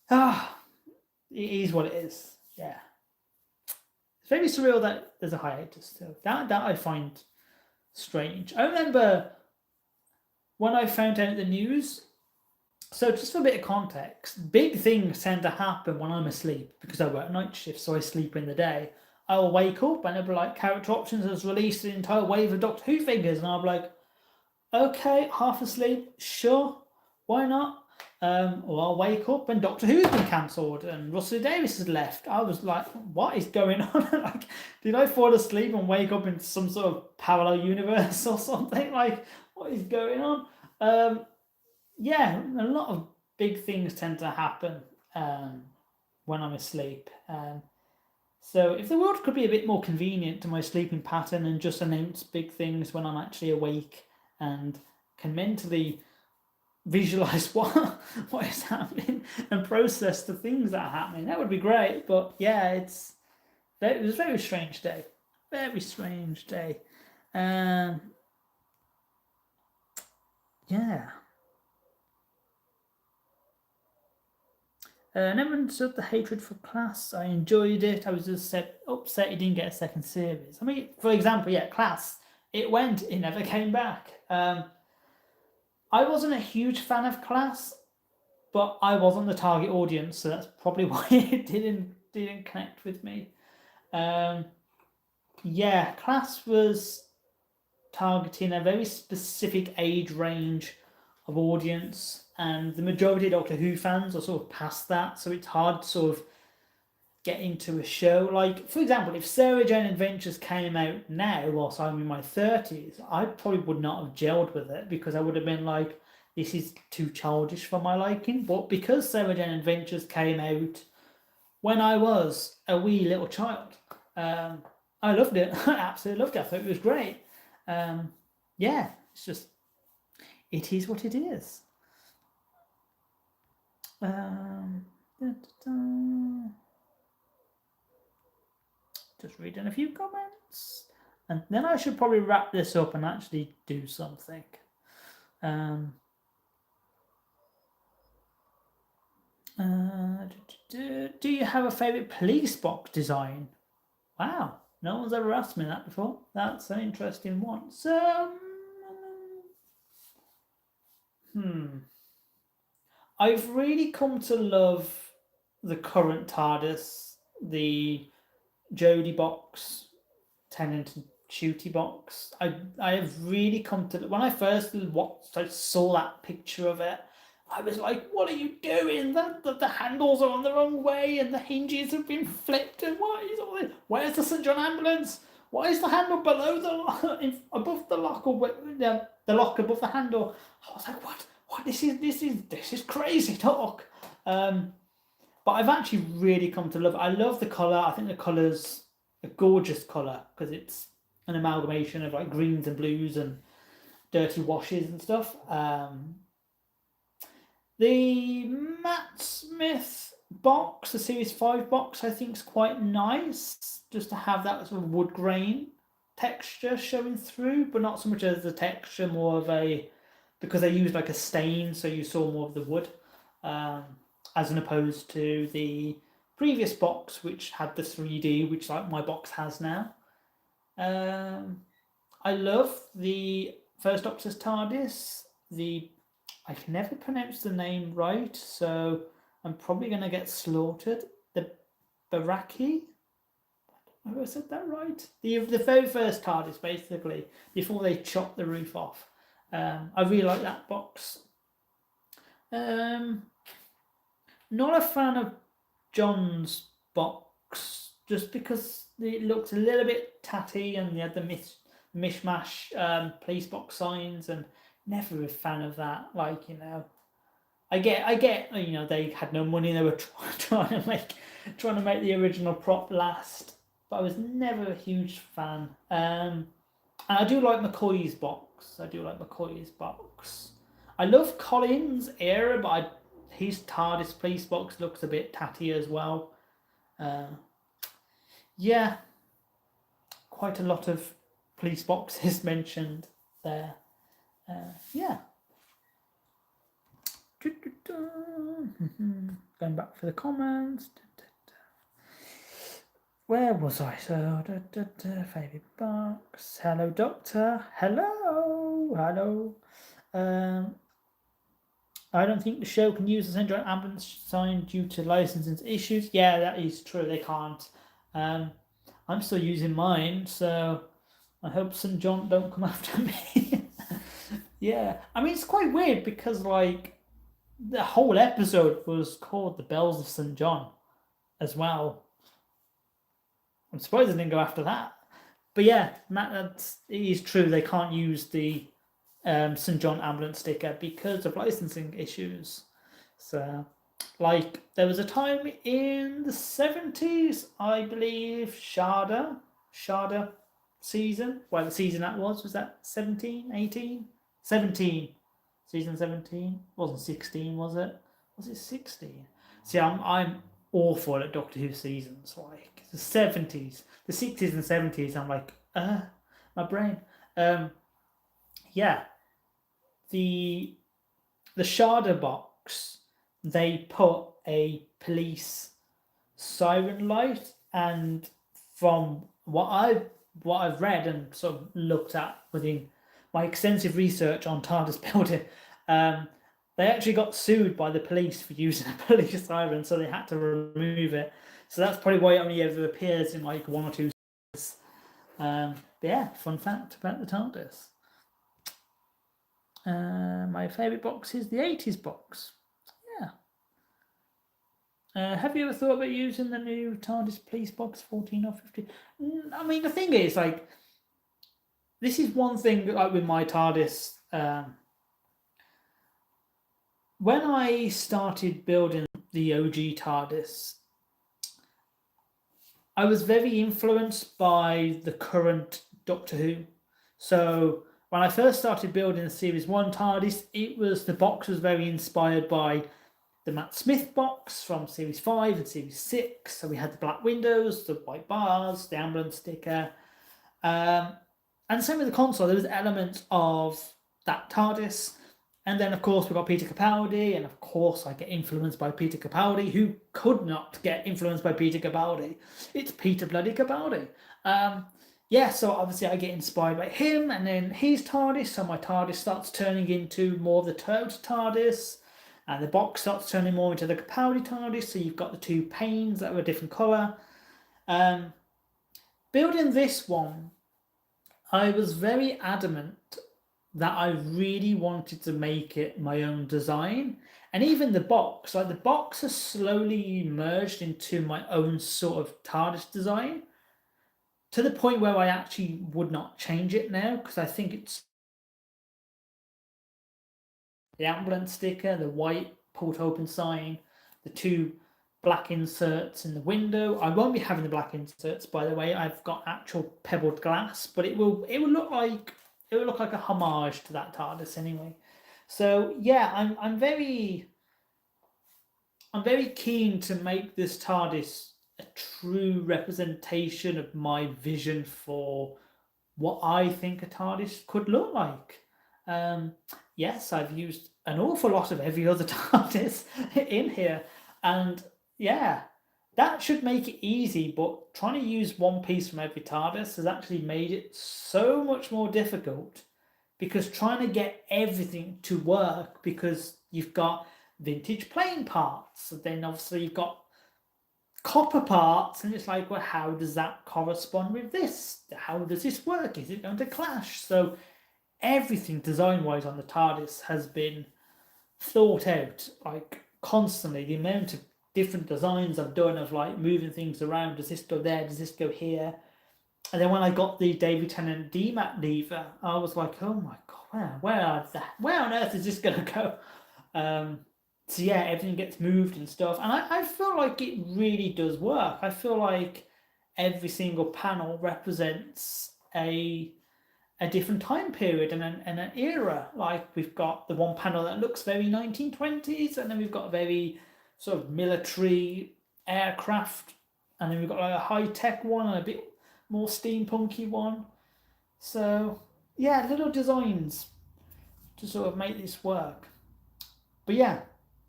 it is what it is. Yeah, it's very surreal that there's a hiatus. So that I find strange. I remember when I found out the news. So just for a bit of context, big things tend to happen when I'm asleep because I work night shifts, so I sleep in the day. I'll wake up and it'll be like Character Options has released an entire wave of Doctor Who figures, and I'll be like, okay, half asleep, sure, why not? Or I'll wake up and Doctor Who's been cancelled and Russell Davies has left. I was like, what is going on? Like, did I fall asleep and wake up in some sort of parallel universe or something? Like, what is going on? Yeah, a lot of big things tend to happen um, when I'm asleep. So if the world could be a bit more convenient to my sleeping pattern and just announce big things when I'm actually awake and can mentally visualize what is happening and process the things that are happening, that would be great. But yeah, it was a very strange day, very strange day. Um, yeah. Never understood the hatred for Class. I enjoyed it. I was just upset it didn't get a second series. I mean, for example, yeah, Class. It went. It never came back. I wasn't a huge fan of Class, but I wasn't the target audience, so that's probably why it didn't connect with me. Yeah, Class was targeting a very specific age range of audience, and the majority of Doctor Who fans are sort of past that, so it's hard to sort of get into a show. Like, for example, if Sarah Jane Adventures came out now whilst I'm in my 30s, I probably would not have gelled with it because I would have been like, this is too childish for my liking. But because Sarah Jane Adventures came out when I was a wee little child, I loved it. I absolutely loved it. I thought it was great. Yeah, it's just, it is what it is. Da, da, da. Just reading a few comments. And then I should probably wrap this up and actually do something. Do you have a favourite police box design? Wow, no one's ever asked me that before. That's an interesting one. So, I've really come to love the current TARDIS, the Jodie box, Tennant and Shooty box. I have really come to when I first watched, I saw that picture of it. I was like, "What are you doing? The handles are on the wrong way, and the hinges have been flipped. And what is all this? Where's the St John ambulance? Why is the handle below above the lock, or the lock above the handle?" I was like, "What? What? This is crazy talk." But I've actually really come to love it. I love the color. I think the color's a gorgeous color because it's an amalgamation of like greens and blues and dirty washes and stuff. The Matt Smith box, the Series 5 box, I think is quite nice just to have that sort of wood grain texture showing through, but not so much as the texture, more of a, because they used like a stain, so you saw more of the wood, as opposed to the previous box, which had the 3D, which like my box has now. I love the First Doctor's TARDIS. I can never pronounce the name right, so I'm probably going to get slaughtered. The Baraki? Have I said that right? The very first TARDIS, basically, before they chopped the roof off. I really like that box. Not a fan of John's box, just because it looks a little bit tatty and they had the mishmash police box signs, and never a fan of that. Like, I get, they had no money, they were trying to make the original prop last, but I was never a huge fan. And I do like McCoy's box. I love Colin's era, but his TARDIS police box looks a bit tatty as well. Uh, yeah, quite a lot of police boxes mentioned there. Yeah. Going back for the comments. Where was I? So, favorite box. Hello, Doctor. Hello. I don't think the show can use the St. John ambulance sign due to licensing issues. Yeah, that is true. They can't. I'm still using mine, so I hope St. John don't come after me. Yeah, I mean it's quite weird because like the whole episode was called "The Bells of St. John" as well. I'm surprised they didn't go after that. But yeah, it is true. They can't use the St. John ambulance sticker because of licensing issues. So, like, there was a time in the 70s, I believe, Sharda season. Well, the season that was that 17, 18? 17. Season 17? Wasn't 16, was it? Was it 16? See, I'm awful at Doctor Who seasons. Like, the 70s, the 60s and 70s, I'm like, my brain. Yeah, the Sharda box, they put a police siren light, and from what I've read and sort of looked at within my extensive research on TARDIS building, they actually got sued by the police for using a police siren, so they had to remove it. So that's probably why it only ever appears in like one or two. Yeah, fun fact about the TARDIS. My favourite box is the 80s box. Yeah. Have you ever thought about using the new TARDIS Police Box 14 or 15? I mean, the thing is, like, this is one thing like with my TARDIS. When I started building the OG TARDIS, I was very influenced by the current Doctor Who. So when I first started building Series 1 TARDIS, the box was very inspired by the Matt Smith box from Series 5 and Series 6. So we had the black windows, the white bars, the ambulance sticker. And same with the console, there was elements of that TARDIS. And then, of course, we've got Peter Capaldi, and of course, I get influenced by Peter Capaldi. Who could not get influenced by Peter Capaldi? It's Peter bloody Capaldi. Yeah, so obviously I get inspired by him, and then his TARDIS, so my TARDIS starts turning into more of the Toad TARDIS, and the box starts turning more into the Capaldi TARDIS, so you've got the two panes that are a different colour. Building this one, I was very adamant that I really wanted to make it my own design. And even the box, like the box has slowly merged into my own sort of TARDIS design, to the point where I actually would not change it now, because I think it's the ambulance sticker, the white port open sign, the two black inserts in the window. I won't be having the black inserts, by the way. I've got actual pebbled glass, but it will look like a homage to that TARDIS anyway. So yeah, I'm very keen to make this TARDIS a true representation of my vision for what I think a TARDIS could look like. Yes, I've used an awful lot of every other TARDIS in here, and yeah, that should make it easy, but trying to use one piece from every TARDIS has actually made it so much more difficult, because trying to get everything to work, because you've got vintage plane parts, and then obviously you've got copper parts, and it's like, well, how does that correspond with this? How does this work? Is it going to clash? So everything design-wise on the TARDIS has been thought out, like, constantly. The amount of different designs I've done of like moving things around. Does this go there? Does this go here? And then when I got the David Tennant DMAT lever, I was like, oh my god, where on earth is this gonna go? So yeah, everything gets moved and stuff, and I feel like it really does work. I feel like every single panel represents a a different time period and an era. Like we've got the one panel that looks very 1920s, and then we've got a very sort of military aircraft, and then we've got like a high-tech one and a bit more steampunky one. So yeah, little designs to sort of make this work. But yeah,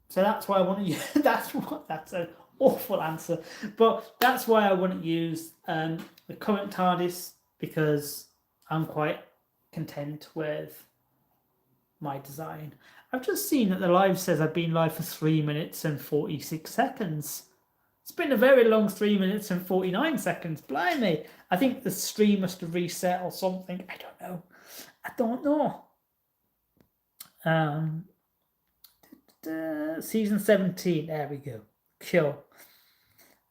so that's why I want to use. That's an awful answer, but that's why I want to use the current TARDIS, because I'm quite content with my design. I've just seen that the live says I've been live for 3 minutes and 46 seconds. It's been a very long 3 minutes and 49 seconds. Blimey. I think the stream must have reset or something. I don't know. Season 17. There we go. Cool.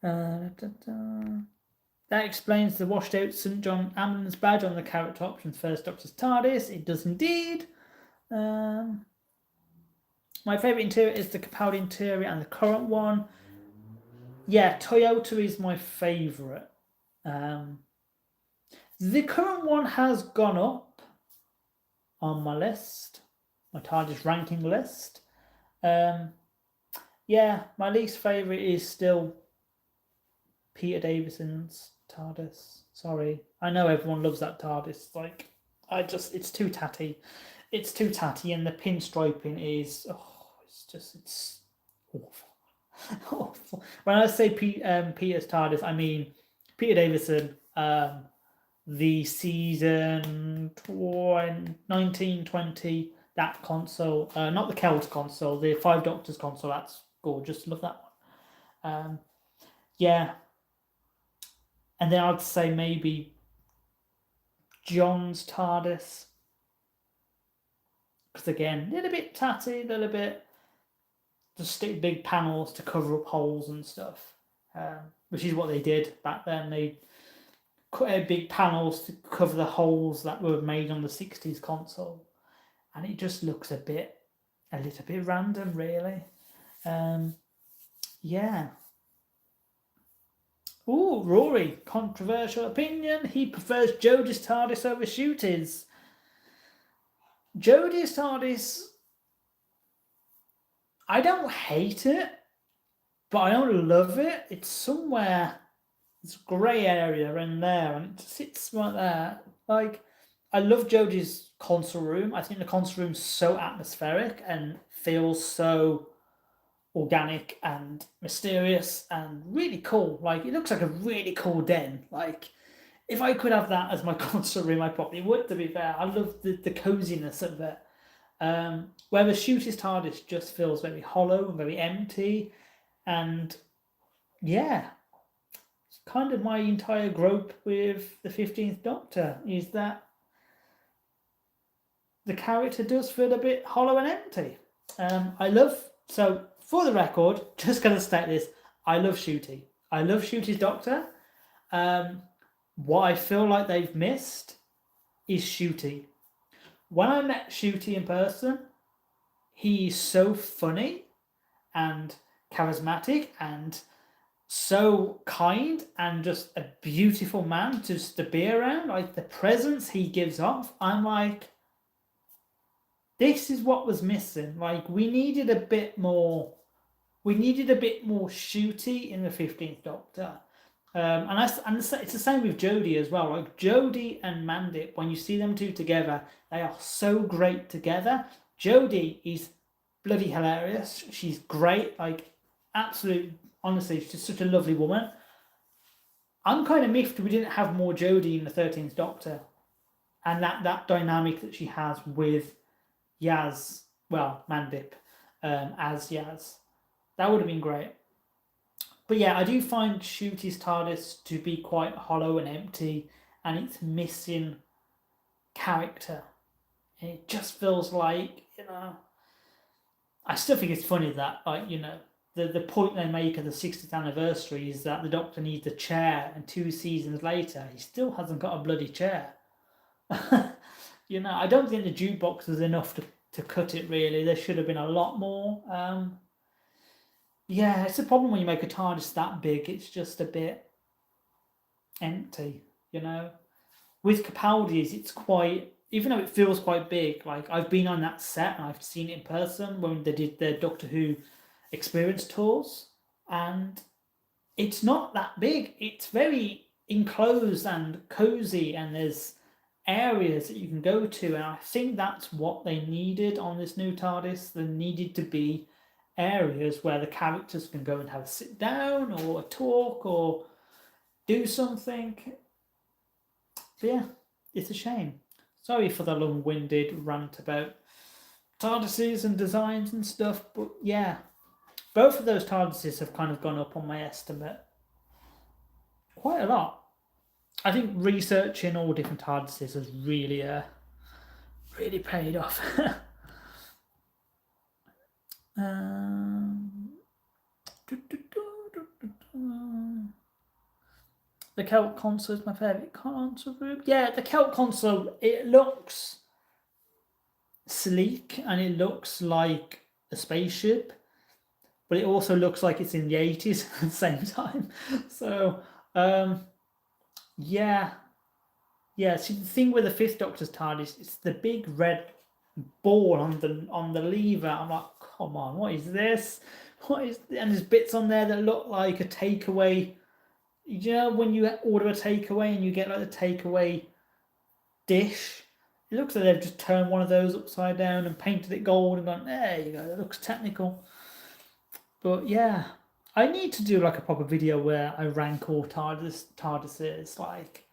That explains the washed out St. John Ambulance badge on the character options First Doctor's TARDIS. It does indeed. My favourite interior is the Capaldi interior and the current one. Yeah, Toyota is my favourite. The current one has gone up on my list, my TARDIS ranking list. Yeah, my least favourite is still Peter Davison's TARDIS. Sorry, I know everyone loves that TARDIS. Like, it's too tatty. It's too tatty, and the pinstriping is, it's awful. Awful. When I say Peter's TARDIS, I mean Peter Davison, the season 1920, that console, not the Celt console, the Five Doctors console. That's gorgeous. Love that one. Yeah. And then I'd say maybe John's TARDIS, because again, a little bit tatty, a little bit, just stick big panels to cover up holes and stuff, which is what they did back then. They cut out big panels to cover the holes that were made on the 60s console, and it just looks a little bit random, really. Yeah. Ooh, Rory, controversial opinion. He prefers Jodie's TARDIS over Ncuti's. Jodie's TARDIS, I don't hate it, but I don't love it. It's somewhere, it's a grey area in there, and it sits right there. Like, I love Jodie's console room. I think the console room's so atmospheric and feels so organic and mysterious and really cool. Like, it looks like a really cool den. Like, if I could have that as my console room, I probably would, to be fair. I love the coziness of it. Whereas Ncuti's TARDIS just feels very hollow and very empty. And yeah, it's kind of my entire grope with the 15th Doctor, is that the character does feel a bit hollow and empty. So for the record, just going to state this, I love Ncuti. I love Ncuti's Doctor. What I feel like they've missed is Ncuti. When I met Ncuti in person, he's so funny and charismatic and so kind and just a beautiful man just to be around. Like, the presence he gives off, I'm like, this is what was missing. Like, we needed a bit more Ncuti in the 15th Doctor. And it's the same with Jodie as well. Like, Jodie and Mandip, when you see them two together, they are so great together. Jodie is bloody hilarious. She's great. Like, absolute, honestly, she's just such a lovely woman. I'm kind of miffed we didn't have more Jodie in the 13th Doctor, and that dynamic that she has with Yaz, well, Mandip, as Yaz. That would have been great. But yeah, I do find Ncuti's TARDIS to be quite hollow and empty, and it's missing character. And it just feels like, I still think it's funny that, like, the point they make of the 60th anniversary is that the Doctor needs a chair, and 2 seasons later, he still hasn't got a bloody chair. I don't think the jukebox was enough to cut it, really. There should have been a lot more. Yeah, it's a problem when you make a TARDIS that big. It's just a bit empty, with Capaldi's, it's quite, even though it feels quite big, like I've been on that set and I've seen it in person when they did their Doctor Who experience tours, and it's not that big. It's very enclosed and cozy, and there's areas that you can go to, and I think that's what they needed on this new TARDIS. There needed to be areas where the characters can go and have a sit down or a talk or do something. So yeah, it's a shame. Sorry for the long-winded rant about TARDISes and designs and stuff, but yeah, both of those TARDISes have kind of gone up on my estimate quite a lot. I think researching all different TARDISes has really, really paid off. The Celt Console is my favourite console room. Yeah, the Celt Console, it looks sleek and it looks like a spaceship, but it also looks like it's in the 80s at the same time. So, yeah. Yeah, see the thing with the Fifth Doctor's TARDIS, it's the big red ball on the lever. I'm like, come on, what is this? What is? And there's bits on there that look like a takeaway. You know, when you order a takeaway and you get like the takeaway dish, it looks like they've just turned one of those upside down and painted it gold and gone, there you go, it looks technical. But yeah, I need to do like a proper video where I rank all TARDISes. Like,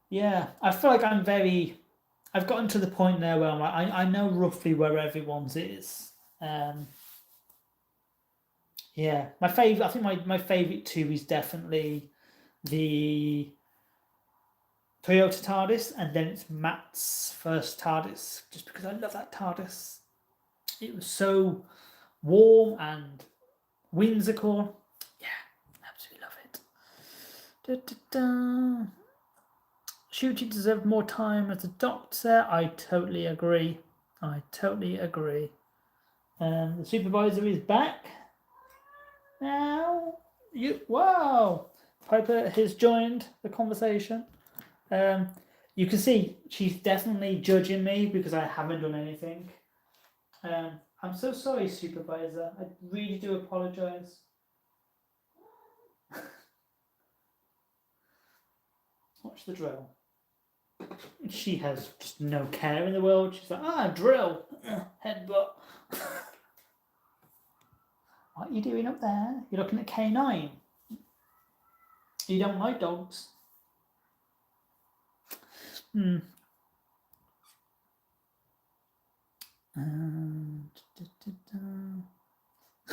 yeah, I feel like I've gotten to the point now where I'm like, I know roughly where everyone's is. Yeah, my favorite. I think my favorite two is definitely the Toyota TARDIS, and then it's Matt's first TARDIS, just because I love that TARDIS. It was so warm and whimsical. Yeah, absolutely love it. Da, da, da. Ncuti deserved more time as a Doctor. I totally agree. I totally agree. The supervisor is back now. Wow! Piper has joined the conversation. You can see she's definitely judging me because I haven't done anything. I'm so sorry, supervisor. I really do apologise. Watch the drill. She has just no care in the world. She's like, drill, headbutt. What are you doing up there? You're looking at K9. You don't like dogs.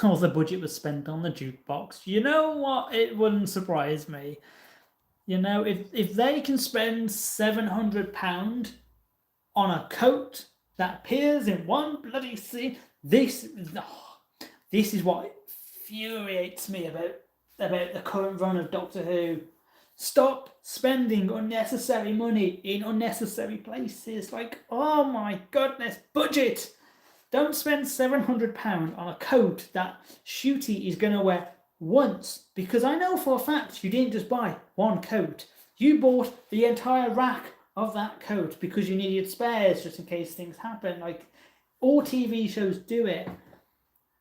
All the budget was spent on the jukebox. You know what? It wouldn't surprise me. You know, if they can spend £700 on a coat that appears in one bloody scene, this is what infuriates me about the current run of Doctor Who. Stop spending unnecessary money in unnecessary places. Like, oh my goodness, budget! Don't spend £700 on a coat that Ncuti is going to wear once, because I know for a fact you didn't just buy one coat. You bought the entire rack of that coat because you needed spares just in case things happen. Like, all TV shows do it.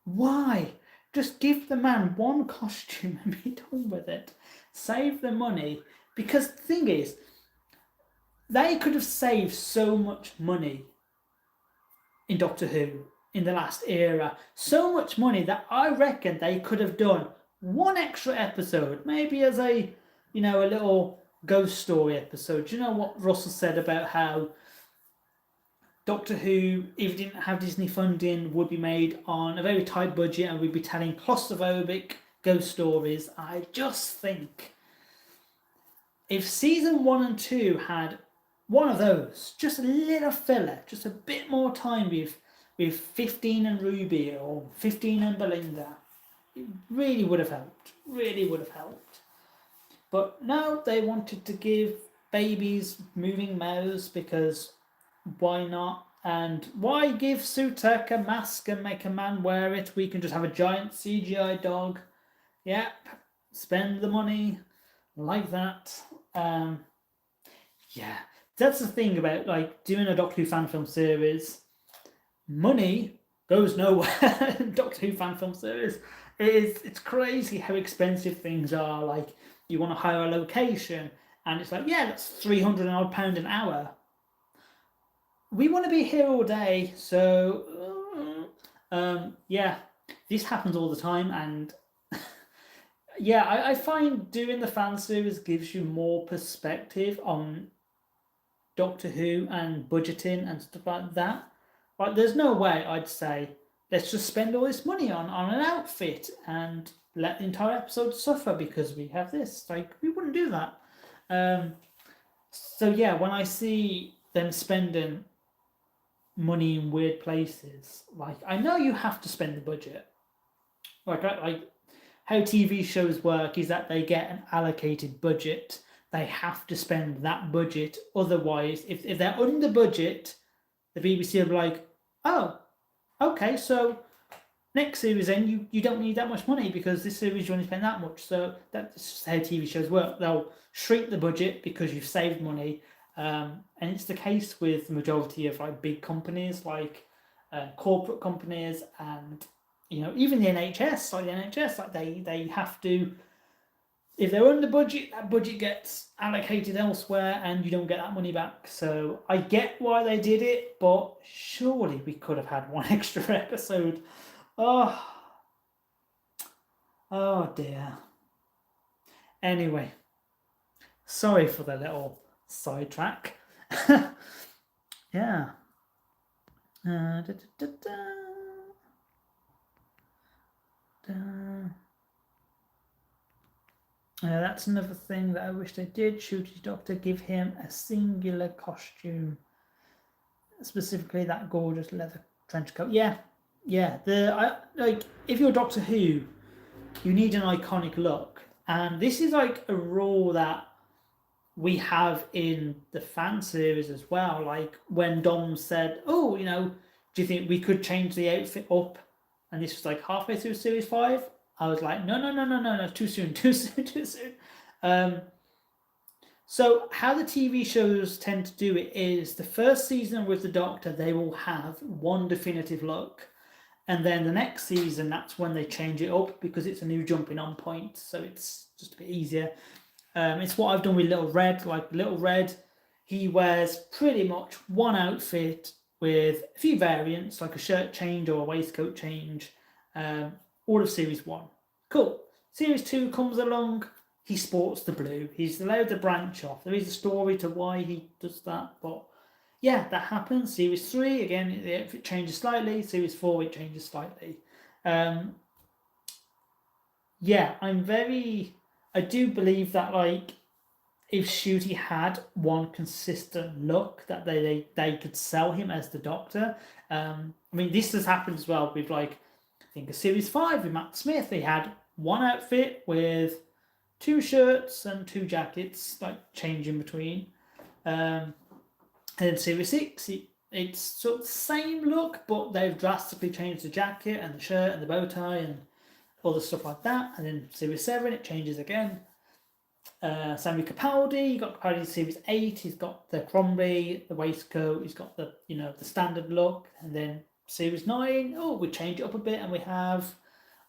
Why? Just give the man one costume and be done with it. Save the money. Because the thing is, they could have saved so much money in Doctor Who in the last era. So much money that I reckon they could have done one extra episode, maybe as a little ghost story episode. You know what Russell said about how Doctor Who, if it didn't have Disney funding, would be made on a very tight budget and we'd be telling claustrophobic ghost stories. I just think if season 1 and 2 had one of those, just a little filler, just a bit more time with 15 and Ruby or 15 and Belinda, it really would have helped. Really would have helped. But no, they wanted to give babies moving mouths because why not? And why give Sutek a mask and make a man wear it? We can just have a giant CGI dog. Yep, spend the money like that. Yeah, that's the thing about like doing a Doctor Who fan film series. Money goes nowhere. Doctor Who fan film series. It's crazy how expensive things are. Like you want to hire a location, and it's like, yeah, that's £300 an hour. We want to be here all day, so yeah, this happens all the time, and yeah, I find doing the fan series gives you more perspective on Doctor Who and budgeting and stuff like that. Like, there's no way I'd say let's just spend all this money on an outfit and let the entire episode suffer because we have this. Like, we wouldn't do that. Um, so yeah, when I see them spending money in weird places, like I know you have to spend the budget. Like how TV shows work is that they get an allocated budget. They have to spend that budget. Otherwise, if they're under budget, the BBC will be like, oh, okay, so next series then you don't need that much money because this series you only spend that much. So that's just how TV shows work. They'll shrink the budget because you've saved money. And it's the case with the majority of like big companies, like corporate companies, and even the NHS. Like the NHS, like they have to, if they're under budget, that budget gets allocated elsewhere, and you don't get that money back. So I get why they did it, but surely we could have had one extra episode. Oh, oh dear. Anyway, sorry for the little sidetrack. Yeah. Da, da, da, da. That's another thing that I wish they did. Shooty Doctor, give him a singular costume, specifically that gorgeous leather trench coat. Yeah, yeah. Like if you're Doctor Who, you need an iconic look, and this is like a rule that we have in the fan series as well. Like when Dom said, "Oh, do you think we could change the outfit up?" And this was like halfway through series 5. I was like, no, no, no, no, no, no, too soon, too soon, too soon. Um, so how the TV shows tend to do it is the first season with the Doctor, they will have one definitive look. And then the next season, that's when they change it up because it's a new jumping on point. So it's just a bit easier. It's what I've done with Little Red. Like Little Red, he wears pretty much one outfit with a few variants, like a shirt change or a waistcoat change, all of Series 1. Cool. Series 2 comes along, he sports the blue. He's allowed to branch off. There is a story to why he does that, but yeah, that happens. Series 3, again, the outfit changes slightly. Series 4, it changes slightly. Yeah, I do believe that, like, if Shooty had one consistent look, that they could sell him as the Doctor. I mean, this has happened as well with, like, I think a Series 5 with Matt Smith. He had one outfit with 2 shirts and 2 jackets, like, changing between. And then Series 6, it's sort of the same look, but they've drastically changed the jacket and the shirt and the bow tie and other stuff like that. And then Series 7, it changes again. Sammy Capaldi, you got Capaldi Series 8, he's got the Crombie, the waistcoat, he's got the the standard look, and then Series 9, oh, we change it up a bit and we have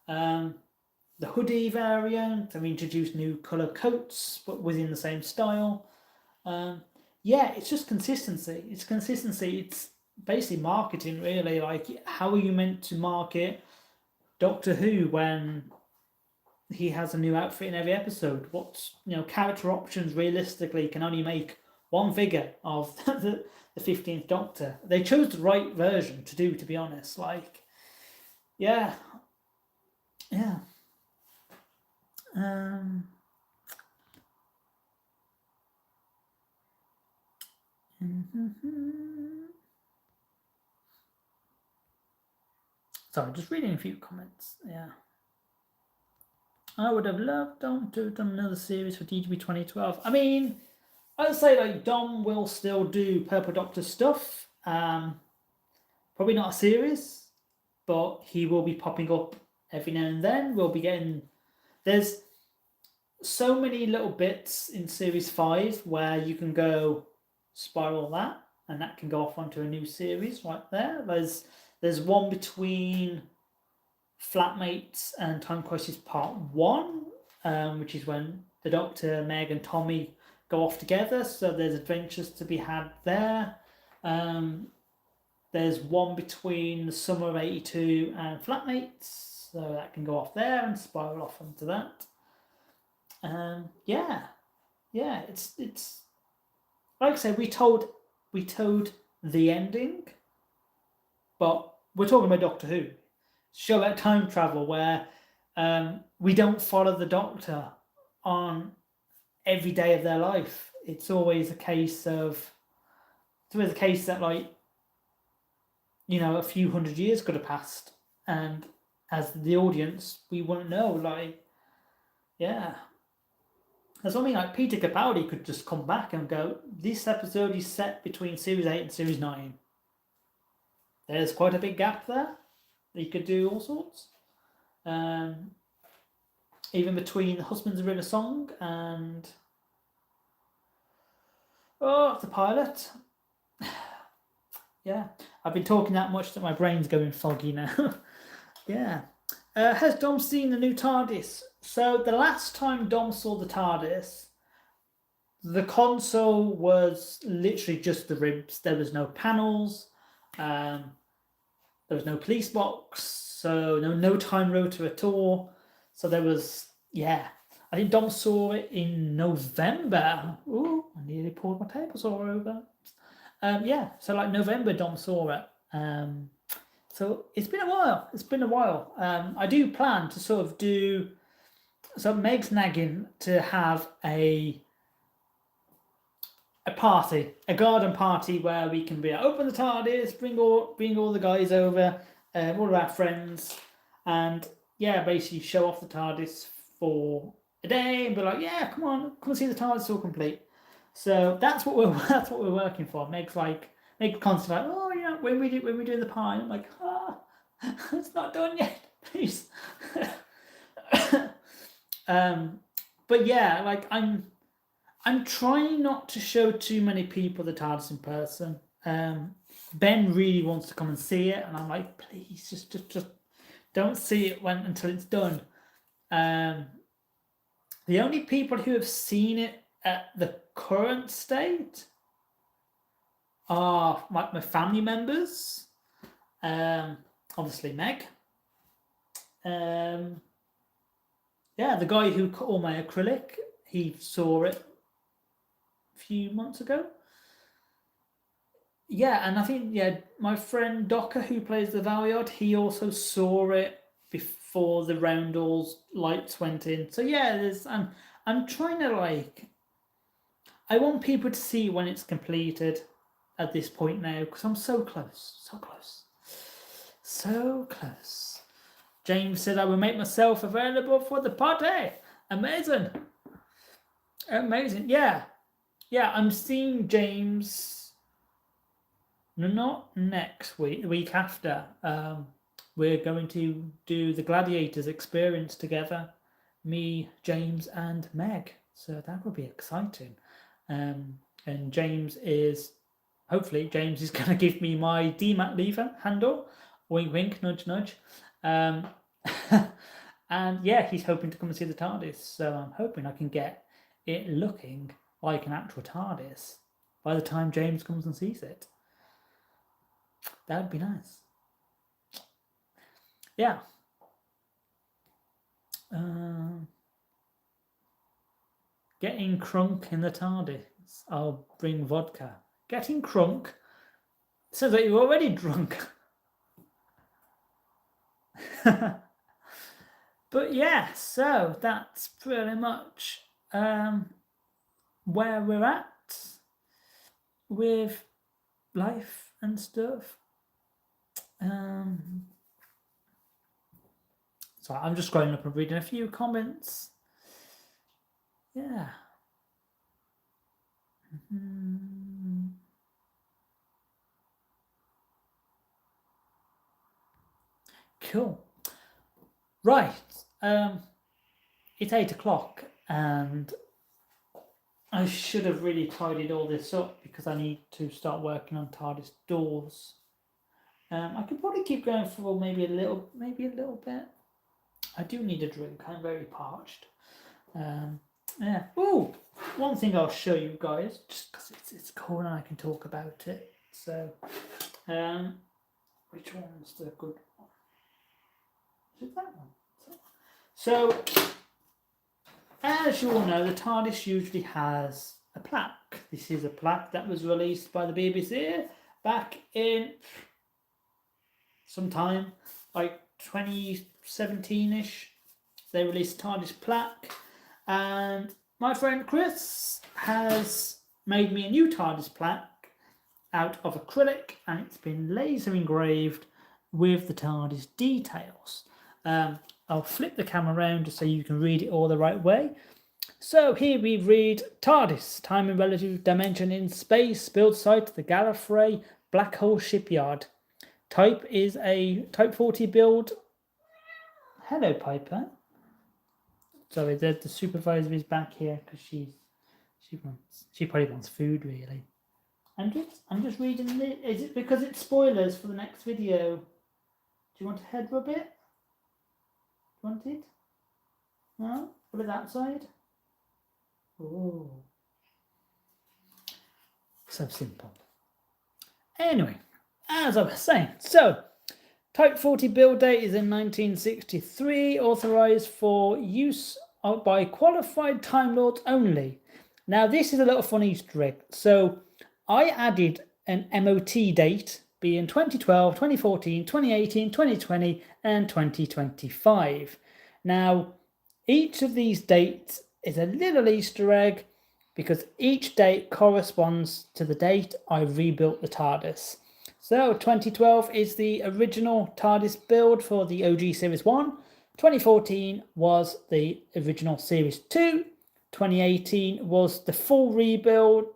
the hoodie variant, and we introduce new colour coats but within the same style. Yeah, it's just consistency. It's consistency. It's basically marketing, really. Like, how are you meant to market Doctor Who when he has a new outfit in every episode? What character options realistically can only make one figure of the 15th Doctor? They chose the right version to do, to be honest. Like, yeah, yeah. Sorry, just reading a few comments. Yeah. I would have loved Dom to have done another series for DGB 2012. I mean, I'd say like Dom will still do Purple Doctor stuff. Probably not a series, but he will be popping up every now and then. We'll be getting there's so many little bits in Series 5 where you can go spiral that, and that can go off onto a new series right there. There's one between Flatmates and Time Crisis Part 1, which is when the Doctor, Meg, and Tommy go off together, so there's adventures to be had there. There's one between the summer of '82 and Flatmates, so that can go off there and spiral off onto that. Yeah, it's like I said, we told the ending, but we're talking about Doctor Who, show about time travel where we don't follow the Doctor on every day of their life. It's always a case that, like, a few hundred years could have passed, and as the audience, we wouldn't know. Like, yeah, that's what I mean. Like, Peter Capaldi could just come back and go, "This episode is set between Series 8 and Series 9." There's quite a big gap there. He could do all sorts. Even between Husbands of River Song and the pilot. Yeah, I've been talking that much that my brain's going foggy now. Yeah. Has Dom seen the new TARDIS? So the last time Dom saw the TARDIS, the console was literally just the ribs. There was no panels. There was no police box. So no time rotor at all. So there was, yeah. I think Dom saw it in November. Ooh, I nearly poured my table saw over. Yeah, so like November, Dom saw it. So it's been a while. I do plan to sort of do. So Meg's nagging to have a party, a garden party where we can be open the TARDIS, bring all the guys over, all of our friends, and yeah, basically show off the TARDIS for a day and be like, yeah, come and see the TARDIS, it's all complete. So that's what we're working for. Meg's constantly like, oh yeah, when we do the pie, I'm like, it's not done yet, please. But yeah, like I'm trying not to show too many people the TARDIS in person. Ben really wants to come and see it, and I'm like, please, just don't see it until it's done. The only people who have seen it at the current state are my family members. Obviously Meg. Yeah, the guy who cut all my acrylic, he saw it a few months ago. Yeah, and I think my friend Docker, who plays the Valiard, he also saw it before the Roundels lights went in. So yeah, I'm trying to, like, I want people to see when it's completed at this point now, because I'm so close. James said I will make myself available for the party. Amazing. Yeah, I'm seeing James not next week, the week after. We're going to do the Gladiators experience together, me, James, and Meg. So that will be exciting. And hopefully James is going to give me my DMAT lever handle. Wink, wink, nudge, nudge. And yeah, he's hoping to come and see the TARDIS. So I'm hoping I can get it looking like an actual TARDIS by the time James comes and sees it. That would be nice. Yeah. Getting crunk in the TARDIS. I'll bring vodka. Getting crunk? Sounds like you're already drunk. But yeah, so that's pretty much where we're at with life and stuff. So I'm just scrolling up and reading a few comments. Yeah. Cool. Right. It's 8 o'clock, and I should have really tidied all this up because I need to start working on TARDIS doors. I could probably keep going for maybe a little bit. I do need a drink. I'm very parched. Yeah. Oh, one thing I'll show you guys, just because it's cool and I can talk about it. So, which one's the good one? Is it that one? So, as you all know, the TARDIS usually has a plaque. This is a plaque that was released by the BBC back in sometime like 2017-ish. They released TARDIS plaque, and my friend Chris has made me a new TARDIS plaque out of acrylic, and it's been laser engraved with the TARDIS details. I'll flip the camera around just so you can read it all the right way. So here we read TARDIS, time and relative dimension in space, build site, the Gallifrey Black Hole Shipyard. Type is a Type 40 build. Hello, Piper. Sorry, the supervisor is back here because she probably wants food, really. I'm just reading it. Is it because it's spoilers for the next video? Do you want a head rub it? Want it? No? Put it that side? Oh. So simple. Anyway, as I was saying, so Type 40 build date is in 1963, authorised for use by qualified Time Lords only. Now, this is a little fun Easter egg. So, I added an MOT date being 2012, 2014, 2018, 2020, and 2025. Now, each of these dates is a little Easter egg because each date corresponds to the date I rebuilt the TARDIS. So 2012 is the original TARDIS build for the OG Series 1. 2014 was the original Series 2. 2018 was the full rebuild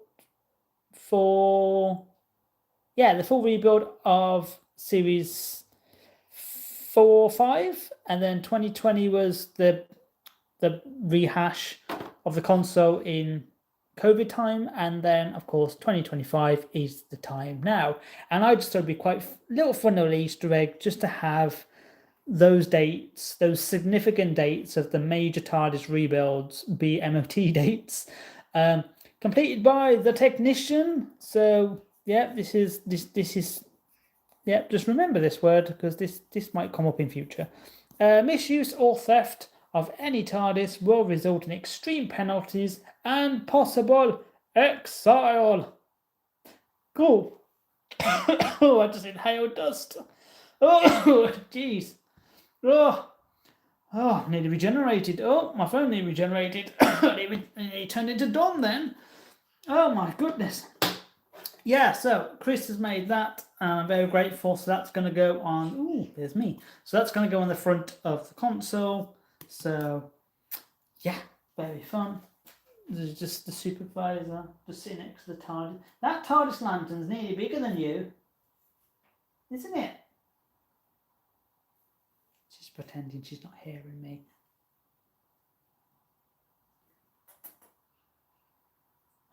the full rebuild of Series 4 or 5. And then 2020 was the rehash of the console in COVID time, and then of course 2025 is the time now. And I just thought it'd be quite little fun little Easter egg just to have those dates, those significant dates of the major TARDIS rebuilds be MOT dates, completed by the technician. So yeah, this is yeah, just remember this word because this might come up in future. Misuse or theft of any TARDIS will result in extreme penalties and possible exile. Cool. Oh, I just inhaled dust. Oh, jeez. Oh, nearly regenerated. Oh, my phone nearly regenerated. It turned into Don then. Oh my goodness. Yeah, so Chris has made that. I'm very grateful. So that's going to go on. Ooh, there's me. So that's going to go on the front of the console. So, yeah, very fun. There's just the supervisor just sitting next to the TARDIS. That TARDIS lantern's nearly bigger than you, isn't it? She's pretending she's not hearing me.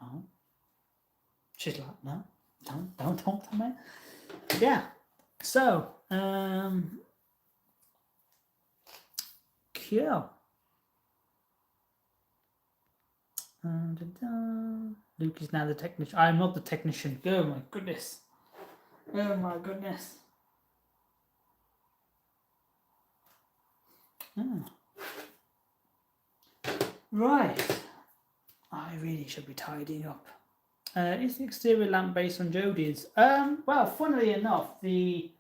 Oh. She's like, no, don't talk to me. Yeah. So, cool. Luke is now the technician. I'm not the technician. Oh my goodness. Oh my goodness. Oh. Right. I really should be tidying up. Is the exterior lamp based on Jodie's? Well, funnily enough, the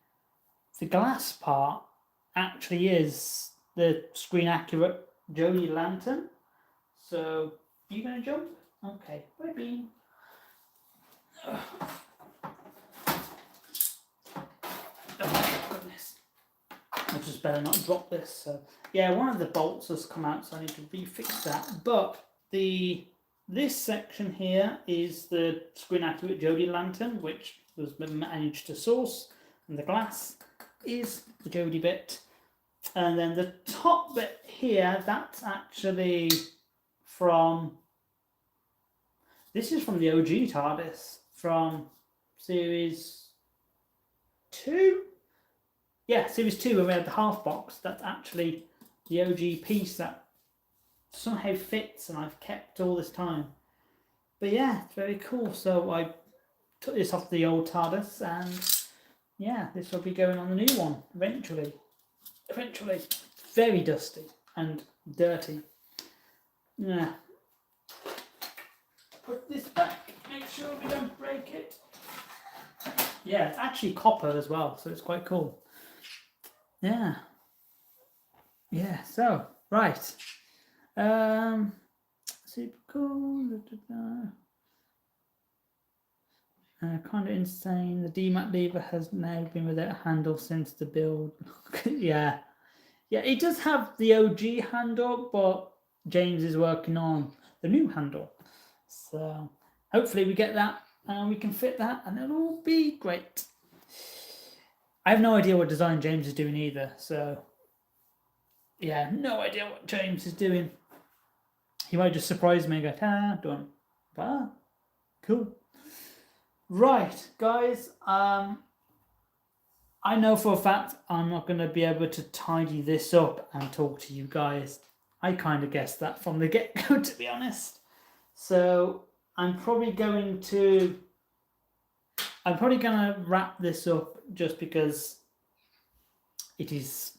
glass part actually is the screen accurate Jodie lantern. So, you gonna jump? Okay, bye Bean. Oh my goodness. I just better not drop this. So, yeah, one of the bolts has come out, so I need to refix that. But this section here is the screen accurate Jodie lantern, which was managed to source, and the glass is the Jodie bit. And then the top bit here, that's actually from... This is from the OG TARDIS, from Series 2? Yeah, Series 2, when we had the half box. That's actually the OG piece that somehow fits and I've kept all this time. But yeah, it's very cool. So I took this off the old TARDIS, and yeah, this will be going on the new one eventually. Eventually. Very dusty and dirty. Yeah. Put this back, make sure we don't break it. Yeah, it's actually copper as well, so it's quite cool. Yeah. Yeah, so, right. Super cool. Kind of insane. The DMAT lever has now been without a handle since the build. Yeah. Yeah, it does have the OG handle, but James is working on the new handle. So hopefully we get that and we can fit that and it'll all be great. I have no idea what design James is doing either. So yeah, no idea what James is doing. He might just surprise me and go, done. But cool. Right, guys. I know for a fact I'm not going to be able to tidy this up and talk to you guys. I kind of guessed that from the get-go, to be honest. So I'm probably going to wrap this up just because it is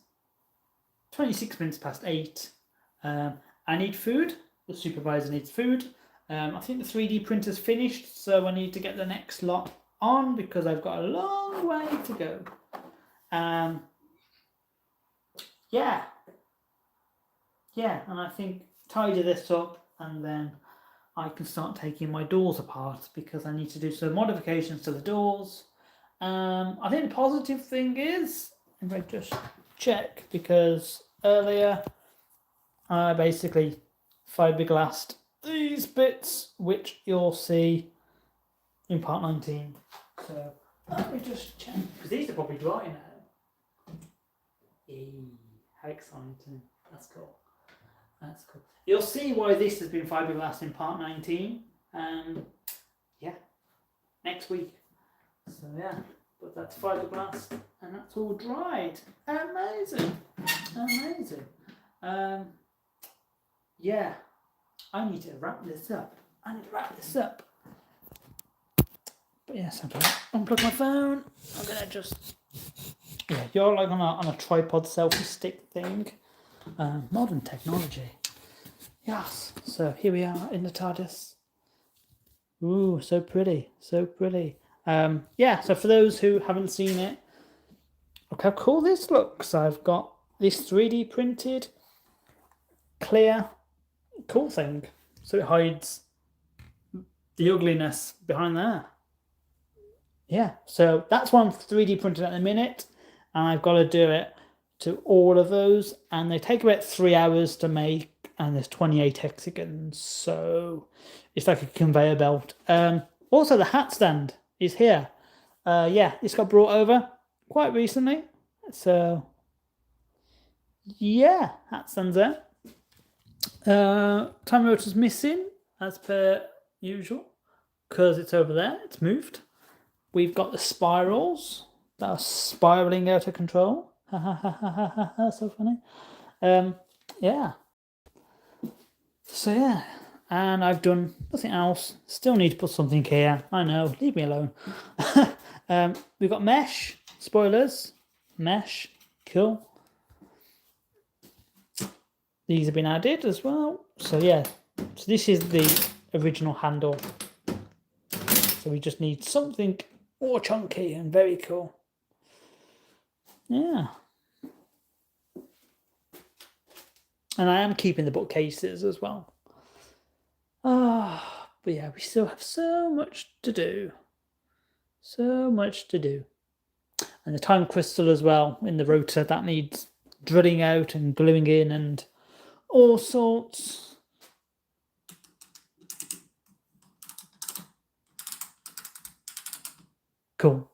26 minutes past 8. I need food. The supervisor needs food. I think the 3D printer's finished, so I need to get the next lot on because I've got a long way to go. Yeah, and I think tidy this up and then I can start taking my doors apart because I need to do some modifications to the doors. I think the positive thing is, if I just check, because earlier I basically fiberglassed these bits, which you'll see in part 19. So let me just check, because these are probably dry now. Eee, how exciting. That's cool. That's cool. You'll see why this has been fiberglassed in part 19. Yeah, next week. So yeah, but that's fiberglass and that's all dried. Amazing. Amazing. Yeah, I need to wrap this up. But yes, I'm going to unplug my phone. I'm going to just... Yeah, you're like on a tripod selfie stick thing. Modern technology. Yes. So here we are in the TARDIS. Ooh, so pretty. So pretty. Yeah, so for those who haven't seen it, look how cool this looks. I've got this 3D printed clear cool thing. So it hides the ugliness behind there. Yeah, so that's one 3D printed at the minute. And I've got to do it to all of those. And they take about 3 hours to make. And there's 28 hexagons. So it's like a conveyor belt. Also, the hat stand is here. Yeah, this got brought over quite recently. So, yeah, hat stand's there. Time rotor's missing, as per usual, because it's over there. It's moved. We've got the spirals that are spiraling out of control. Ha ha ha ha ha ha! So funny. Yeah. So yeah, and I've done nothing else. Still need to put something here. I know. Leave me alone. We've got mesh. Spoilers. Mesh. Cool. These have been added as well. So yeah. So this is the original handle. So we just need something more chunky and very cool. Yeah. And I am keeping the bookcases as well. But yeah, we still have so much to do. So much to do. And the time crystal as well in the rotor, that needs drilling out and gluing in and all sorts. Cool.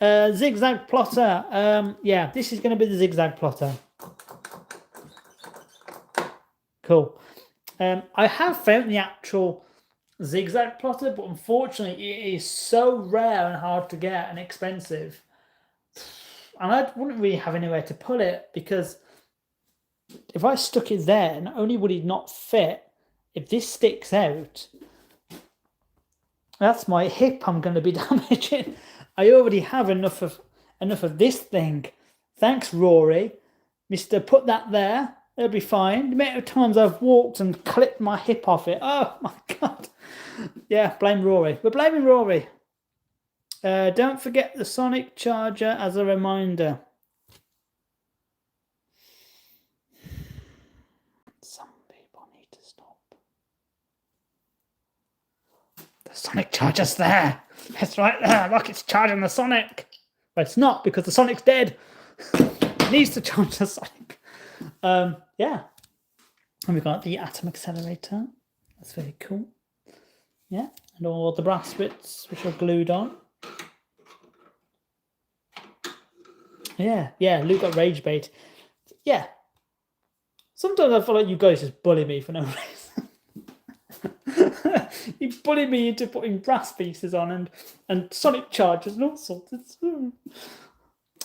Zigzag plotter. Yeah, this is going to be the zigzag plotter. Cool. I have found the actual zigzag plotter, but unfortunately it is so rare and hard to get and expensive. And I wouldn't really have anywhere to put it, because if I stuck it there, not only would it not fit, if this sticks out, that's my hip I'm going to be damaging. I already have enough of this thing. Thanks, Rory. Mister, put that there. It'll be fine. The amount of times I've walked and clipped my hip off it. Oh my God. Yeah, blame Rory. We're blaming Rory. Don't forget the sonic charger as a reminder. Some people need to stop. The sonic charger's there. It's right there. Look, it's charging the Sonic. But it's not, because the Sonic's dead. It needs to charge the Sonic. Yeah. And we've got the atom accelerator. That's very cool. Yeah. And all the brass bits which are glued on. Yeah. Yeah. Luke got rage bait. Yeah. Sometimes I feel like you guys just bully me for no reason. You bully me into putting brass pieces on and sonic chargers and all sorts.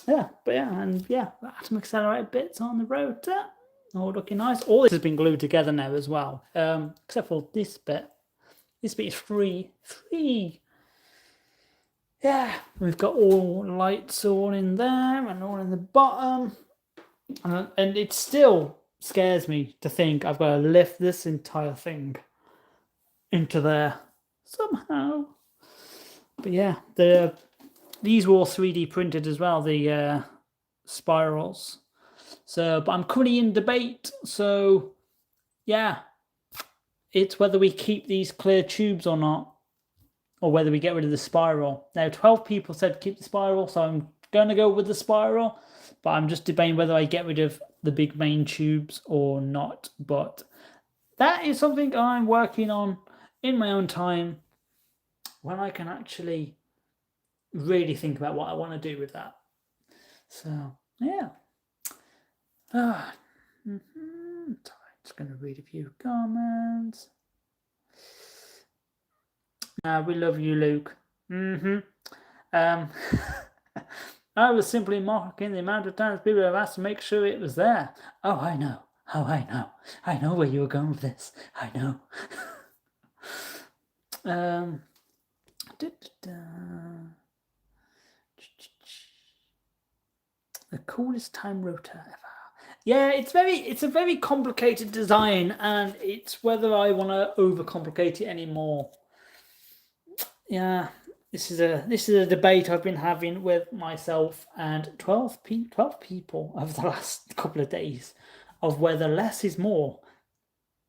Yeah, but yeah, and yeah, the atom accelerator bits on the rotor, all looking nice. All this has been glued together now as well, except for this bit. This bit is free. Yeah, we've got all lights all in there and all in the bottom, and it still scares me to think I've got to lift this entire thing into there somehow. But yeah, these were all 3D printed as well, the spirals. So, but I'm currently in debate. So yeah, it's whether we keep these clear tubes or not, or whether we get rid of the spiral. Now 12 people said keep the spiral, so I'm going to go with the spiral, but I'm just debating whether I get rid of the big main tubes or not. But that is something I'm working on in my own time, when I can actually really think about what I want to do with that. So yeah. Just going to read a few comments. We love you, Luke. I was simply mocking the amount of times people have asked to make sure it was there. Oh, I know. I know where you were going with this. I know. The coolest time rotor ever. Yeah, it's a very complicated design, and it's whether I want to overcomplicate it anymore. Yeah, this is a debate I've been having with myself and 12 people over the last couple of days, of whether less is more.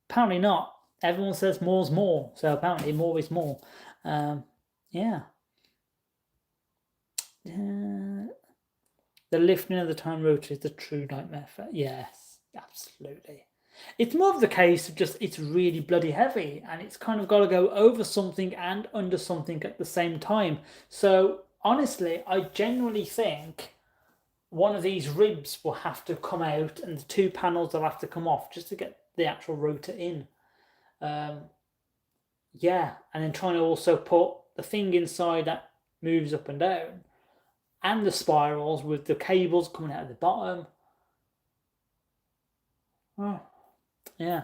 Apparently not. Everyone says more's more, so apparently more is more. Yeah. The lifting of the time rotor is the true nightmare. Yes, absolutely. It's more of the case of just it's really bloody heavy, and it's kind of got to go over something and under something at the same time. So honestly, I genuinely think one of these ribs will have to come out, and the two panels will have to come off just to get the actual rotor in. Yeah, and then trying to also put the thing inside that moves up and down, and the spirals with the cables coming out of the bottom. Oh, yeah.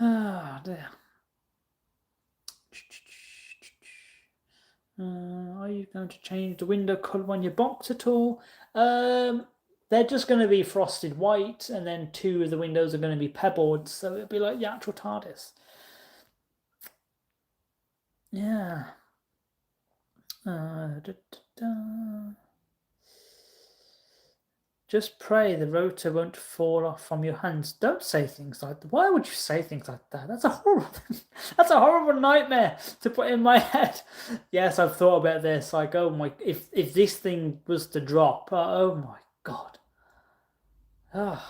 Ah, dear. Are you going to change the window colour on your box at all? They're just going to be frosted white, and then two of the windows are going to be pebbled, so it'll be like the actual TARDIS. Yeah. Just pray the rotor won't fall off from your hands. Don't say things like that. Why would you say things like that? That's a horrible nightmare to put in my head. Yes, I've thought about this. Like, oh my, if this thing was to drop, oh my God. Oh,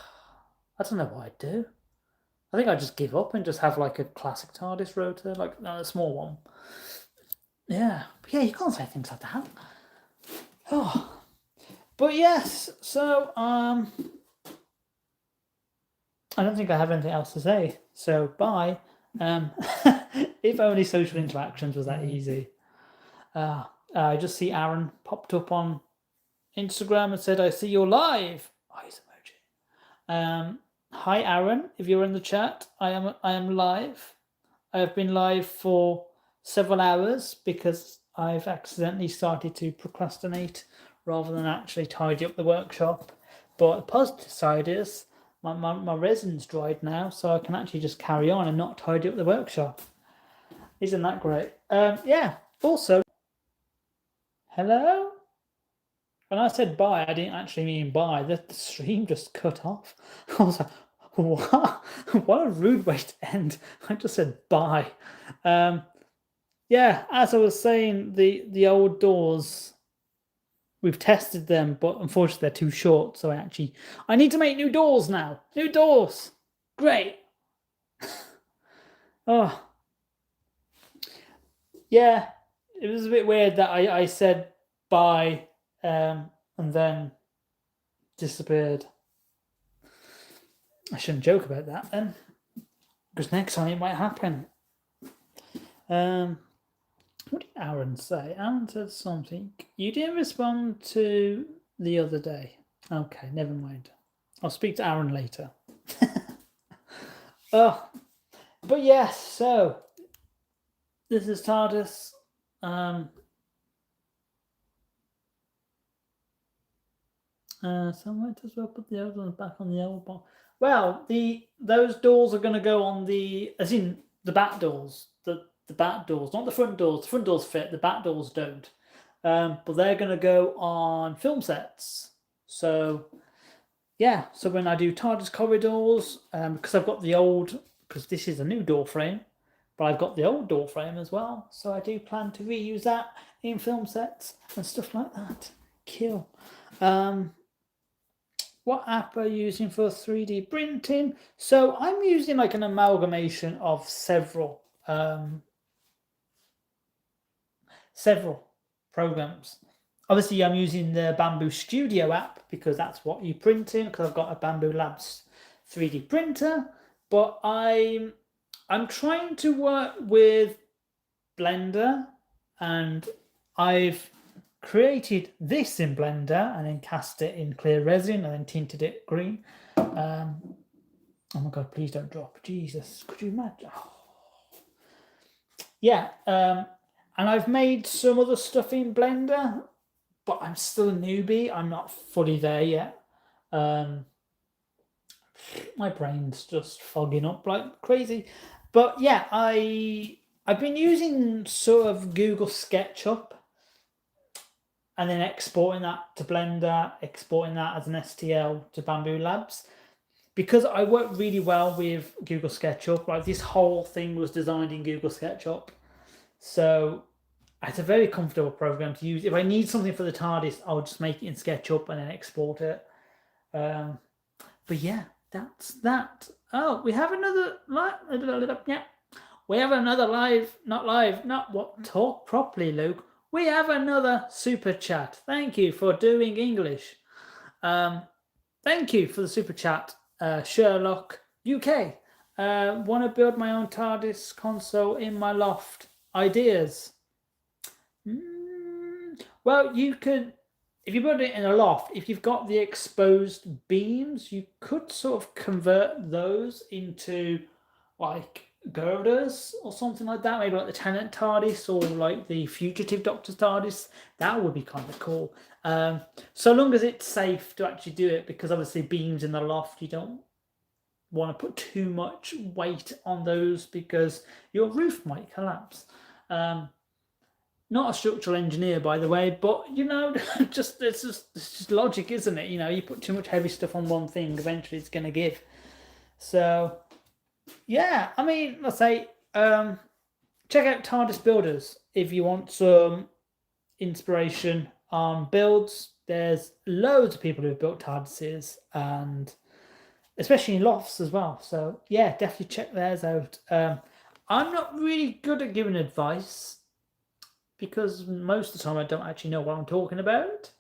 I don't know what I'd do. I think I'd just give up and just have like a classic TARDIS rotor, like a small one. Yeah, but yeah, you can't say things like that. Oh. But yes, so I don't think I have anything else to say. So bye. If only social interactions was that easy. I just see Aaron popped up on Instagram and said, "I see you're live." Eyes emoji. Hi Aaron, if you're in the chat, I am live. I have been live for several hours because I've accidentally started to procrastinate rather than actually tidy up the workshop. But the positive side is my resin's dried now, so I can actually just carry on and not tidy up the workshop. Isn't that great? Yeah. Also, hello. When I said bye, I didn't actually mean bye. The stream just cut off. I was like, what? What a rude way to end. I just said bye. Yeah, as I was saying, the old doors, we've tested them, but unfortunately they're too short. So I need to make new doors now. New doors. Great. Oh, yeah. It was a bit weird that I said bye and then disappeared. I shouldn't joke about that then, because next time it might happen. What did Aaron say? Aaron said something. You didn't respond to the other day. Okay, never mind. I'll speak to Aaron later. Oh, but yes. So this is TARDIS. So I might as well put the old ones back on the old one. Well, those doors are going to go on as in the back doors. The back doors, not the front doors. The front doors fit. The back doors don't. But they're going to go on film sets. So yeah. So when I do TARDIS corridors, because I've got the old, because this is a new door frame, but I've got the old door frame as well. So I do plan to reuse that in film sets and stuff like that. Kill. What app are you using for 3D printing? So I'm using like an amalgamation of several programs. Obviously, I'm using the Bamboo Studio app because that's what you print in, because I've got a Bamboo Labs 3D printer. But I'm trying to work with Blender, and I've created this in Blender and then cast it in clear resin and then tinted it green. Oh my god, please don't drop. Jesus, could you imagine? Oh. Yeah, and I've made some other stuff in Blender, but I'm still a newbie. I'm not fully there yet. My brain's just fogging up like crazy. But yeah, I've been using sort of Google SketchUp and then exporting that to Blender, exporting that as an STL to Bamboo Labs. Because I work really well with Google SketchUp, like this whole thing was designed in Google SketchUp. So it's a very comfortable program to use. If I need something for the TARDIS, I'll just make it in SketchUp and then export it. But yeah, that's that. Oh, we have another live. Yeah, we have another live. Not live. Not what? Talk properly, Luke. We have another super chat. Thank you for doing English. Thank you for the super chat, Sherlock UK. Want to build my own TARDIS console in my loft? Ideas? Well, you could, if you put it in a loft, if you've got the exposed beams, you could sort of convert those into like girders or something like that. Maybe like the Tenant TARDIS or like the Fugitive Doctor's TARDIS. That would be kind of cool. So long as it's safe to actually do it, because obviously beams in the loft, you don't want to put too much weight on those because your roof might collapse. Not a structural engineer, by the way, but you know, it's just logic, isn't it? You know, you put too much heavy stuff on one thing, eventually it's going to give. So yeah, I mean, let's say check out TARDIS Builders if you want some inspiration on builds. There's loads of people who've built TARDISes, and especially in lofts as well. So yeah, definitely check theirs out. I'm not really good at giving advice because most of the time I don't actually know what I'm talking about.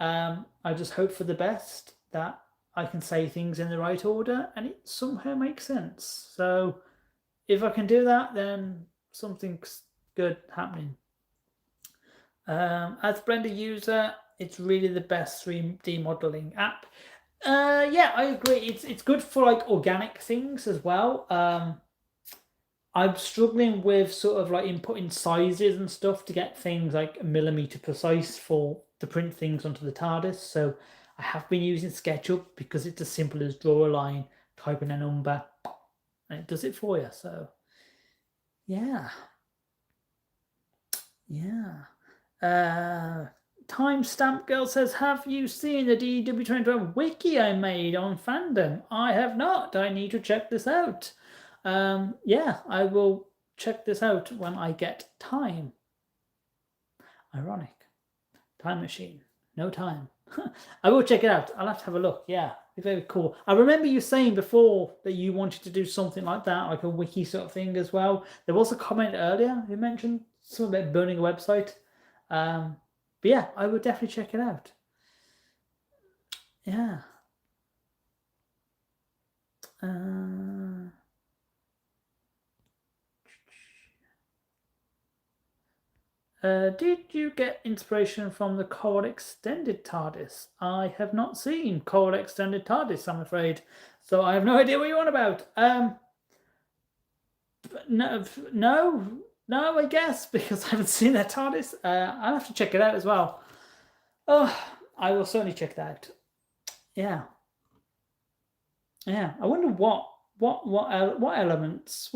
I just hope for the best, that I can say things in the right order and it somehow makes sense. So if I can do that, then something's good happening. As a Blender user, it's really the best 3D modeling app. Yeah, I agree. It's good for like organic things as well. I'm struggling with sort of like inputting sizes and stuff to get things like a millimeter precise to print things onto the TARDIS. So I have been using SketchUp because it's as simple as draw a line, type in a number, and it does it for you. So yeah. Timestamp Girl says, have you seen the DW2012 wiki I made on fandom? I have not. I need to check this out. Yeah, I will check this out when I get time. Ironic. Time machine. No time. I will check it out. I'll have to have a look. Yeah, be very cool. I remember you saying before that you wanted to do something like that, like a wiki sort of thing as well. There was a comment earlier who mentioned something about burning a website. But yeah, I would definitely check it out. Yeah. Did you get inspiration from the Coral Extended TARDIS? I have not seen Coral Extended TARDIS, I'm afraid. So I have no idea what you're on about. No, I guess, because I haven't seen that TARDIS. I'll have to check it out as well. Oh, I will certainly check that out. Yeah. Yeah. I wonder what elements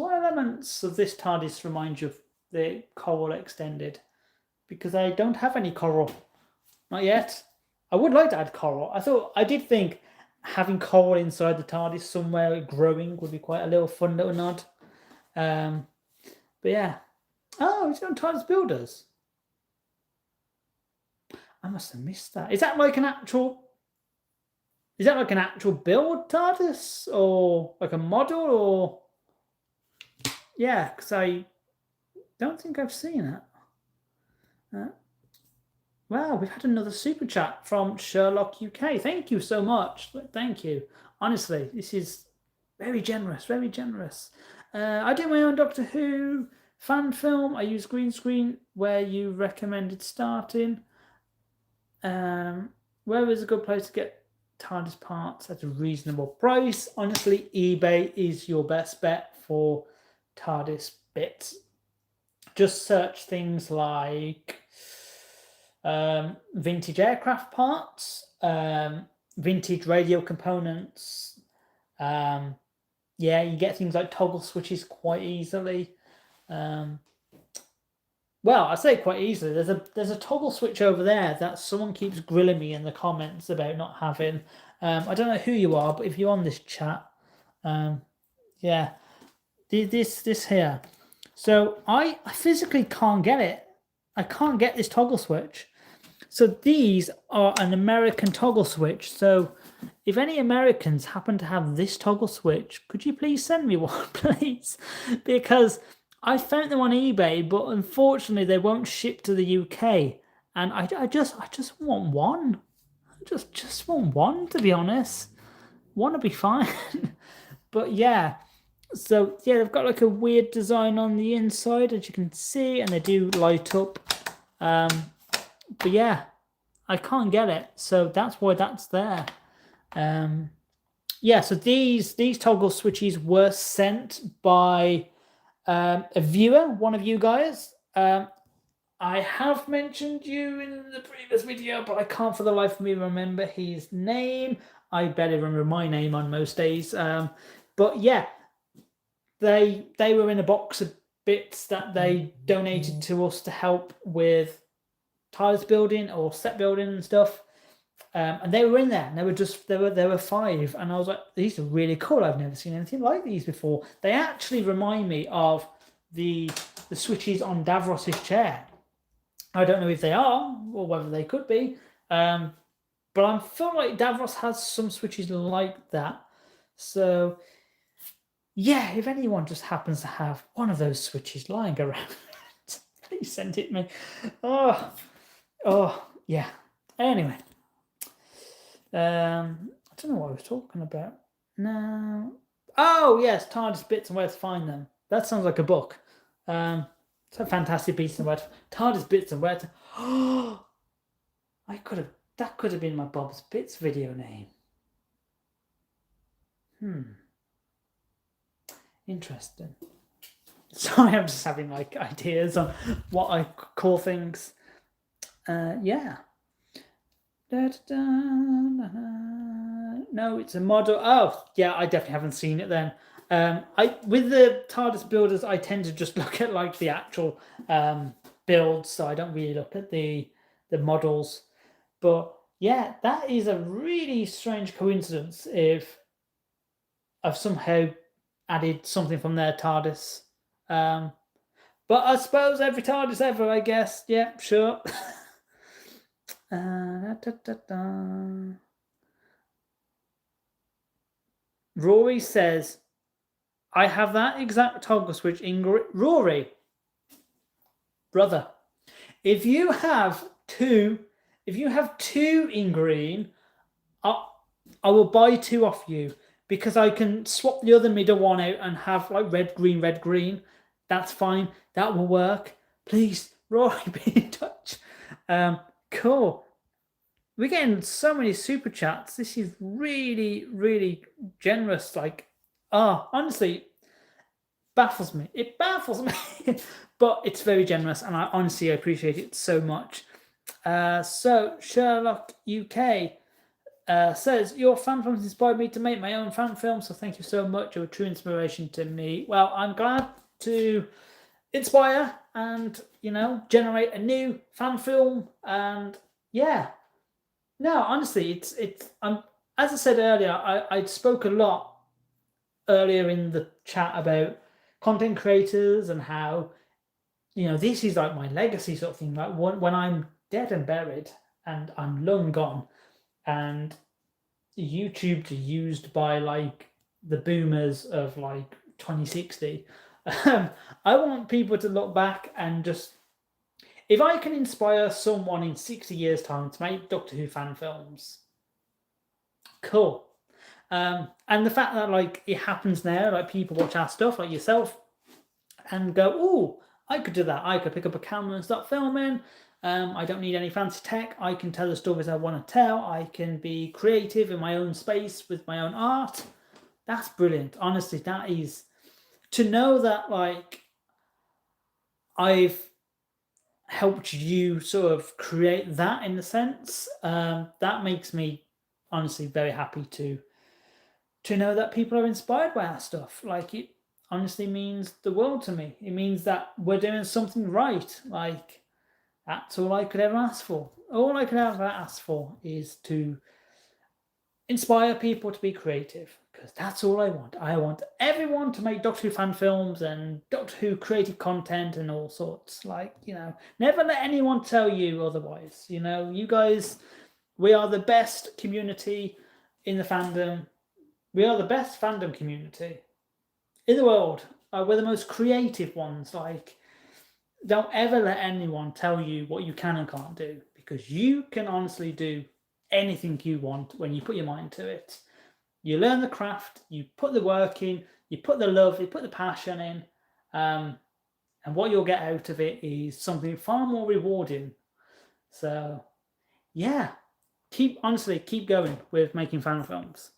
of this TARDIS remind you of the Coral Extended? Because I don't have any coral. Not yet. I would like to add coral. I did think having coral inside the TARDIS somewhere growing would be quite a little fun little nod. But yeah. Oh, it's on TARDIS Builders. I must have missed that. Is that like an actual build TARDIS? Or like a model? Or yeah, because I don't think I've seen it. Wow, we've had another super chat from Sherlock UK. Thank you so much. Thank you. Honestly, this is very generous, very generous. I did my own Doctor Who fan film. I used green screen where you recommended starting. Where is a good place to get TARDIS parts at a reasonable price? Honestly, eBay is your best bet for TARDIS bits. Just search things like vintage aircraft parts, vintage radio components. Yeah, you get things like toggle switches quite easily. Well, I say quite easily. There's a toggle switch over there that someone keeps grilling me in the comments about not having. I don't know who you are, but if you're on this chat, yeah, this here. So I physically can't get it. I can't get this toggle switch. So these are an American toggle switch. So if any Americans happen to have this toggle switch, could you please send me one, please? Because I found them on eBay, but unfortunately they won't ship to the UK. And I just want one. I just want one, to be honest. One would be fine. But yeah. So yeah, they've got like a weird design on the inside, as you can see, and they do light up. But yeah, I can't get it, so that's why that's there. Yeah, so these toggle switches were sent by a viewer, one of you guys. I have mentioned you in the previous video, but I can't for the life of me remember his name. I barely remember my name on most days. But yeah, they were in a box of bits that they donated to us to help with TARDIS building or set building and stuff. And they were in there, and there were 5, and I was like, these are really cool. I've never seen anything like these before. They actually remind me of the switches on Davros's chair. I don't know if they are or whether they could be, but I feel like Davros has some switches like that. So yeah, if anyone just happens to have one of those switches lying around, please send it me. Oh yeah. Anyway, don't know what I was talking about. No. Oh, yes, TARDIS bits and where to find them. That sounds like a book. It's a fantastic piece of words. TARDIS bits and where to. Oh, that could have been my Bob's Bits video name. Interesting. Sorry, I'm just having like ideas on what I call things. Yeah. No, it's a model. Oh, yeah, I definitely haven't seen it then. With the TARDIS builders, I tend to just look at like the actual builds, so I don't really look at the models. But yeah, that is a really strange coincidence if I've somehow added something from their TARDIS. But I suppose every TARDIS ever, I guess. Yeah, sure. Rory says, I have that exact toggle switch in Rory, brother. If you have two in green, I will buy two off you because I can swap the other middle one out and have like red, green. That's fine. That will work. Please, Rory, be in touch. Cool. We're getting so many super chats. This is really, really generous. Like, honestly, baffles me. It baffles me, but it's very generous, and I honestly appreciate it so much. So Sherlock UK says your fan films inspired me to make my own fan film. So thank you so much. You're a true inspiration to me. Well, I'm glad to inspire and generate a new fan film. And yeah, no, honestly, it's as I said earlier, I spoke a lot earlier in the chat about content creators and how this is like my legacy sort of thing. Like when I'm dead and buried and I'm long gone, and YouTube's used by like the boomers of like 2060. I want people to look back and just, if I can inspire someone in 60 years' time to make Doctor Who fan films, cool. And the fact that like it happens now, like people watch our stuff, like yourself, and go, oh, I could do that. I could pick up a camera and start filming. I don't need any fancy tech. I can tell the stories I want to tell. I can be creative in my own space with my own art. That's brilliant. Honestly, that is, to know that like I've helped you sort of create that in a sense, that makes me honestly very happy to know that people are inspired by our stuff. Like, it honestly means the world to me. It means that we're doing something right. Like, that's all I could ever ask for. All I could ever ask for is to inspire people to be creative, because that's all I want. I want everyone to make Doctor Who fan films and Doctor Who creative content and all sorts. Like, never let anyone tell you otherwise. You guys, we are the best community in the fandom. We are the best fandom community in the world. We're the most creative ones. Like, don't ever let anyone tell you what you can and can't do, because you can honestly do anything you want when you put your mind to it. You learn the craft, you put the work in, you put the love, you put the passion in, and what you'll get out of it is something far more rewarding. So, yeah, keep going with making fan films.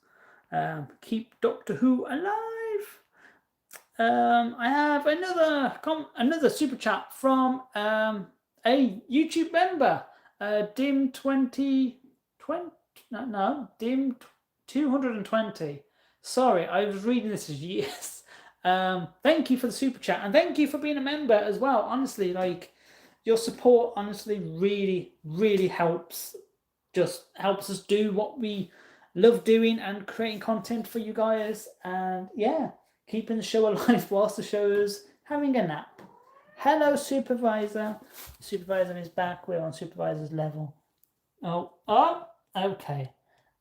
Keep Doctor Who alive. I have another super chat from a YouTube member, Dim2020. Dim 220. Sorry, I was reading this as yes. Thank you for the super chat, and thank you for being a member as well. Honestly, like, your support honestly really, really helps. Just helps us do what we love doing and creating content for you guys. And yeah, keeping the show alive whilst the show is having a nap. Hello, supervisor. Supervisor is back. We're on supervisor's level. Oh, okay.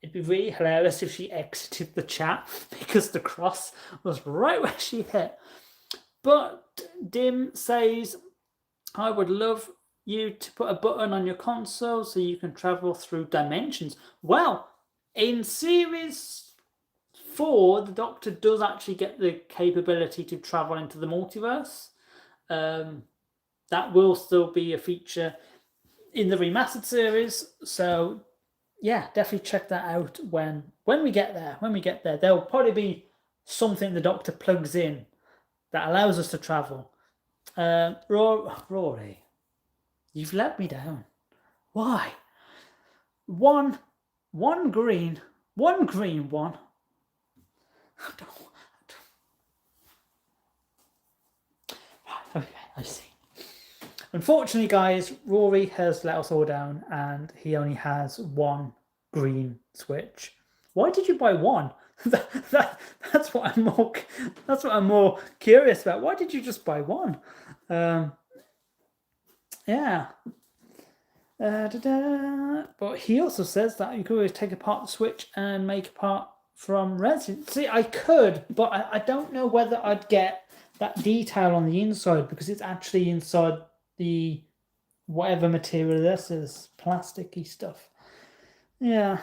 It'd be really hilarious if she exited the chat because the cross was right where she hit. But Dim says, I would love you to put a button on your console so you can travel through dimensions. Well, in series 4, the Doctor does actually get the capability to travel into the multiverse. That will still be a feature in the remastered series. So yeah, definitely check that out when we get there. When we get there, there'll probably be something the Doctor plugs in that allows us to travel. Rory, you've let me down. Why? One green one. Okay, I see. Unfortunately, guys, Rory has let us all down, and he only has one green switch. Why did you buy one? That's what I'm more curious about. Why did you just buy one? Yeah. But he also says that you could always take apart the switch and make a part from resin. See, I could, but I don't know whether I'd get that detail on the inside, because it's actually inside the whatever material this is, plasticky stuff. Yeah.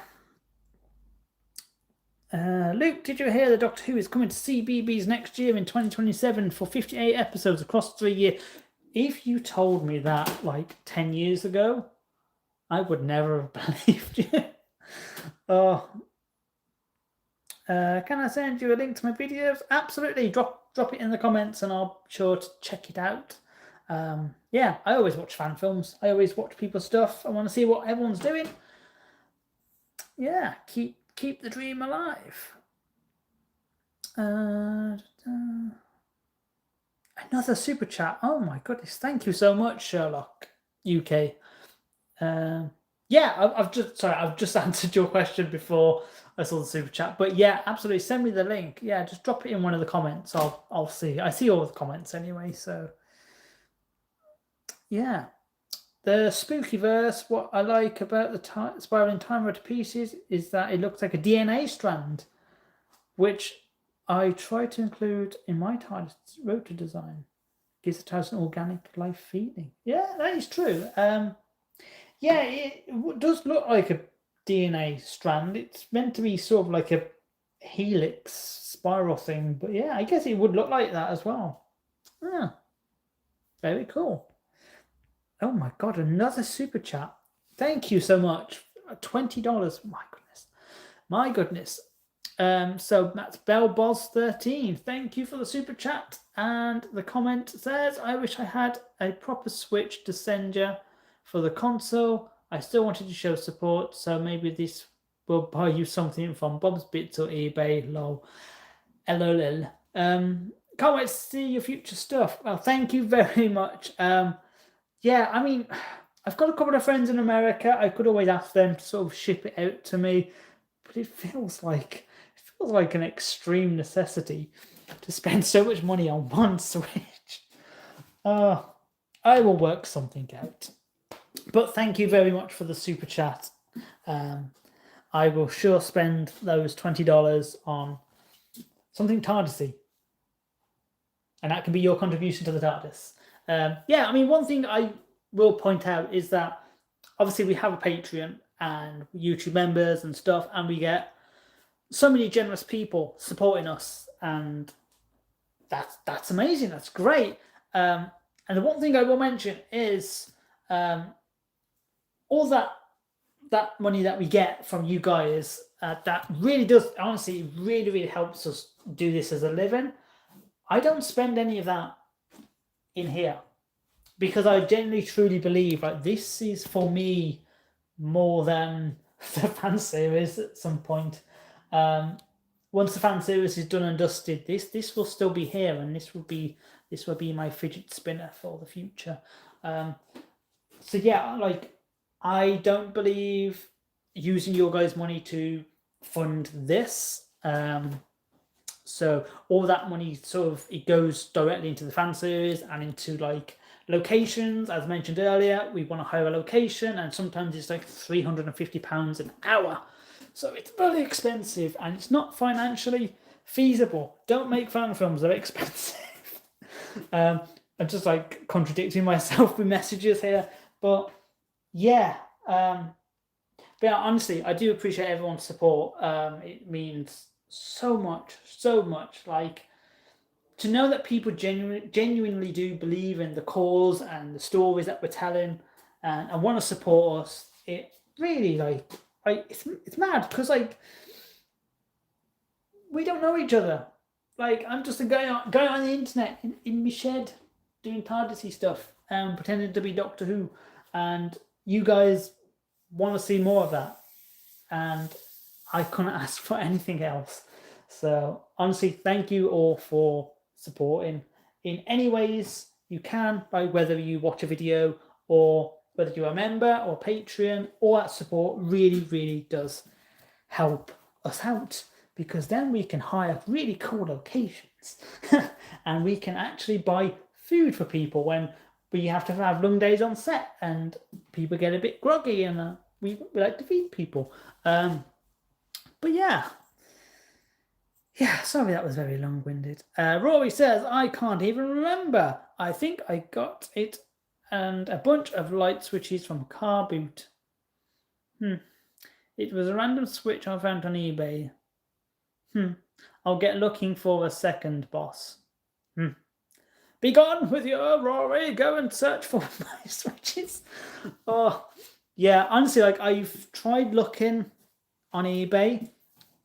Luke, did you hear the Doctor Who is coming to CBeebies next year in 2027 for 58 episodes across 3 years? If you told me that like 10 years ago, I would never have believed you. Oh. Can I send you a link to my videos? Absolutely. Drop it in the comments and I'll be sure to check it out. Yeah, I always watch fan films. I always watch people's stuff. I want to see what everyone's doing. Yeah, keep the dream alive. Another super chat. Oh my goodness! Thank you so much, Sherlock UK. Yeah, I've just answered your question before I saw the super chat. But yeah, absolutely. Send me the link. Yeah, just drop it in one of the comments. I'll see. I see all the comments anyway. So yeah. The spooky verse, what I like about the spiraling Time Lord to pieces is that it looks like a DNA strand, which I try to include in my TARDIS rotor design. Gives the TARDIS an organic life feeling. Yeah, that is true. Yeah, it does look like a DNA strand. It's meant to be sort of like a helix spiral thing, but yeah, I guess it would look like that as well. Yeah, very cool. Oh my god, another super chat. Thank you so much. $20. My goodness. So that's BellBoz13. Thank you for the super chat. And the comment says, I wish I had a proper Switch to send you for the console. I still wanted to show support, so maybe this will buy you something from Bob's Bits or eBay. Lol. LOL. Can't wait to see your future stuff. Well, thank you very much. Yeah, I mean, I've got a couple of friends in America. I could always ask them to sort of ship it out to me, but it feels like an extreme necessity to spend so much money on one Switch. I will work something out. But thank you very much for the super chat. I will sure spend those $20 on something TARDIS-y. And that can be your contribution to the TARDIS. Yeah, I mean, one thing I will point out is that obviously we have a Patreon and YouTube members and stuff, and we get so many generous people supporting us, and that's amazing. That's great. And the one thing I will mention is all that money that we get from you guys, that really does, honestly, really helps us do this as a living. I don't spend any of that in here because I genuinely truly believe like this is for me more than the fan series at some point. Once the fan series is done and dusted, this will still be here, and this will be my fidget spinner for the future. So yeah, like I don't believe using your guys' money to fund this. So all that money sort of it goes directly into the fan series and into like locations. As mentioned earlier, we want to hire a location, and sometimes it's like £350 an hour. So it's very expensive and it's not financially feasible. Don't make fan films, they're expensive. I'm just like contradicting myself with messages here, but yeah. But yeah, honestly, I do appreciate everyone's support. It means so much, so much. Like, to know that people genuinely do believe in the cause and the stories that we're telling, and want to support us. It really, like it's mad because, like, we don't know each other. Like, I'm just a guy going on the internet in my shed doing TARDIS stuff and pretending to be Doctor Who, and you guys want to see more of that, and I couldn't ask for anything else. So honestly, thank you all for supporting in any ways you can, by whether you watch a video or whether you're a member or Patreon. All that support really, really does help us out, because then we can hire really cool locations and we can actually buy food for people when we have to have long days on set and people get a bit groggy, and we like to feed people. But yeah, sorry that was very long-winded. Rory says, I can't even remember. I think I got it and a bunch of light switches from car boot. It was a random switch I found on eBay. I'll get looking for a second, boss. Be gone with you, Rory. Go and search for my switches. Oh, yeah. Honestly, like, I've tried looking on eBay.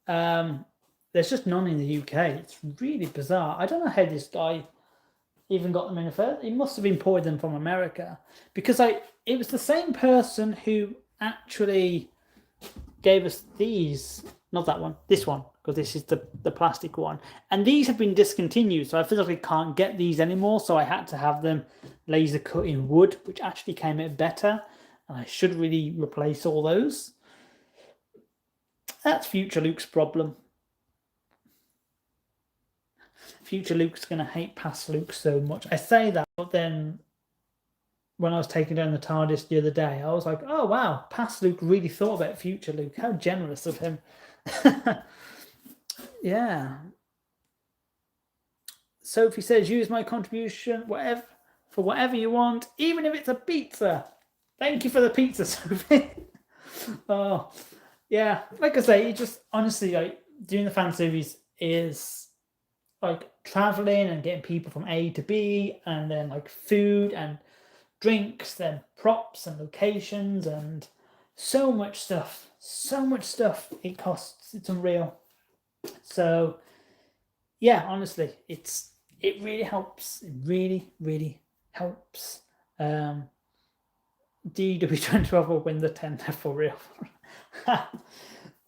There's just none in the UK. It's really bizarre. I don't know how this guy even got them in the first. He must have imported them from America, because it was the same person who actually gave us these. Not that one. This one, because this is the plastic one. And these have been discontinued, so I physically can't get these anymore. So I had to have them laser cut in wood, which actually came out better. And I should really replace all those. That's future Luke's problem. Future Luke's going to hate past Luke so much. I say that, but then when I was taking down the TARDIS the other day, I was like, oh wow, past Luke really thought about future Luke. How generous of him. Yeah. Sophie says, use my contribution for whatever you want, even if it's a pizza. Thank you for the pizza, Sophie. Oh, yeah. Like I say, it just, honestly, like, doing the fan series is like traveling and getting people from A to B, and then like food and drinks, then props and locations, and so much stuff. It costs. It's unreal. So yeah, honestly, it really helps. It really helps. DW2012 will win the tender for real.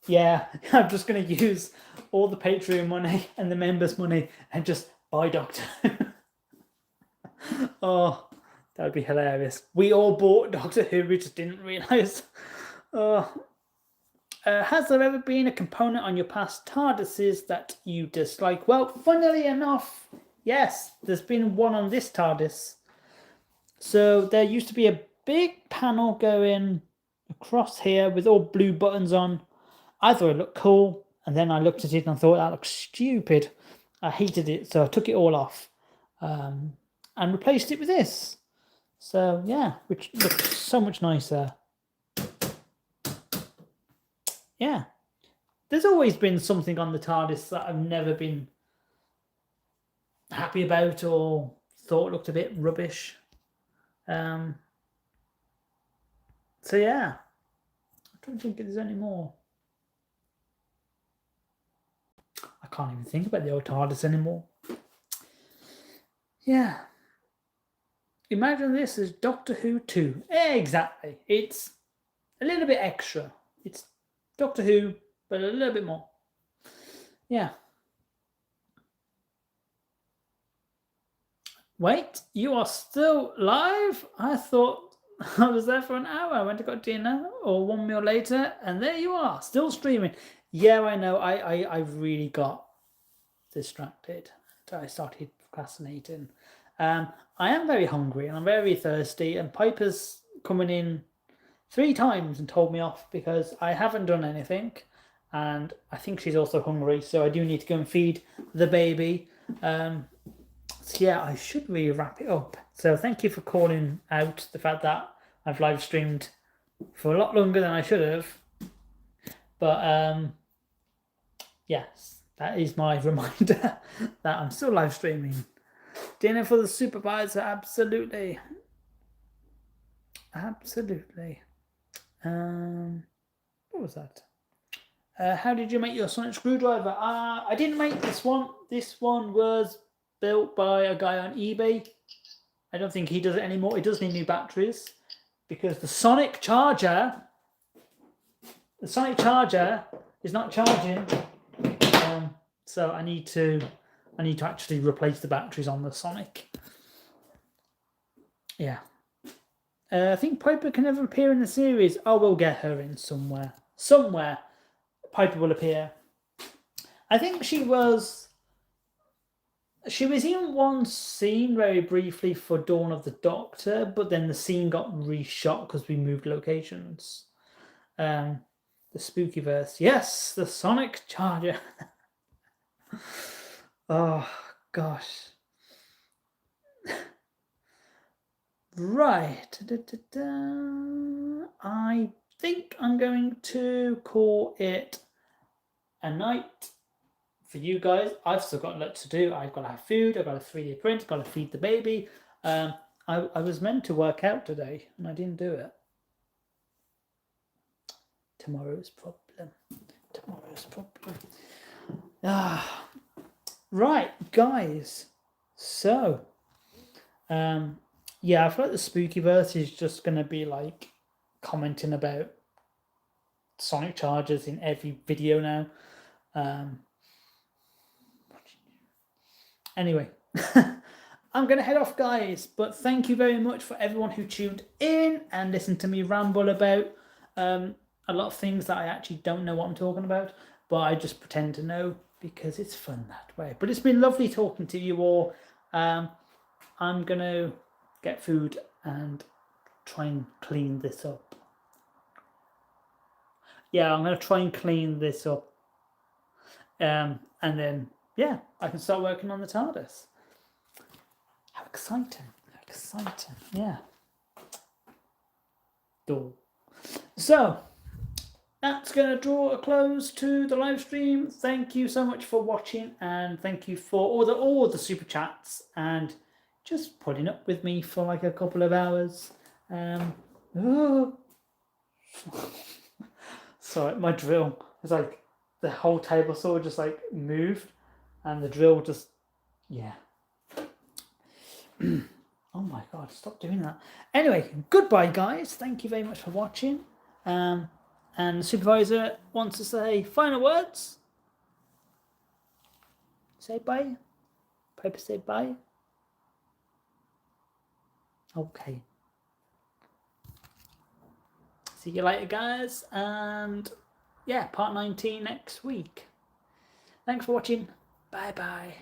Yeah, I'm just going to use all the Patreon money and the members' money and just buy Doctor. Oh, that would be hilarious. We all bought Doctor Who, we just didn't realise. Oh. Has there ever been a component on your past TARDISes that you dislike? Well, funnily enough, yes, there's been one on this TARDIS. So there used to be a big panel going across here with all blue buttons on. I thought it looked cool, and then I looked at it and I thought that looked stupid. I hated it, so I took it all off and replaced it with this. So yeah, which looks so much nicer. Yeah, there's always been something on the TARDIS that I've never been happy about or thought looked a bit rubbish. So yeah, I don't think there's any more. I can't even think about the old TARDIS anymore. Yeah. Imagine this as Doctor Who 2. Exactly. It's a little bit extra. It's Doctor Who, but a little bit more. Yeah. Wait, you are still live? I thought I was there for an hour. I went to got dinner or 1 meal later, and there you are, still streaming. Yeah, I know. I really got distracted. I started procrastinating. I am very hungry and I'm very thirsty, and Piper's coming in 3 times and told me off because I haven't done anything, and I think she's also hungry, so I do need to go and feed the baby. So yeah, I should really wrap it up. So thank you for calling out the fact that I've live streamed for a lot longer than I should have. But yes, that is my reminder that I'm still live streaming. Dinner for the supervisor, absolutely. Absolutely. What was that? How did you make your sonic screwdriver? I didn't make this one. This one was built by a guy on eBay. I don't think he does it anymore. It does need new batteries because the sonic charger is not charging. So I need to actually replace the batteries on the Sonic. Yeah. I think Piper can never appear in the series. Oh, we'll get her in somewhere. Somewhere Piper will appear. I think she was in one scene very briefly for Dawn of the Doctor, but then the scene got reshot because we moved locations. The spooky verse. Yes, the Sonic Charger. Oh, gosh. Right. I think I'm going to call it a night for you guys. I've still got a lot to do. I've got to have food. I've got a 3D print. I've got to feed the baby. I was meant to work out today, and I didn't do it. Tomorrow's problem. Right, guys. So, yeah, I feel like the spooky verse is just going to be like commenting about sonic chargers in every video now. Anyway, I'm going to head off, guys, but thank you very much for everyone who tuned in and listened to me ramble about a lot of things that I actually don't know what I'm talking about, but I just pretend to know because it's fun that way. But it's been lovely talking to you all. I'm going to get food and try and clean this up. Yeah, I'm going to try and clean this up. And then, yeah, I can start working on the TARDIS. How exciting. Yeah. Cool. So, that's going to draw a close to the live stream. Thank you so much for watching, and thank you for all the super chats and just putting up with me for like a couple of hours. Sorry, my drill was like the whole table saw just like moved, and the drill just Oh my god! Stop doing that. Anyway, goodbye, guys. Thank you very much for watching. And the supervisor wants to say final words. Say bye. Piper, say bye. Okay. See you later, guys. And yeah, part 19 next week. Thanks for watching. Bye-bye.